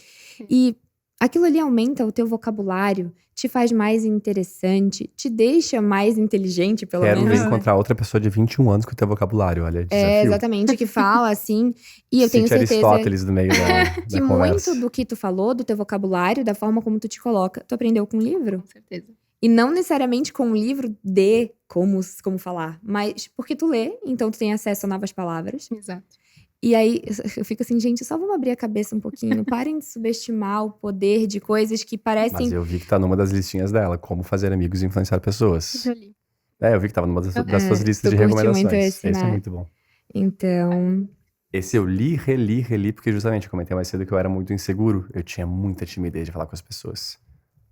E aquilo ali aumenta o teu vocabulário, te faz mais interessante, te deixa mais inteligente, pelo Quero menos. ver encontrar outra pessoa de 21 anos com o teu vocabulário, olha, desafio. É, exatamente, que fala assim. E eu tenho Cite certeza Aristóteles no meio da que conversa. muito do que tu falou, do teu vocabulário, da forma como tu te coloca, tu aprendeu com o livro. Com certeza. E não necessariamente com um livro de como falar, mas porque tu lê, então tu tem acesso a novas palavras. Exato. E aí, eu fico assim, gente, só vamos abrir a cabeça um pouquinho. Parem de subestimar o poder de coisas que Mas parecem... eu vi que tá numa das listinhas dela, como fazer amigos e influenciar pessoas. Já li. Eu vi que tava numa das suas listas tu de curte muito recomendações. esse, Esse é né? muito bom. Então, Esse eu reli, porque justamente eu comentei mais cedo que eu era muito inseguro. Eu tinha muita timidez de falar com as pessoas.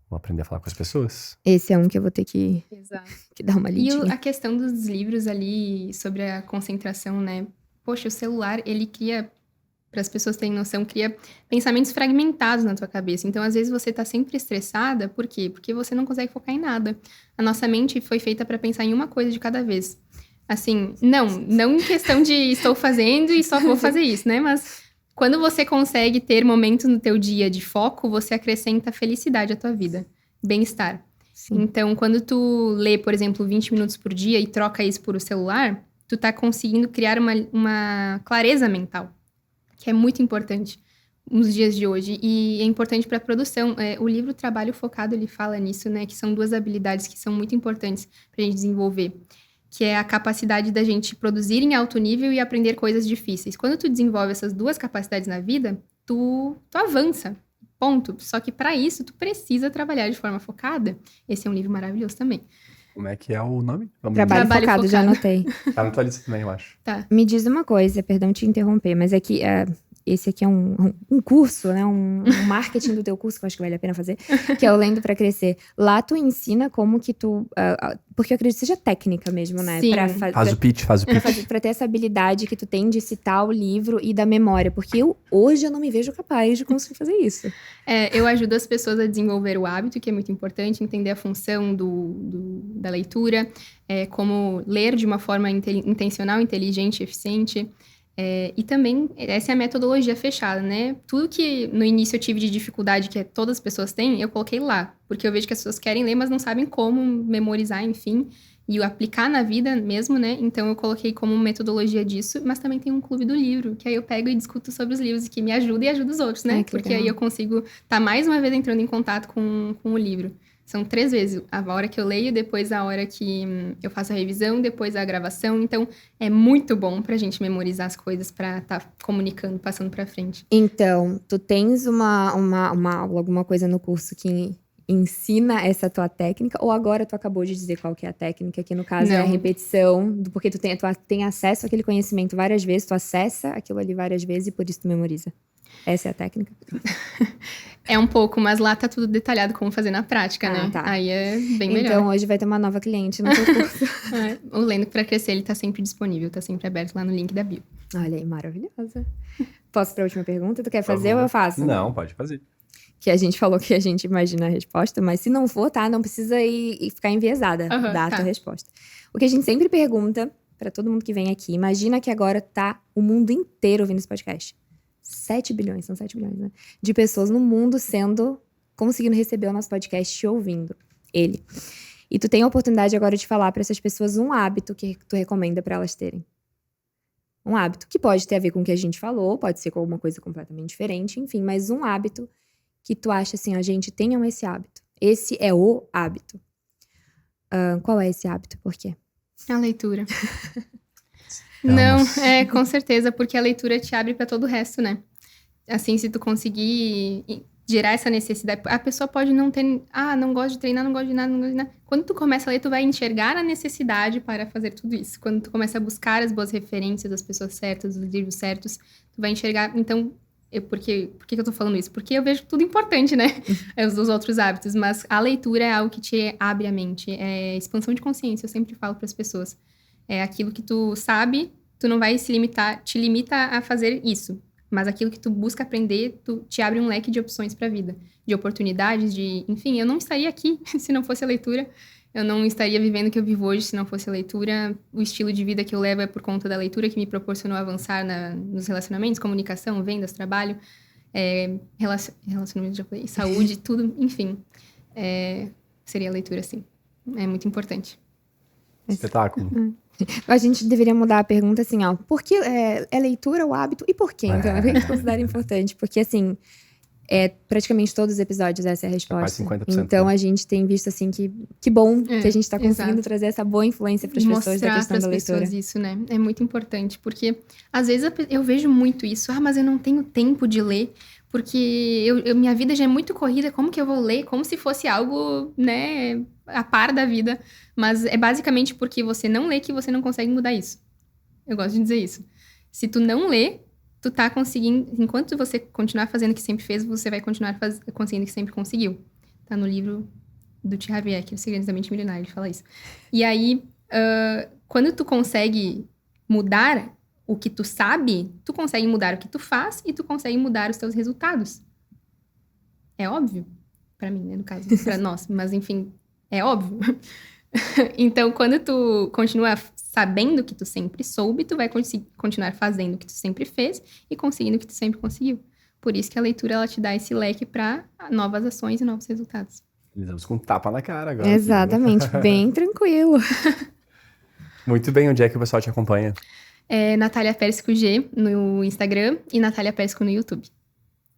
Vou aprender a falar com as pessoas. esse é um que eu vou ter que Exato. dar uma E lidinha. a questão dos livros ali sobre a concentração, né? Poxa, o celular, ele cria, para as pessoas terem noção, cria pensamentos fragmentados na tua cabeça. Então, às vezes, você tá sempre estressada. Por quê? Porque você não consegue focar em nada. A nossa mente foi feita para pensar em uma coisa de cada vez. Assim, não em questão de estou fazendo e só vou fazer isso, né? Mas quando você consegue ter momentos no teu dia de foco, você acrescenta felicidade à tua vida, bem-estar. Sim. Então, quando tu lê, por exemplo, 20 minutos por dia e troca isso por o celular, tu tá conseguindo criar uma clareza mental, que é muito importante nos dias de hoje. E é importante para a produção. O livro Trabalho Focado, ele fala nisso, né? Que são duas habilidades que são muito importantes pra gente desenvolver. Que é a capacidade da gente produzir em alto nível e aprender coisas difíceis. Quando tu desenvolve essas duas capacidades na vida, tu avança. Ponto. Só que para isso, tu precisa trabalhar de forma focada. Esse é um livro maravilhoso também. Como é que é o nome? Vamos Trabalho focado, já anotei. Tá na tua lista também, eu acho. Tá. Me diz uma coisa, perdão te interromper, mas é que esse aqui é um curso, né? Um marketing do teu curso, que eu acho que vale a pena fazer, que é o Lendo pra Crescer. Lá tu ensina como que tu... porque eu acredito que seja técnica mesmo, né? Sim. Faz o pitch. Pra ter essa habilidade que tu tem de citar o livro e da memória. Porque hoje eu não me vejo capaz de conseguir fazer isso. Eu ajudo as pessoas a desenvolver o hábito, que é muito importante, entender a função da leitura, como ler de uma forma intencional, inteligente, eficiente. E também, essa é a metodologia fechada, né? Tudo que no início eu tive de dificuldade, que todas as pessoas têm, eu coloquei lá. Porque eu vejo que as pessoas querem ler, mas não sabem como memorizar, enfim. E o aplicar na vida mesmo, né? Então, eu coloquei como metodologia disso. Mas também tem um clube do livro, que aí eu pego e discuto sobre os livros, que me ajuda e ajuda os outros, né? Porque legal. aí eu consigo estar mais uma vez entrando em contato com o livro. São 3 vezes, a hora que eu leio, depois a hora que eu faço a revisão, depois a gravação. Então, é muito bom pra gente memorizar as coisas, pra estar comunicando, passando pra frente. Então, tu tens uma aula, alguma coisa no curso que ensina essa tua técnica? Ou agora tu acabou de dizer qual que é a técnica, que no caso é a Não. repetição, porque tu tem acesso àquele conhecimento várias vezes, tu acessa aquilo ali várias vezes e por isso tu memoriza. Essa é a técnica? É um pouco, mas lá tá tudo detalhado como fazer na prática, né? Tá. Aí é bem Então, melhor. hoje vai ter uma nova cliente no teu curso. O Lendo pra Crescer, ele tá sempre disponível, tá sempre aberto lá no link da bio. Olha aí, maravilhosa. Posso pra última pergunta? Tu quer fazer ou eu faço? Não, pode fazer. Que a gente falou que a gente imagina a resposta, mas se não for, tá? Não precisa ir ficar enviesada. Aham, Dá a tá. tua resposta. O que a gente sempre pergunta pra todo mundo que vem aqui, imagina que agora tá o mundo inteiro ouvindo esse podcast. 7 bilhões, são 7 bilhões, né? De pessoas no mundo conseguindo receber o nosso podcast e ouvindo ele. E tu tem a oportunidade agora de falar pra essas pessoas um hábito que tu recomenda pra elas terem. Um hábito que pode ter a ver com o que a gente falou, pode ser com alguma coisa completamente diferente, enfim, mas um hábito que tu acha assim, ó, gente, tenham esse hábito. Esse é o hábito. Qual é esse hábito? Por quê? A leitura. Vamos. Não, com certeza, porque a leitura te abre pra todo o resto, né? Assim, se tu conseguir gerar essa necessidade, a pessoa pode não ter, não gosto de treinar, não gosto de nada, não gosto de nada. Quando tu começa a ler, tu vai enxergar a necessidade para fazer tudo isso. Quando tu começa a buscar as boas referências, as pessoas certas, os livros certos, tu vai enxergar, então, por que eu tô falando isso? Porque eu vejo tudo importante, né? Os outros hábitos, mas a leitura é algo que te abre a mente, é expansão de consciência, eu sempre falo para as pessoas. É aquilo que tu sabe, tu não vai te limita a fazer isso. Mas aquilo que tu busca aprender, tu te abre um leque de opções pra vida. De oportunidades, enfim, eu não estaria aqui se não fosse a leitura. Eu não estaria vivendo o que eu vivo hoje se não fosse a leitura. O estilo de vida que eu levo é por conta da leitura, que me proporcionou avançar nos relacionamentos, comunicação, vendas, trabalho, relacionamento, já falei, saúde, tudo, enfim. Seria a leitura, sim. É muito importante. Espetáculo. A gente deveria mudar a pergunta assim, ó. Por que é leitura o hábito e por quê? Então, o que tu considera importante? Porque, assim, praticamente todos os episódios essa é a resposta. quase 50%, Então, né? a gente tem visto, assim, que bom que a gente tá conseguindo exato. trazer essa boa influência para as pessoas da Mostrar questão pras da leitura. pessoas isso, né? É muito importante, porque às vezes eu vejo muito isso. Mas eu não tenho tempo de ler, porque minha vida já é muito corrida, como que eu vou ler? Como se fosse algo, né, a par da vida. Mas é basicamente porque você não lê que você não consegue mudar isso. Eu gosto de dizer isso. Se tu não lê, tu tá conseguindo... Enquanto você continuar fazendo o que sempre fez, você vai continuar conseguindo o que sempre conseguiu. Tá no livro do T. Harv Eker, Segredos da Mente Milionária, ele fala isso. E aí, quando tu consegue mudar o que tu sabe, tu consegue mudar o que tu faz e tu consegue mudar os teus resultados. É óbvio. Pra mim, né, no caso. Pra nós. Mas, enfim, é óbvio. Então, quando tu continua sabendo o que tu sempre soube, tu vai continuar fazendo o que tu sempre fez e conseguindo o que tu sempre conseguiu. Por isso que a leitura, ela te dá esse leque pra novas ações e novos resultados. Lidamos com um tapa na cara agora. Exatamente, bem tranquilo. Muito bem, onde é que o pessoal te acompanha? É Natália Persco G no Instagram e Natália Persco no YouTube.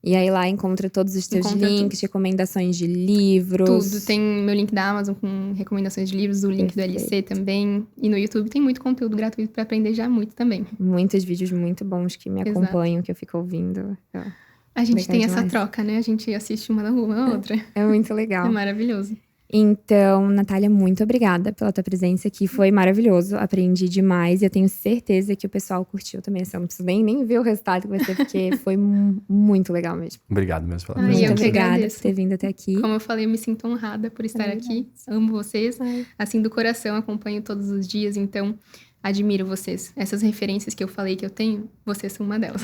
E aí lá encontra todos os teus Encontra links, recomendações de livros. Tudo. Tem meu link da Amazon com recomendações de livros, o link do LC também. E no YouTube tem muito conteúdo gratuito pra aprender já muito também. Muitos vídeos muito bons que me Exato. acompanham, que eu fico ouvindo. A gente Legal tem essa demais. troca, né? A gente assiste uma na outra. É muito legal. É maravilhoso. Então, Natália, muito obrigada pela tua presença aqui. Foi maravilhoso, aprendi demais. E eu tenho certeza que o pessoal curtiu também. Assim, eu não preciso nem ver o resultado que vai ser, porque foi muito legal mesmo. Obrigado mesmo pela Ai, presença. eu Muito que obrigada agradeço. por ter vindo até aqui. Como eu falei, eu me sinto honrada por estar aqui. Amo vocês. Assim, do coração, acompanho todos os dias. Então, admiro vocês. Essas referências que eu falei que eu tenho, vocês são uma delas.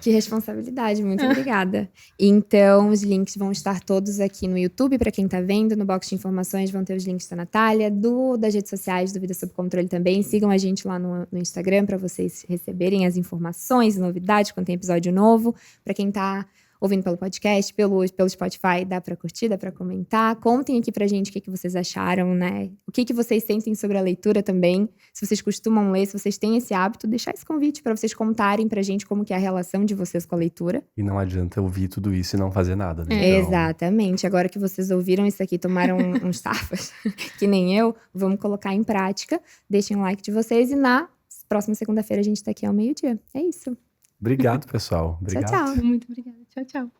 Que responsabilidade, muito obrigada. Então, os links vão estar todos aqui no YouTube, para quem tá vendo. No box de informações vão ter os links da Natália, das redes sociais do Vida Sob Controle também. Sigam a gente lá no Instagram para vocês receberem as informações e novidades quando tem episódio novo. Para quem tá ouvindo pelo podcast, pelo Spotify, dá pra curtir, dá pra comentar. Contem aqui pra gente o que vocês acharam, né? O que vocês sentem sobre a leitura também. Se vocês costumam ler, se vocês têm esse hábito, deixar esse convite pra vocês contarem pra gente como que é a relação de vocês com a leitura. E não adianta ouvir tudo isso e não fazer nada, né? Então, Exatamente. Agora que vocês ouviram isso aqui, tomaram uns tapas, que nem eu, vamos colocar em prática. Deixem um like de vocês e na próxima segunda-feira a gente tá aqui ao meio-dia. É isso. Obrigado, pessoal. Obrigado. Tchau, tchau. Muito obrigada. Tchau, tchau.